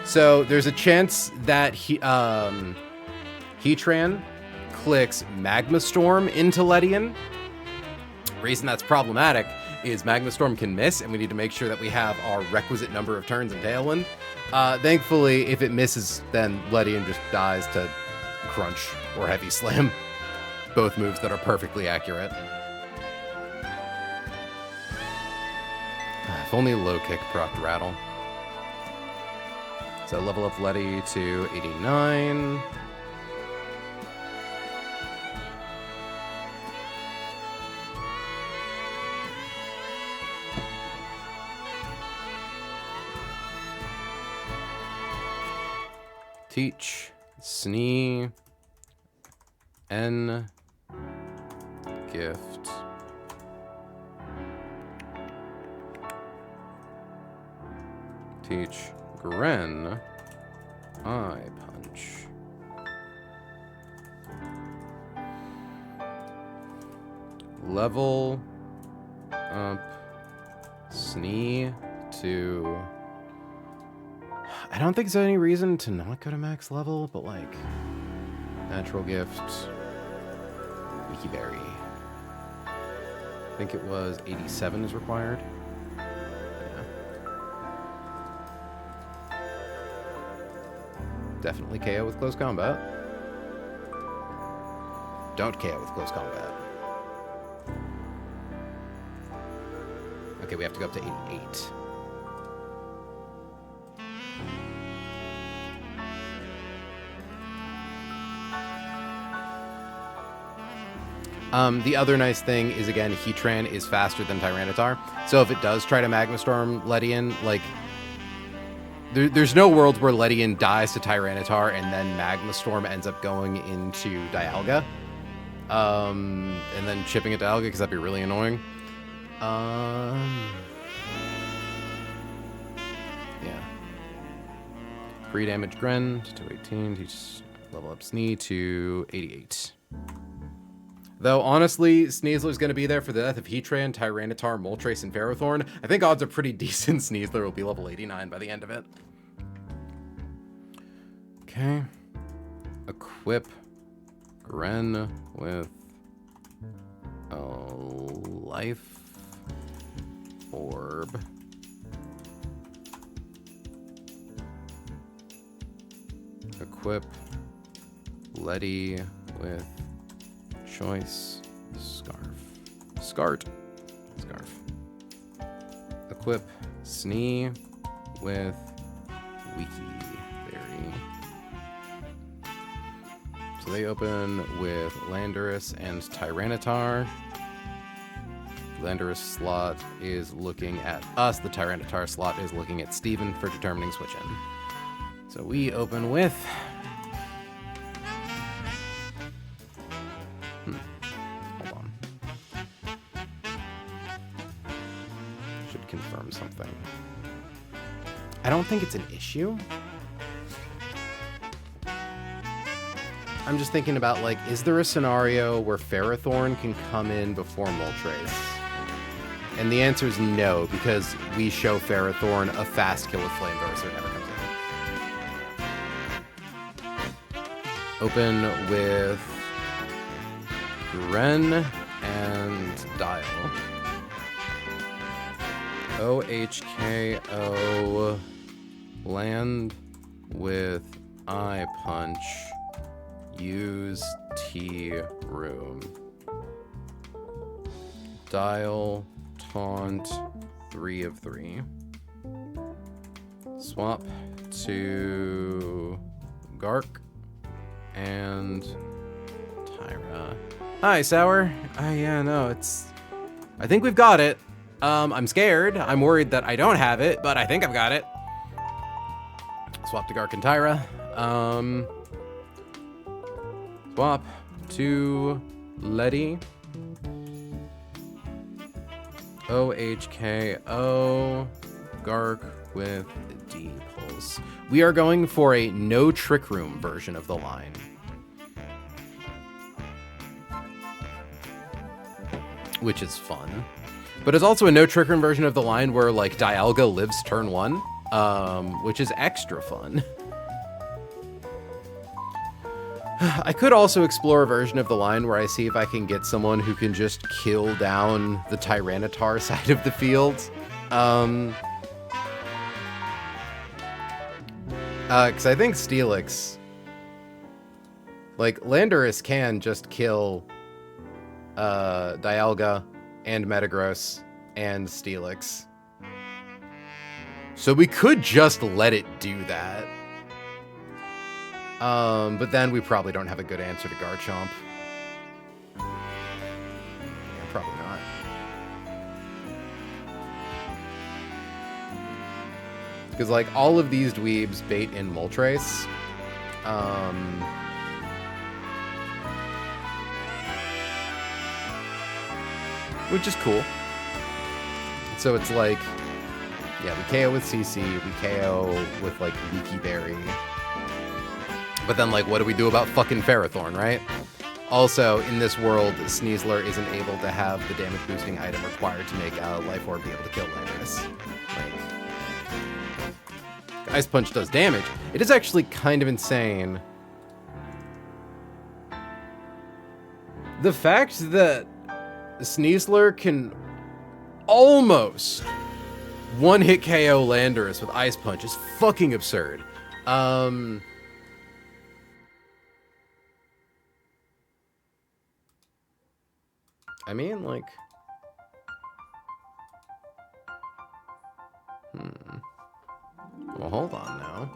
So there's a chance that Heatran clicks Magma Storm into Ledian. Reason that's problematic is Magma Storm can miss, and we need to make sure that we have our requisite number of turns in Tailwind. Thankfully, if it misses, then Ledian just dies to Crunch or Heavy Slam. Both moves that are perfectly accurate. If only Low Kick procced Rattle. So level up Letty to 89. Teach, Snee, N, Gift, Teach, Gren, Eye Punch. Level up Snee to... I don't think there's any reason to not go to max level, but like Natural Gift, Wiki Berry. I think it was 87 is required. Yeah. Definitely KO with close combat. Don't KO with close combat. Okay, we have to go up to 88. The other nice thing is, again, Heatran is faster than Tyranitar. So if it does try to Magma Storm Ledian, like, there's no world where Ledian dies to Tyranitar and then Magma Storm ends up going into Dialga. And then chipping it to Dialga, because that'd be really annoying. Yeah. Free damage Gren to 218. Teach level up Snee to 88. Though, honestly, Sneasler's going to be there for the death of Heatran, Tyranitar, Moltres, and Ferrothorn. I think odds are pretty decent Sneasler will be level 89 by the end of it. Okay. Equip Gren with a Life Orb. Equip Letty with Choice Scarf. Equip Snee with Wiki Berry. So they open with Landorus and Tyranitar. Landorus slot is looking at us. The Tyranitar slot is looking at Steven for determining switch in. So we open with... Hold on. Should confirm something. I don't think it's an issue. I'm just thinking about, like, is there a scenario where Ferrothorn can come in before Moltres? And the answer is no, because we show Ferrothorn a fast kill with Flamethrower, so it never comes in. Open with Gren and Dial. OHKO land with Eye Punch. Use T Room. Dial Taunt 3 of 3. Swap to Gark and Tyra. Hi, Sour. Yeah, no, it's... I think we've got it. I'm scared. I'm worried that I don't have it, but I think I've got it. Swap to Gark and Tyra. Swap to Letty. OHKO Gark with D Pulse. We are going for a no Trick Room version of the line. which is fun. But it's also a no trick room version of the line where like Dialga lives turn 1, which is extra fun. I could also explore a version of the line where I see if I can get someone who can just kill down the Tyranitar side of the field. Because I think Steelix, like Landorus can just kill Dialga and Metagross and Steelix. So we could just let it do that. But then we probably don't have a good answer to Garchomp. Yeah, probably not. Because, like, all of these dweebs bait in Moltres. Which is cool. So it's like, yeah, we KO with CC, we KO with, like, Leaky Berry. But then, like, what do we do about fucking Ferrothorn, right? Also, in this world, Sneasler isn't able to have the damage-boosting item required to make a Life Orb be able to kill Landorus. Like, Ice Punch does damage. It is actually kind of insane. The fact that Sneasler can almost one-hit KO Landorus with Ice Punch is fucking absurd. I mean, like... Well, hold on now.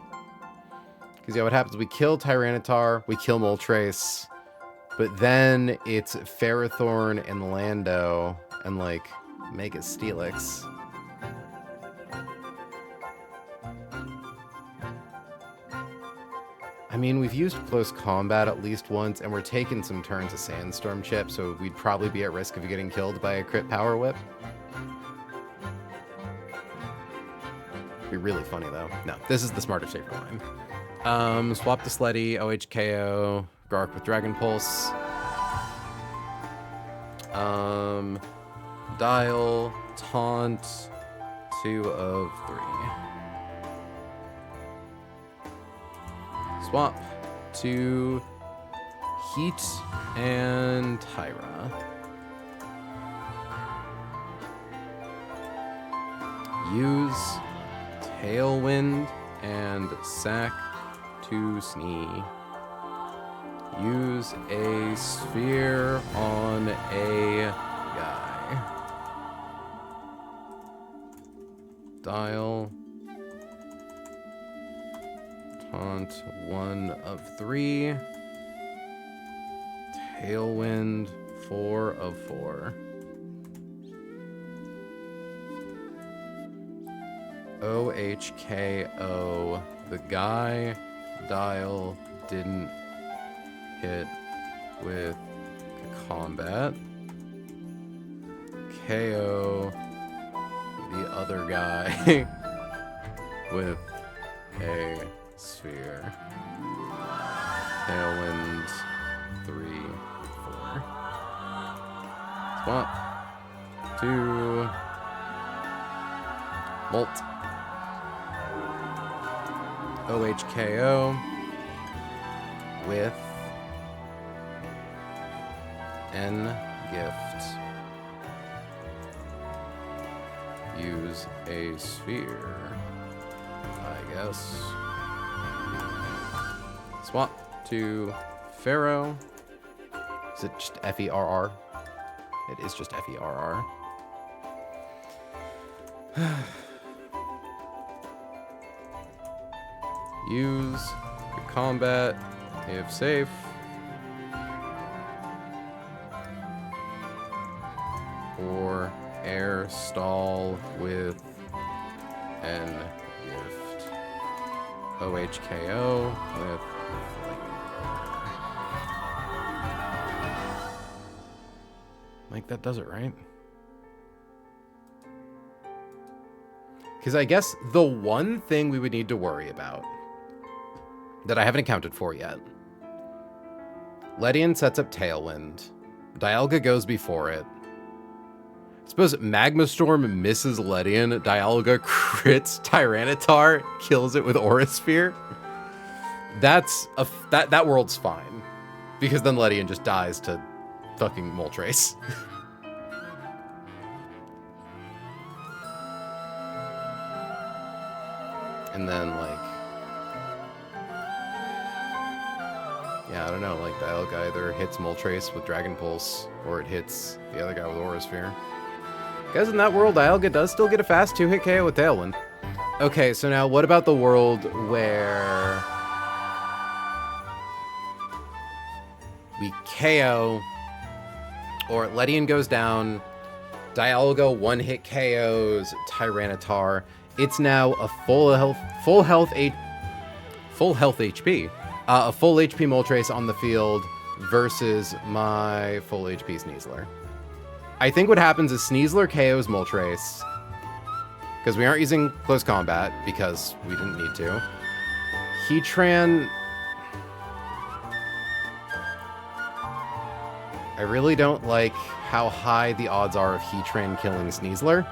Because, yeah, what happens? We kill Tyranitar, we kill Moltres, but then it's Ferrothorn and Lando, and, like, Mega Steelix. I mean, we've used close combat at least once, and we're taking some turns of Sandstorm Chip, so we'd probably be at risk of getting killed by a crit Power Whip. Be really funny, though. No, this is the smarter, safer line. Swap to Sleddy, OHKO, Gark with Dragon Pulse. Dial, Taunt, 2 of 3. Swap to Heat and Tyra. Use Tailwind and Sack to Snee. Use a Sphere on a guy. Dial. Taunt 1 of 3. Tailwind 4 of 4. OHKO. The guy Dial didn't hit with combat. KO the other guy with a Sphere. Tailwind 3, 4. Swap to Molt. OHKO with N gift. Use a Sphere, I guess. Swap to Pharaoh. Is it just Ferr? It is just Ferr. Use good combat if safe. Or air stall with N gift. OHKO with like that does it, right? Because I guess the one thing we would need to worry about that I haven't accounted for yet. Ledian sets up Tailwind. Dialga goes before it. Suppose Magma Storm misses Ledian, Dialga crits Tyranitar, kills it with Aura Sphere. That world's fine. Because then Ledian just dies to fucking Moltres. And then, like... Yeah, I don't know, like, Dialga either hits Moltres with Dragon Pulse, or it hits the other guy with Aura Sphere. Because in that world, Dialga does still get a fast 2-hit KO with Tailwind. Okay, so now what about the world where... we KO, or Ledian goes down, Dialga 1-hit KOs Tyranitar. It's now a full health HP. A full HP Moltres on the field versus my full HP Sneasler. I think what happens is Sneasler KOs Moltres, because we aren't using close combat, because we didn't need to. Heatran... I really don't like how high the odds are of Heatran killing Sneasler.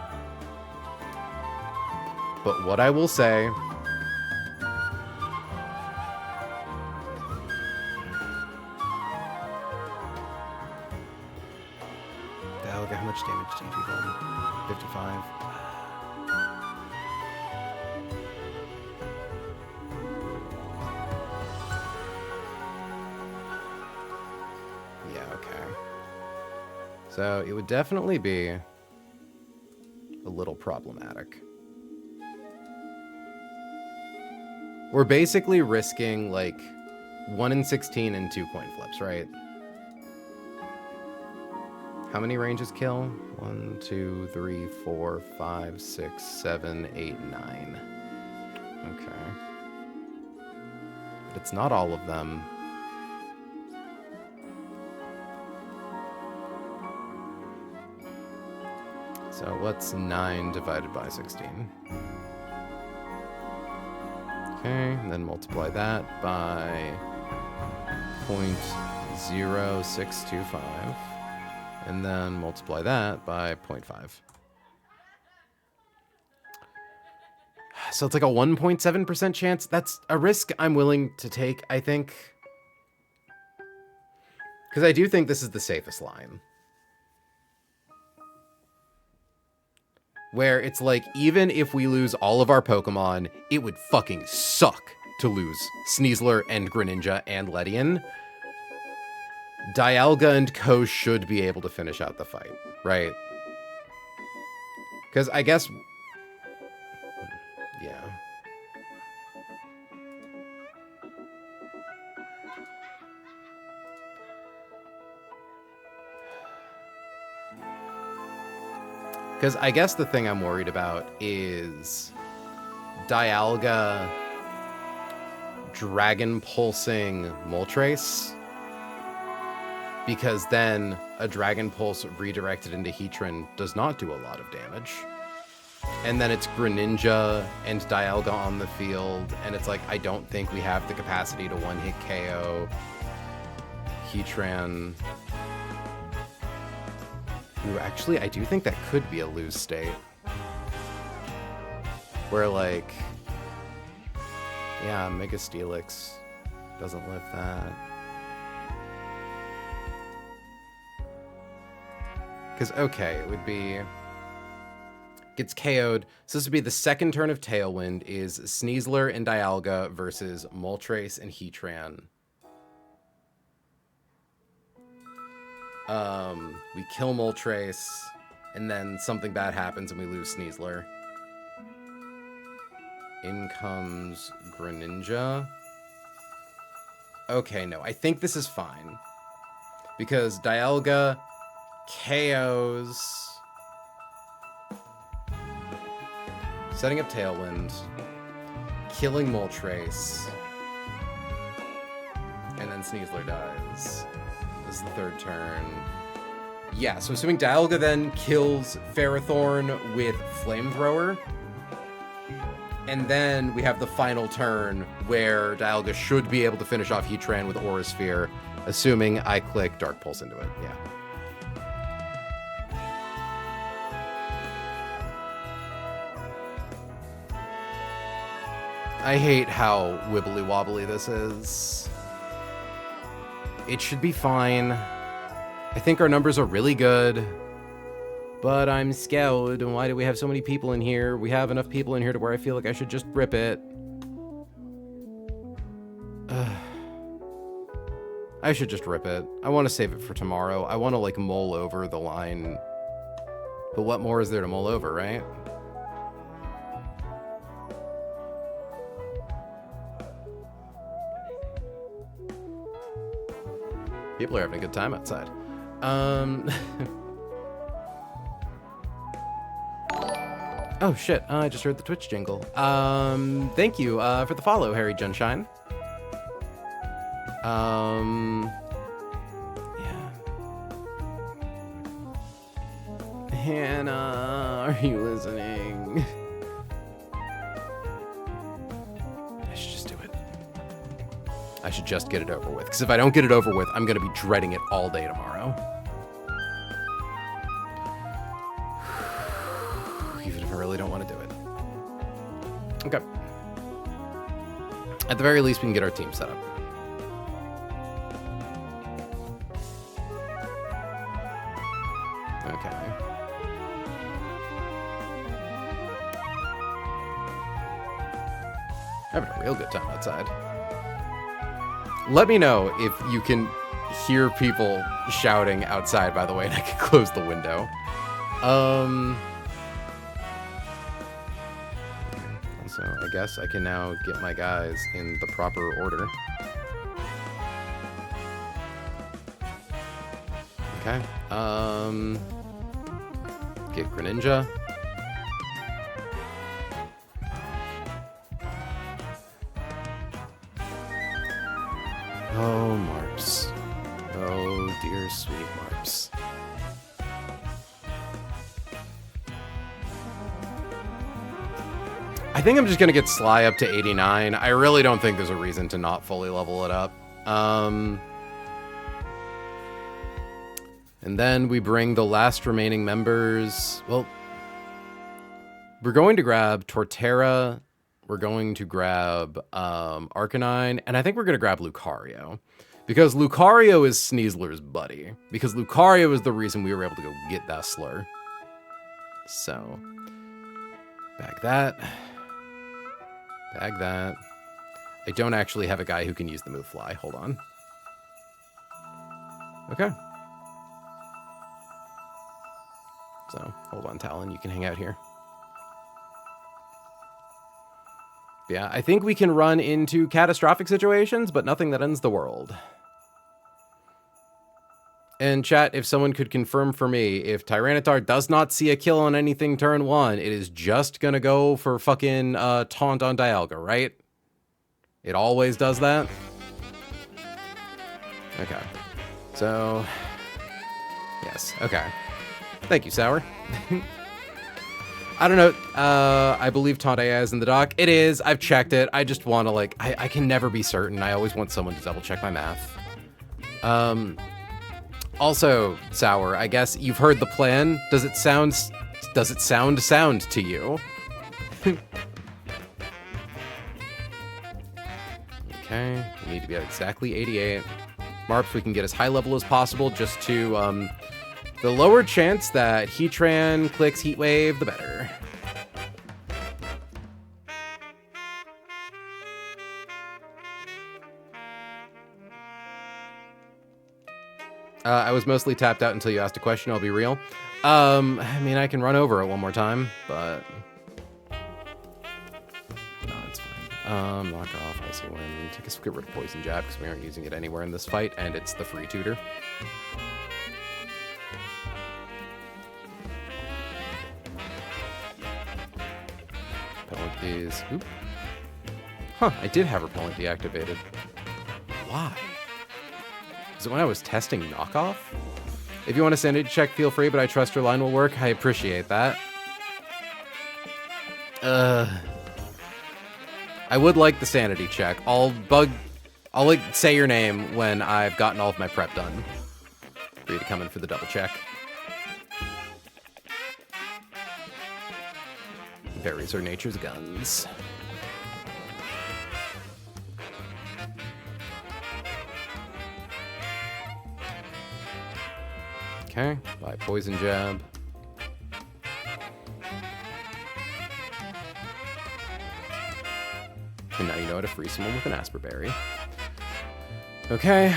But what I will say... How much damage did you do? 55. Yeah, okay. So it would definitely be a little problematic. We're basically risking like 1 in 16 and 2 coin flips, right? How many ranges kill? 1, 2, 3, 4, 5, 6, 7, 8, 9. Okay. But it's not all of them. So what's 9 divided by 16? Okay, and then multiply that by 0.0625. And then multiply that by 0.5. So it's like a 1.7% chance. That's a risk I'm willing to take, I think. Because I do think this is the safest line. Where it's like, even if we lose all of our Pokemon, it would fucking suck to lose Sneasler and Greninja and Ledian. Dialga and Co. should be able to finish out the fight, right? Because I guess... yeah. Because I guess the thing I'm worried about is Dialga Dragon Pulsing Moltres. Because then a Dragon Pulse redirected into Heatran does not do a lot of damage. And then it's Greninja and Dialga on the field, and it's like, I don't think we have the capacity to one-hit KO Heatran. Ooh, actually, I do think that could be a lose state. Where, like... yeah, Mega Steelix doesn't lift that. Because, okay, it would be... gets KO'd. So this would be the second turn of Tailwind is Sneasler and Dialga versus Moltres and Heatran. We kill Moltres, and then something bad happens and we lose Sneasler. In comes Greninja. Okay, no, I think this is fine. Because Dialga KOs... setting up Tailwind, killing Moltres, and then Sneasler dies. This is the third turn. Yeah, so assuming Dialga then kills Ferrothorn with Flamethrower, and then we have the final turn where Dialga should be able to finish off Heatran with Aura Sphere, assuming I click Dark Pulse into it, yeah. I hate how wibbly wobbly this is. It should be fine. I think our numbers are really good. But I'm scared. And why do we have so many people in here? We have enough people in here to where I feel like I should just rip it. I should just rip it. I want to save it for tomorrow. I want to, like, mull over the line. But what more is there to mull over, right? People are having a good time outside. Oh, shit. I just heard the Twitch jingle. Thank you for the follow, Harry Junshine. Yeah. Hannah, are you listening? I should just do it. I should just get it over with. Because if I don't get it over with, I'm going to be dreading it all day tomorrow. Even if I really don't want to do it. Okay. At the very least, we can get our team set up. Okay. Having a real good time outside. Let me know if you can hear people shouting outside, by the way, and I can close the window. So I guess I can now get my guys in the proper order. Okay. Get Greninja. Oh, Marps. Oh, dear sweet Marps. I think I'm just going to get Sly up to 89. I really don't think there's a reason to not fully level it up. And then we bring the last remaining members. Well, we're going to grab Torterra. We're going to grab Arcanine. And I think we're going to grab Lucario. Because Lucario is Sneasler's buddy. Because Lucario is the reason we were able to go get that slur. So, bag that. Bag that. I don't actually have a guy who can use the move Fly. Hold on. Okay. So, hold on, Talon. You can hang out here. Yeah, I think we can run into catastrophic situations, but nothing that ends the world. And chat, if someone could confirm for me, if Tyranitar does not see a kill on anything turn 1, it is just gonna go for fucking taunt on Dialga, right? It always does that? Okay. So, yes, okay. Thank you, Sour. I don't know. I believe Taunt AI is in the dock. It is. I've checked it. I just want to, like, I can never be certain. I always want someone to double check my math. Also, Sour, I guess you've heard the plan. Does it sound to you? Okay, we need to be at exactly 88. Marps, we can get as high level as possible just to, the lower chance that Heatran clicks Heat Wave, the better. I was mostly tapped out until you asked a question, I'll be real. I mean, I can run over it one more time, but... No, it's fine. Knock off, Icy Wind. I guess we'll get rid of Poison Jab, because we aren't using it anywhere in this fight, and it's the free tutor. Is oop. Huh, I did have Repellent deactivated. Why? Is it when I was testing knockoff? If you want a sanity check, feel free, but I trust your line will work. I appreciate that. I would like the sanity check. I'll like say your name when I've gotten all of my prep done. For you to come in for the double check. Berries are nature's guns. Okay, by poison jab. And now you know how to free someone with an Asperberry. Okay,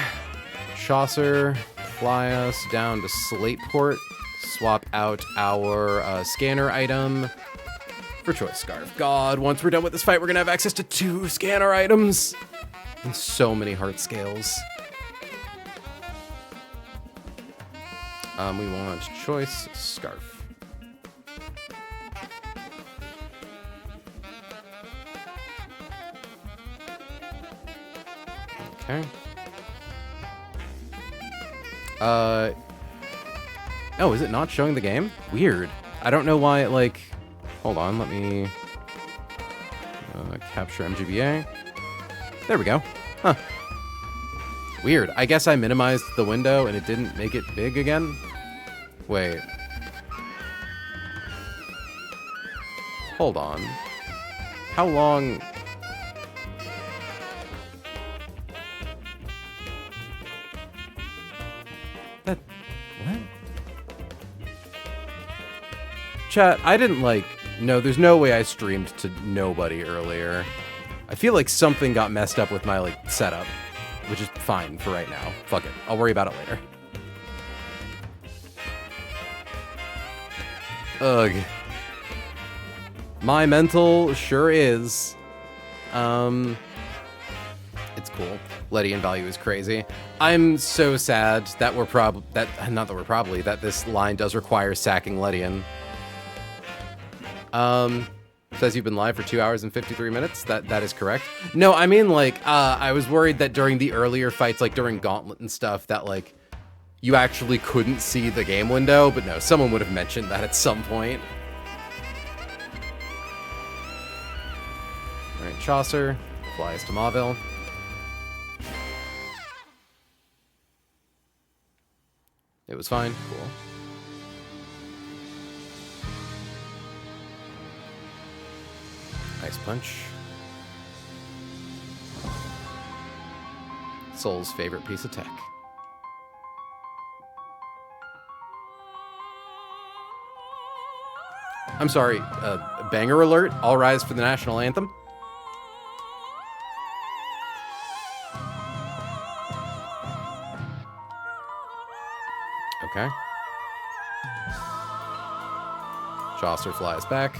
Chaucer, fly us down to Slateport, swap out our scanner item for Choice Scarf. God, once we're done with this fight, we're gonna have access to 2 scanner items and so many heart scales. We want Choice Scarf. Okay. Oh, is it not showing the game? Weird. I don't know why it, like... Hold on, let me... capture MGBA. There we go. Huh. Weird. I guess I minimized the window and it didn't make it big again? Wait. Hold on. How long... What? Chat, I didn't like... No, there's no way I streamed to nobody earlier. I feel like something got messed up with my, like, setup. Which is fine for right now. Fuck it. I'll worry about it later. Ugh. My mental sure is. It's cool. Ledian value is crazy. I'm so sad that that this line does require sacking Ledian. Says you've been live for 2 hours and 53 minutes. That is correct. No, I mean, like, I was worried that during the earlier fights, like during Gauntlet and stuff, that, like, you actually couldn't see the game window, but no, someone would have mentioned that at some point. All right, Chaucer flies to Mauville. It was fine. Cool. Ice Punch. Soul's favorite piece of tech. I'm sorry, banger alert. All rise for the national anthem. Okay. Chaucer flies back.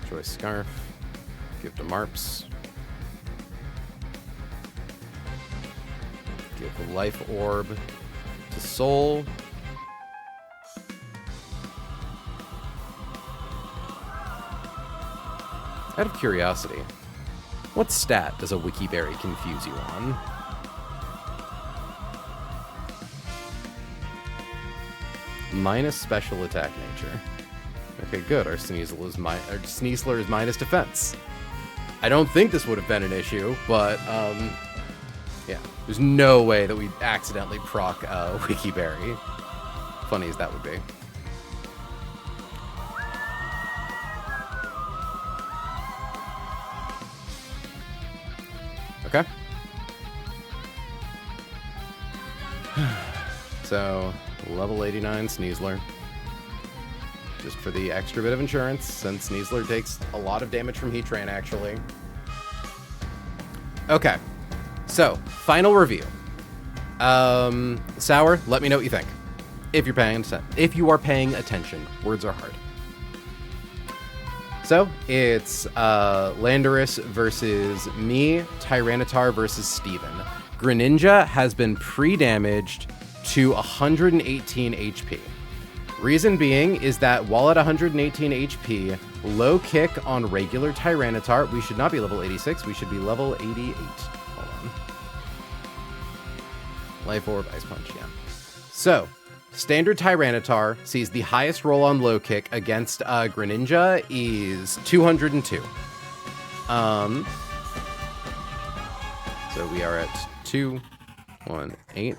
Choice Scarf. Give to Marps. Give the Life Orb to Soul. Out of curiosity, what stat does a Wikiberry confuse you on? Minus special attack nature. Okay, good. Our Sneasler is minus defense. I don't think this would have been an issue, but yeah, there's no way that we'd accidentally proc Wikiberry. Funny as that would be. Okay. So, level 89 Sneasler. Just for the extra bit of insurance, since Sneasler takes a lot of damage from Heatran, actually. Okay. So, final review. Sour, let me know what you think. If you are paying attention. Words are hard. So, it's Landorus versus me, Tyranitar versus Steven. Greninja has been pre-damaged to 118 HP. Reason being is that while at 118 HP, low kick on regular Tyranitar, we should not be level 86, we should be level 88. Hold on. Life Orb, Ice Punch, yeah. So, standard Tyranitar sees the highest roll on low kick against Greninja is 202. So we are at 218.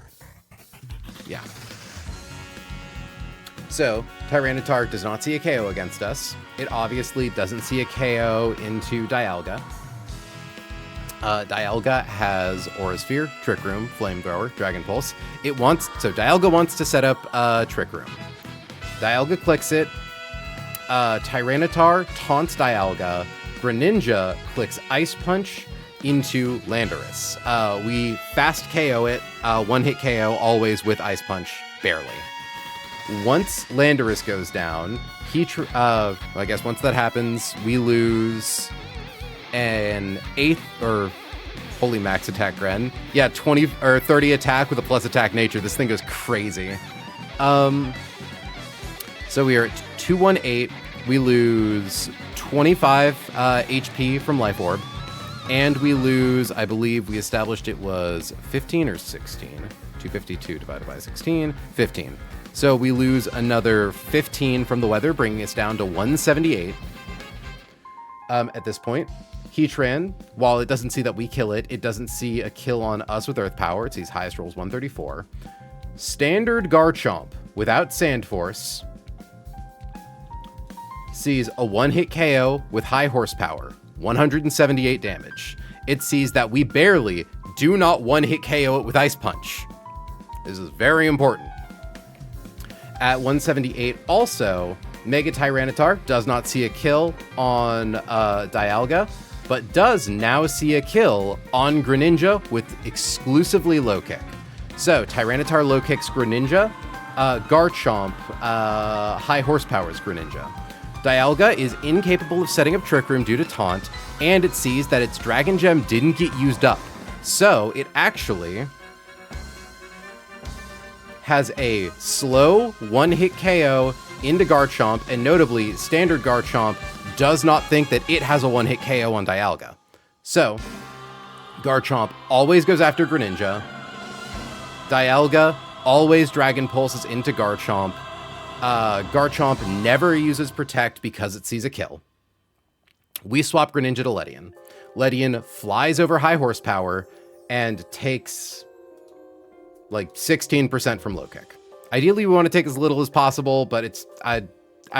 Yeah. So, Tyranitar does not see a KO against us. It obviously doesn't see a KO into Dialga. Dialga has Aura Sphere, Trick Room, Flamethrower, Dragon Pulse. So Dialga wants to set up Trick Room. Dialga clicks it. Tyranitar taunts Dialga. Greninja clicks Ice Punch into Landorus. We fast KO it, one-hit KO, always with Ice Punch, barely. Once Landorus goes down, I guess once that happens, we lose an 8th, or holy max attack Gren. Yeah, 20 or 30 attack with a plus attack nature. This thing goes crazy. So we are at 218. We lose 25 HP from Life Orb. And we lose, I believe we established it was 15 or 16. 252 divided by 16, 15. So we lose another 15 from the weather, bringing us down to 178. At this point, Heatran, while it doesn't see that we kill it, it doesn't see a kill on us with Earth Power. It sees highest rolls 134. Standard Garchomp without Sand Force sees a one-hit KO with high horsepower, 178 damage. It sees that we barely do not one-hit KO it with Ice Punch. This is very important. At 178 also, Mega Tyranitar does not see a kill on Dialga, but does now see a kill on Greninja with exclusively low kick. So Tyranitar low kicks Greninja, Garchomp high horsepower's Greninja. Dialga is incapable of setting up Trick Room due to taunt, and it sees that its Dragon Gem didn't get used up. So it actually has a slow one-hit KO into Garchomp, and notably, standard Garchomp does not think that it has a one-hit KO on Dialga. So, Garchomp always goes after Greninja. Dialga always Dragon Pulses into Garchomp. Garchomp never uses Protect because it sees a kill. We swap Greninja to Ledian. Ledian flies over high horsepower and takes like 16% from low kick. Ideally, we want to take as little as possible, but I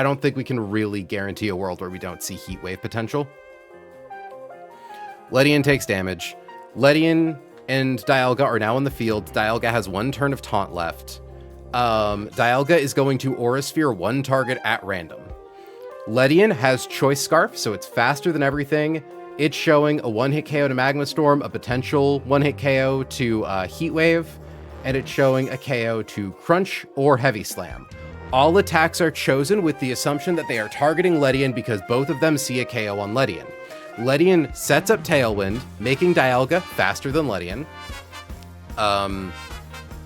don't think we can really guarantee a world where we don't see Heat Wave potential. Ledian takes damage. Ledian and Dialga are now in the field. Dialga has one turn of taunt left. Dialga is going to Aura Sphere one target at random. Ledian has Choice Scarf, so it's faster than everything. It's showing a one-hit KO to Magma Storm, a potential one-hit KO to Heat Wave, and it's showing a KO to Crunch or Heavy Slam. All attacks are chosen with the assumption that they are targeting Ledian because both of them see a KO on Ledian. Ledian sets up Tailwind, making Dialga faster than Ledian.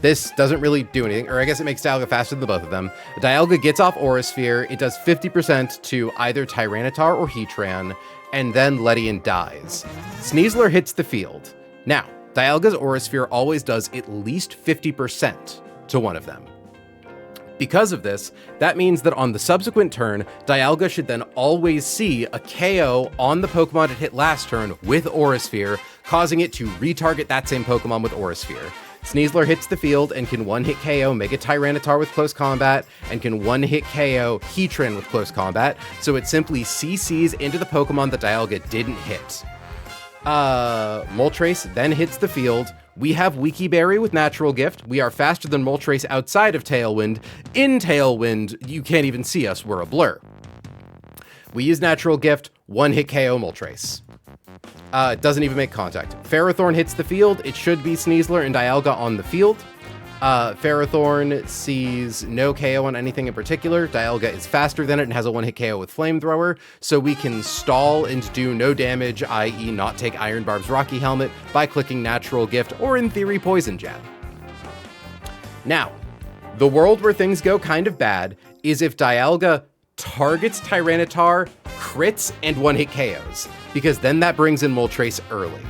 This doesn't really do anything, or I guess it makes Dialga faster than both of them. Dialga gets off Aura Sphere, it does 50% to either Tyranitar or Heatran, and then Ledian dies. Sneasler hits the field. Now, Dialga's Aura Sphere always does at least 50% to one of them. Because of this, that means that on the subsequent turn, Dialga should then always see a KO on the Pokemon it hit last turn with Aura Sphere, causing it to retarget that same Pokemon with Aura Sphere. Sneasler hits the field and can one-hit KO Mega Tyranitar with Close Combat, and can one-hit KO Heatran with Close Combat, so it simply CCs into the Pokemon that Dialga didn't hit. Moltres then hits the field. We have Wiki Berry with Natural Gift. We are faster than Moltres outside of Tailwind. In Tailwind, you can't even see us, we're a blur. We use Natural Gift, one-hit KO Moltres. It doesn't even make contact. Ferrothorn hits the field. It should be Sneasler and Dialga on the field. Ferrothorn sees no KO on anything in particular. Dialga is faster than it and has a one-hit KO with Flamethrower, so we can stall and do no damage, i.e. not take Iron Barb's Rocky Helmet, by clicking Natural Gift, or in theory, Poison Jab. Now, the world where things go kind of bad is if Dialga targets Tyranitar, crits, and one-hit KOs, because then that brings in Moltres early.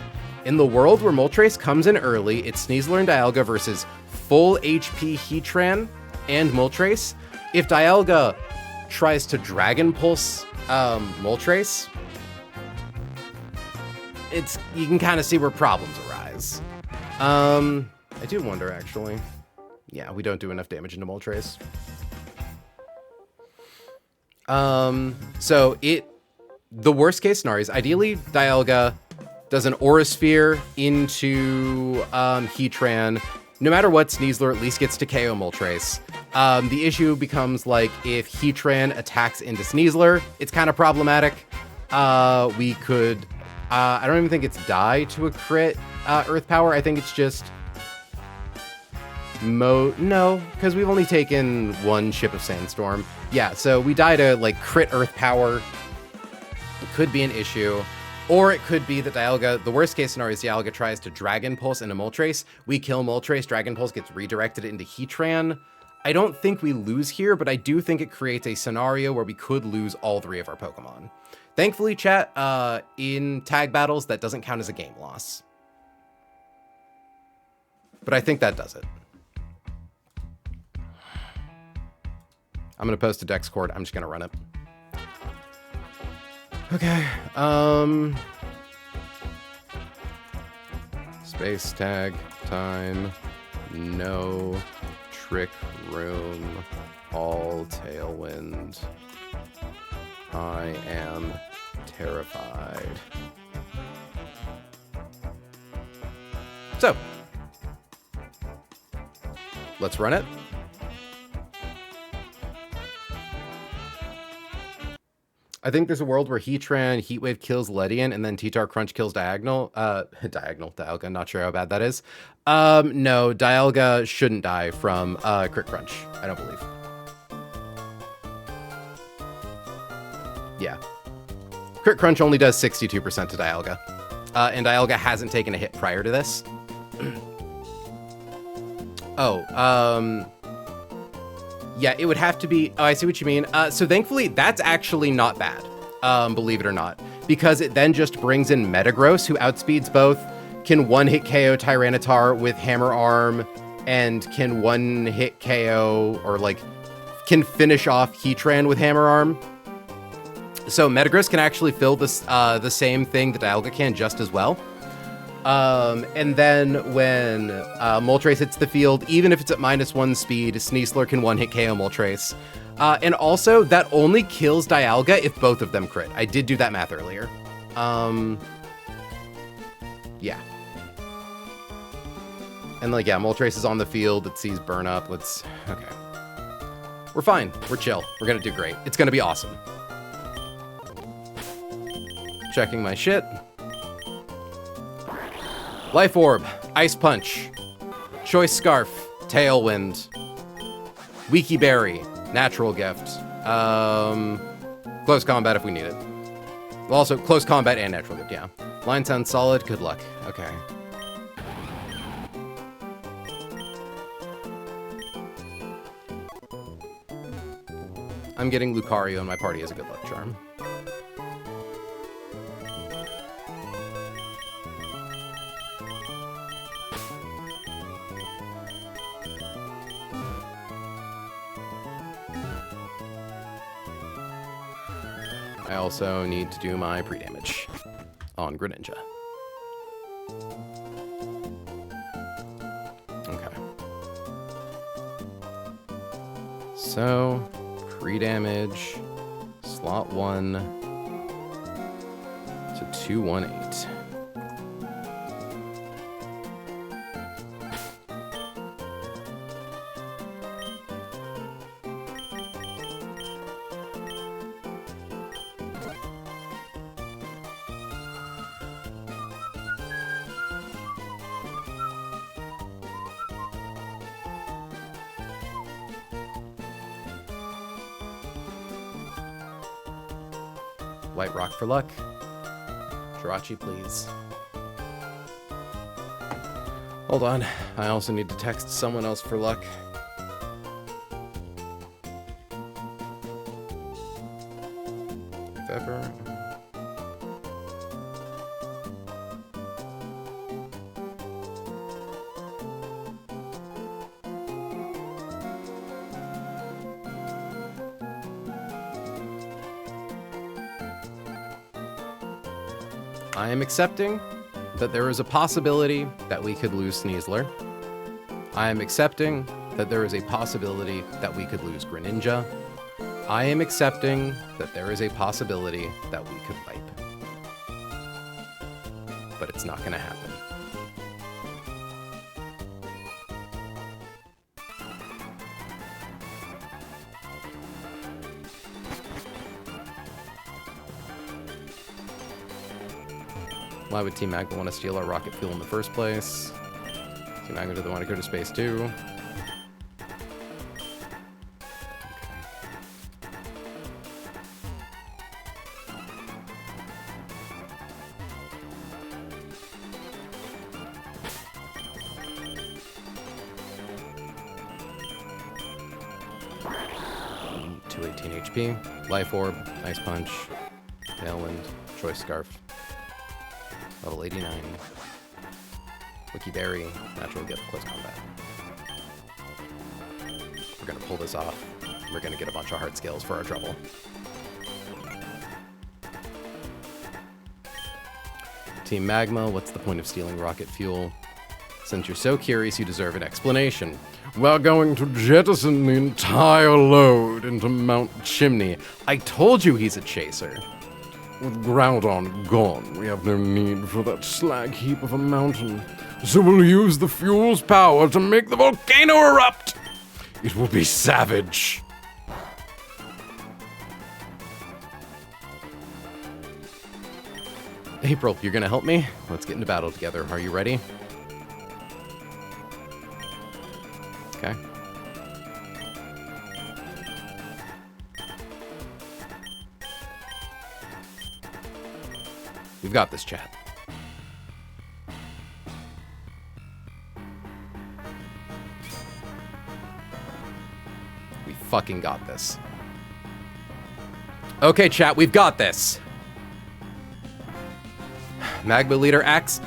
In the world where Moltres comes in early, it's Sneasler and Dialga versus full HP Heatran and Moltres. If Dialga tries to Dragon Pulse Moltres, you can kind of see where problems arise. I do wonder, actually. Yeah, we don't do enough damage into Moltres. So the worst case scenario is ideally Dialga does an Aura Sphere into Heatran. No matter what, Sneasler at least gets to KO Moltres. The issue becomes like if Heatran attacks into Sneasler, it's kind of problematic. We could, I don't even think it's die to a crit Earth Power. I think it's just no, because we've only taken one Ship of Sandstorm. Yeah, so we die to like crit Earth Power. It could be an issue. Or it could be that Dialga, the worst case scenario is Dialga tries to Dragon Pulse into Moltres. We kill Moltres, Dragon Pulse gets redirected into Heatran. I don't think we lose here, but I do think it creates a scenario where we could lose all three of our Pokemon. Thankfully, chat, in tag battles, that doesn't count as a game loss. But I think that does it. I'm going to post a Dex cord. I'm just going to run it. Okay, space tag time, no trick room, all tailwind. I am terrified. So, let's run it. I think there's a world where Heatran Heatwave kills Ledian and then T-Tar Crunch kills Diagonal. Dialga, not sure how bad that is. No, Dialga shouldn't die from Crit Crunch, I don't believe. Yeah. Crit Crunch only does 62% to Dialga. And Dialga hasn't taken a hit prior to this. Yeah, it would have to be... Oh, I see what you mean. So thankfully, that's actually not bad, believe it or not. Because it then just brings in Metagross, who outspeeds both, can one-hit KO Tyranitar with Hammer Arm, and can one-hit KO, or like, can finish off Heatran with Hammer Arm. So Metagross can actually fill this, the same thing that Dialga can just as well. And then when Moltres hits the field, even if it's at -1 speed, Sneasler can one-hit KO Moltres. And also, that only kills Dialga if both of them crit. I did do that math earlier. Yeah. And like, yeah, Moltres is on the field. It sees burn up. Okay. We're fine. We're chill. We're gonna do great. It's gonna be awesome. Checking my shit. Life Orb, Ice Punch, Choice Scarf, Tailwind, Weaky Berry, Natural Gift, Close Combat if we need it. Well, also, Close Combat and Natural Gift, yeah. Line sounds solid, good luck. Okay. I'm getting Lucario in my party as a good luck charm. I also need to do my pre-damage on Greninja. Okay. So, pre-damage, slot 1 to 218. White Rock for luck. Jirachi, please. Hold on. I also need to text someone else for luck. If ever. I am accepting that there is a possibility that we could lose Sneasler. I am accepting that there is a possibility that we could lose Greninja. I am accepting that there is a possibility that we could wipe. But it's not gonna happen. Why would Team Magma want to steal our rocket fuel in the first place? Team Magma doesn't want to go to space too. Okay. 218 HP. Life Orb, Ice Punch, Tailwind, Choice Scarf. Level 89. Wiki Berry, Natural Gift, Close Combat. We're gonna pull this off. We're gonna get a bunch of hard skills for our trouble. Team Magma, what's the point of stealing rocket fuel? Since you're so curious, you deserve an explanation. We're going to jettison the entire load into Mount Chimney. I told you he's a chaser. With Groudon gone, we have no need for that slag heap of a mountain. So we'll use the fuel's power to make the volcano erupt. It will be savage. April, you're gonna help me? Let's get into battle together. Are you ready? Okay. We've got this, chat. We fucking got this. Okay, chat, we've got this. Magma Leader Axie.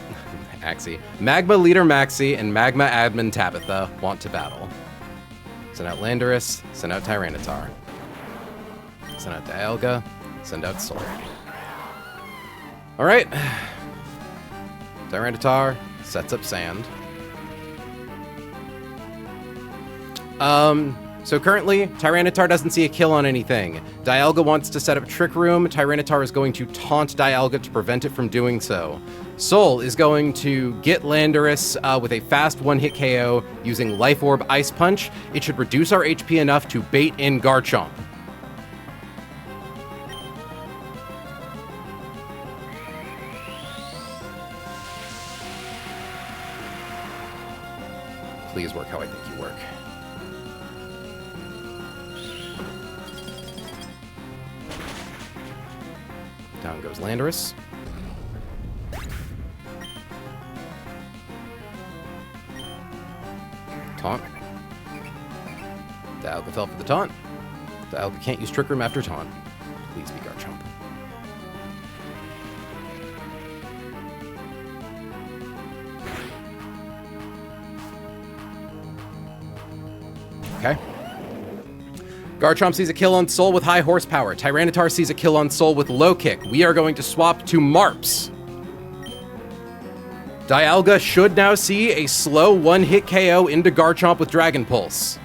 Magma Leader Maxie and Magma Admin Tabitha want to battle. Send out Landorus, send out Tyranitar. Send out Dialga, send out Soul. Alright. Tyranitar sets up Sand. So currently, Tyranitar doesn't see a kill on anything. Dialga wants to set up Trick Room. Tyranitar is going to taunt Dialga to prevent it from doing so. Soul is going to get Landorus with a fast one-hit KO using Life Orb Ice Punch. It should reduce our HP enough to bait in Garchomp. Please work how I think you work. Down goes Landorus. Taunt. Dialga fell for the taunt. Dialga can't use Trick Room after taunt. Please be Garchomp. Okay. Garchomp sees a kill on Soul with high horsepower. Tyranitar sees a kill on Soul with low kick. We are going to swap to Marps. Dialga should now see a slow one-hit KO into Garchomp with Dragon Pulse.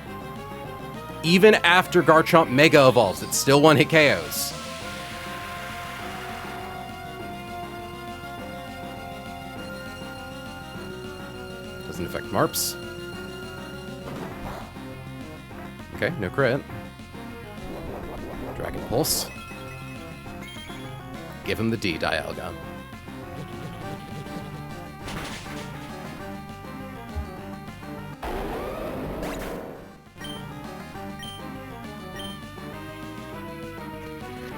Even after Garchomp Mega Evolves, it's still one-hit KOs. Doesn't affect Marps. Okay, no crit. Dragon Pulse. Give him the D, Dialga.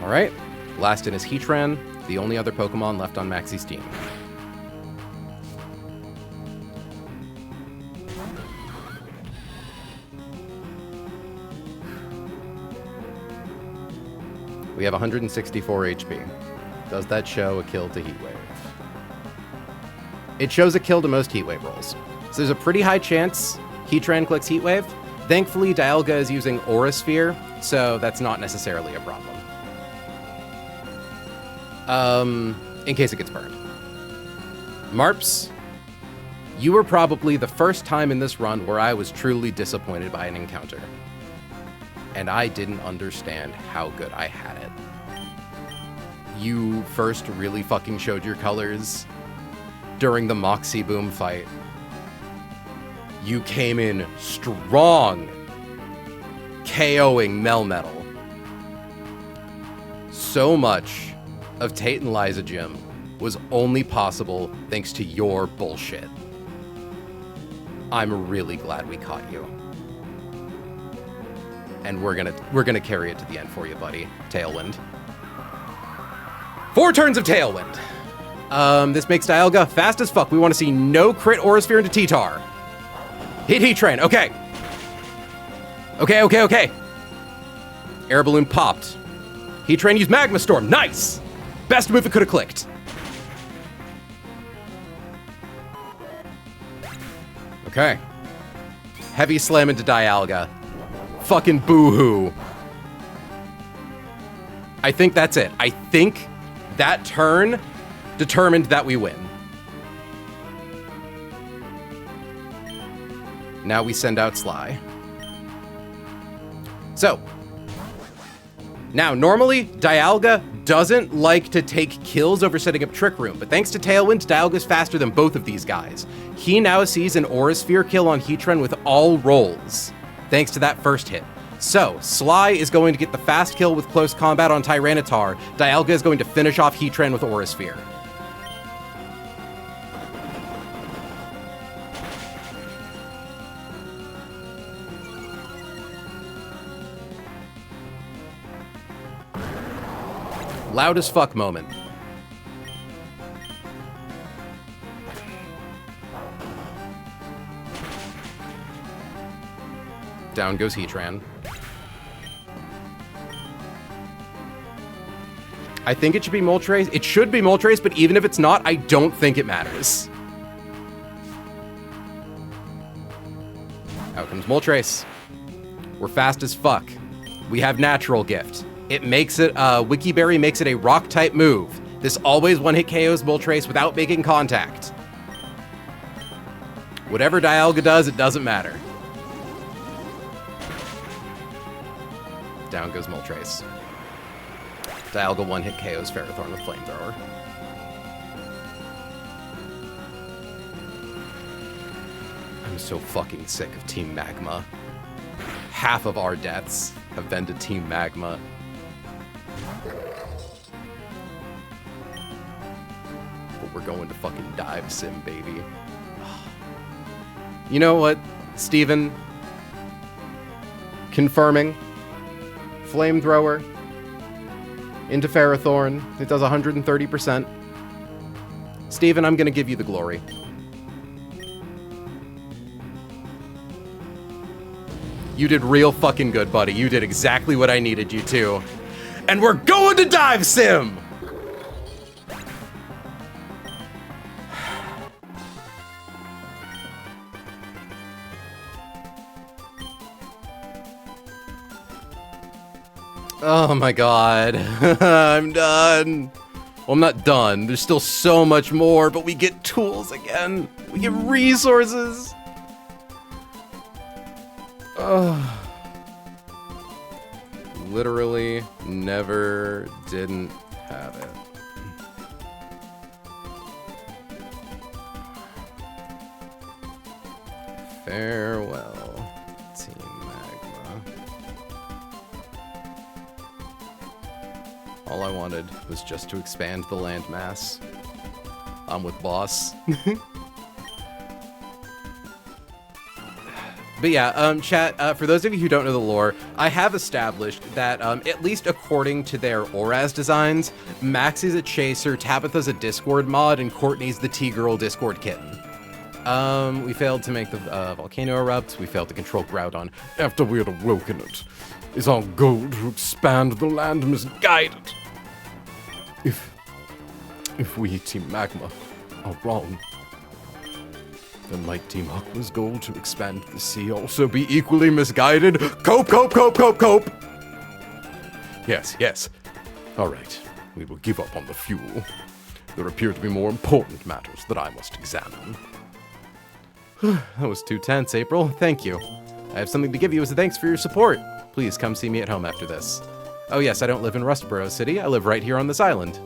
Alright, last in is Heatran, the only other Pokemon left on Maxie's team. We have 164 HP. Does that show a kill to Heatwave? It shows a kill to most Heatwave rolls. So there's a pretty high chance Heatran clicks Heatwave. Thankfully, Dialga is using Aura Sphere, so that's not necessarily a problem. In case it gets burned. Marps, you were probably the first time in this run where I was truly disappointed by an encounter. and I didn't understand how good I had it. You first really fucking showed your colors during the Moxie Boom fight. You came in strong, KOing Melmetal. So much of Tate and Liza Gym was only possible thanks to your bullshit. I'm really glad we caught you. And we're gonna carry it to the end for you, buddy. Tailwind. 4 turns of Tailwind. This makes Dialga fast as fuck. We want to see no crit Aurasphere into T-Tar. Hit Heatran. Okay. Okay. Air Balloon popped. Heatran used Magma Storm. Nice! Best move that could have clicked. Okay. Heavy Slam into Dialga. Fucking boo-hoo. I think that's it. I think that turn determined that we win. Now we send out Sly. So, now normally Dialga doesn't like to take kills over setting up Trick Room, but thanks to Tailwind, Dialga's faster than both of these guys. He now sees an Aurasphere kill on Heatran with all rolls, thanks to that first hit. So, Sly is going to get the fast kill with close combat on Tyranitar. Dialga is going to finish off Heatran with Aurasphere. Loud as fuck moment. Down goes Heatran. I think it should be Moltres. It should be Moltres, but even if it's not, I don't think it matters. Out comes Moltres. We're fast as fuck. We have Natural Gift. It makes it, Wiki Berry makes it a rock-type move. This always one-hit KOs Moltres without making contact. Whatever Dialga does, it doesn't matter. Down goes Moltres. Dialga one-hit KOs Ferrothorn with Flamethrower. I'm so fucking sick of Team Magma. Half of our deaths have been to Team Magma. But we're going to fucking Dive Sim, baby. You know what, Steven? Confirming. Flamethrower into Ferrothorn. It does 130%. Steven, I'm gonna give you the glory. You did real fucking good, buddy. You did exactly what I needed you to. And we're going to Dive Sim! Oh my god. I'm done. Well, I'm not done. There's still so much more, but we get tools again. We get resources. Oh. Literally never didn't have it. Farewell, Team Magma. All I wanted was just to expand the landmass. I'm with boss. But yeah, chat, for those of you who don't know the lore, I have established that, at least according to their Oraz designs, Maxie's a Chaser, Tabitha's a Discord mod, and Courtney's the T-Girl Discord Kitten. We failed to make the volcano erupt, we failed to control Groudon. After we had awoken it, is our goal to expand the land misguided. If we, Team Magma, are wrong, then might Team Aqua's goal to expand the sea also be equally misguided? Cope! Yes. Alright, we will give up on the fuel. There appear to be more important matters that I must examine. That was too tense, April. Thank you. I have something to give you as a thanks for your support. Please come see me at home after this. Oh yes, I don't live in Rustboro City. I live right here on this island.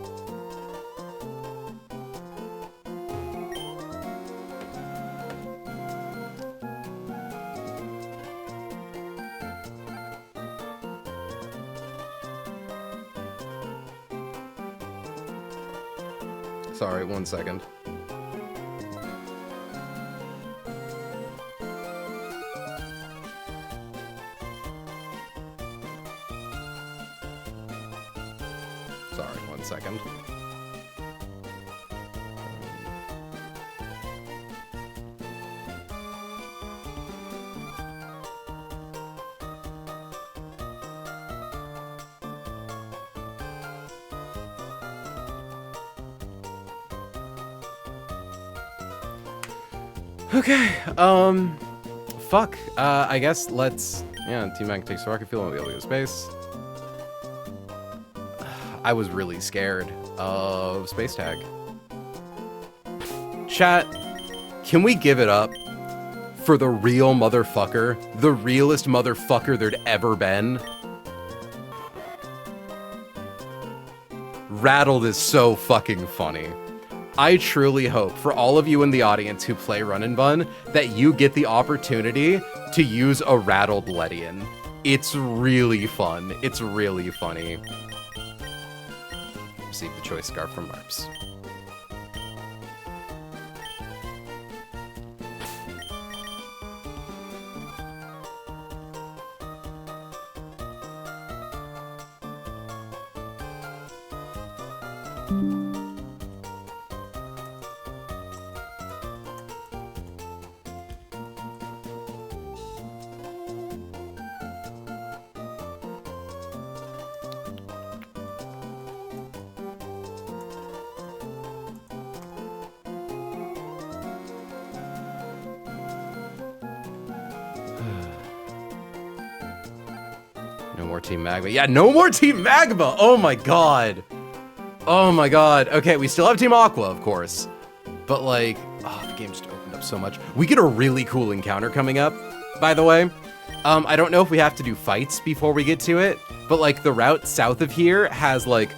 Sorry, 1 second. Sorry, 1 second. Okay, fuck. I guess let's, yeah, Team Mac takes the rocket fuel and we'll be able to go to space. I was really scared of space tag. Chat, can we give it up for the real motherfucker? The realest motherfucker there'd ever been? Rattled is so fucking funny. I truly hope for all of you in the audience who play Run and Bun that you get the opportunity to use a rattled Ledian. It's really fun. It's really funny. Receive the choice scarf from Marps. No more Team Magma. Yeah, no more Team Magma! Oh my god! Oh my god. Okay, we still have Team Aqua, of course. But like, oh, the game just opened up so much. We get a really cool encounter coming up, by the way. I don't know if we have to do fights before we get to it, but like the route south of here has like,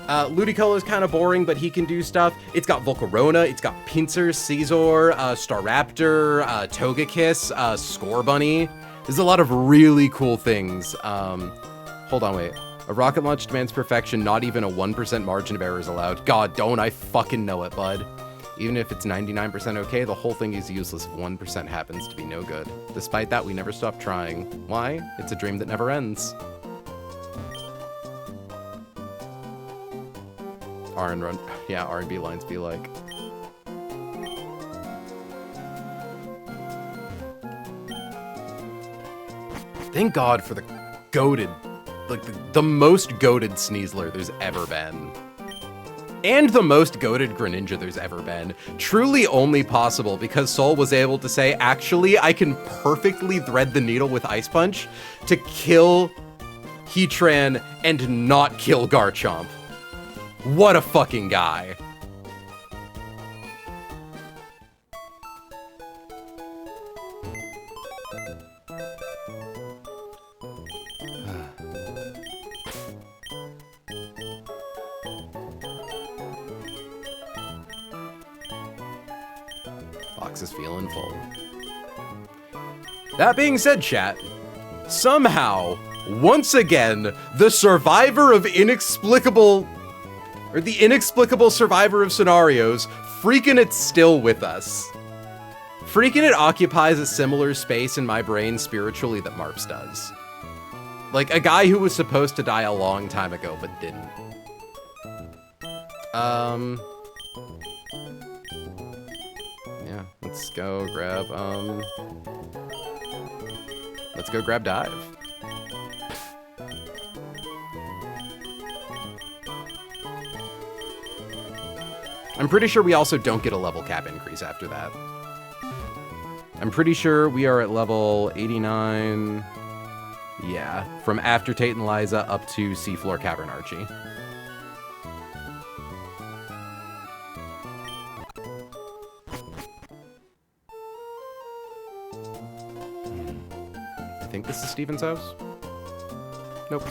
Ludicolo is kind of boring, but he can do stuff. It's got Volcarona, it's got Pinsir, Caesar, Staraptor, Togekiss, Scorbunny. There's a lot of really cool things. Hold on, wait. A rocket launch demands perfection, not even a 1% margin of error is allowed. God, don't I fucking know it, bud. Even if it's 99% okay, the whole thing is useless if 1% happens to be no good. Despite that, we never stop trying. Why? It's a dream that never ends. R and run, yeah, R&B lines be like. Thank God for the goated, like the most goated Sneasler there's ever been. And the most goated Greninja there's ever been. Truly only possible because Sol was able to say, actually, I can perfectly thread the needle with Ice Punch to kill Heatran and not kill Garchomp. What a fucking guy. Box is feeling full. That being said, chat, somehow, once again, the survivor of inexplicable survivor of scenarios, Freaking It's still with us. Freaking It occupies a similar space in my brain spiritually that Marps does. Like a guy who was supposed to die a long time ago, but didn't. Yeah, let's go grab Dive. I'm pretty sure we also don't get a level cap increase after that. I'm pretty sure we are at level 89. Yeah, from after Tate and Liza up to Seafloor Cavern Archie. I think this is Steven's house. Nope.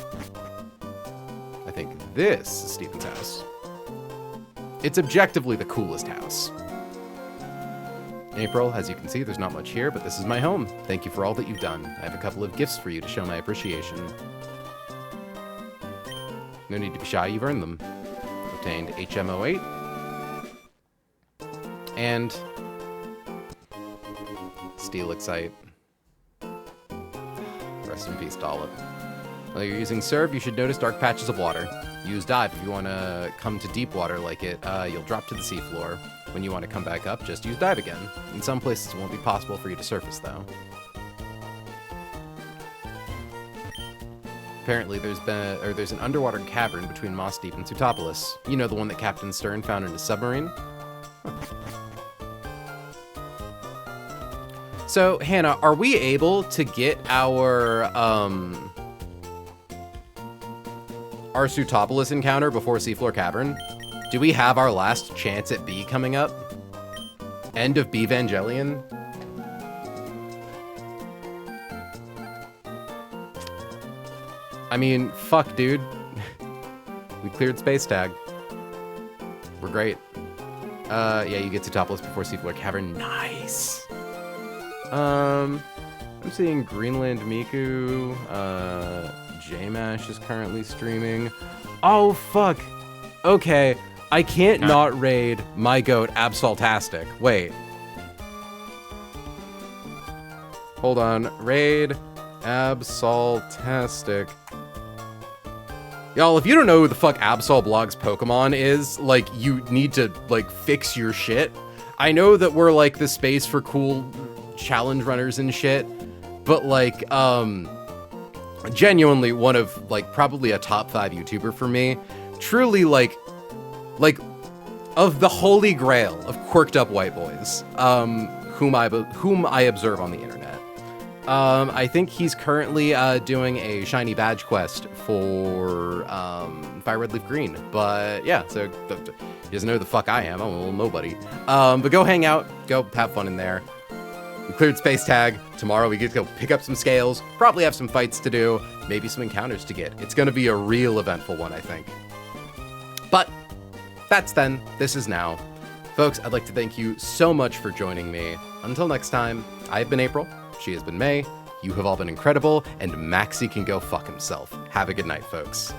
I think this is Steven's house. It's objectively the coolest house. April, as you can see, there's not much here, but this is my home. Thank you for all that you've done. I have a couple of gifts for you to show my appreciation. No need to be shy, you've earned them. Obtained HMO8. And Steelixite. Rest in peace, Dollop. While you're using Serve, you should notice dark patches of water. Use Dive if you want to come to deep water like it. You'll drop to the seafloor. When you want to come back up, just use Dive again. In some places, it won't be possible for you to surface, though. Apparently, there's an underwater cavern between Moss Deep and Sutopolis. You know, the one that Captain Stern found in his submarine? So, Hannah, are we able to get our Sutopolis encounter before Seafloor Cavern? Do we have our last chance at B coming up? End of B-Vangelion? I mean, fuck, dude. We cleared space tag. We're great. Yeah, you get Sutopolis before Seafloor Cavern. Nice! I'm seeing Greenland Miku. JMash is currently streaming. Oh, fuck! Okay, I can't not raid my goat Absoltastic. Wait. Hold on. Raid Absoltastic. Y'all, if you don't know who the fuck Absol Blogs Pokemon is, like, you need to, like, fix your shit. I know that we're, like, the space for cool challenge runners and shit, but, like, genuinely one of, like, probably a top 5 YouTuber for me. Truly, like, of the holy grail of quirked up white boys, whom I observe on the internet. I think he's currently doing a shiny badge quest for Fire Red Leaf Green, but yeah, so he doesn't know who the fuck I am. I'm a little nobody. But go hang out, go have fun in there. We cleared space tag. Tomorrow we get to go pick up some scales, probably have some fights to do, maybe some encounters to get. It's going to be a real eventful one, I think. But that's then. This is now. Folks, I'd like to thank you so much for joining me. Until next time, I have been April. She has been May. You have all been incredible, and Maxie can go fuck himself. Have a good night, folks.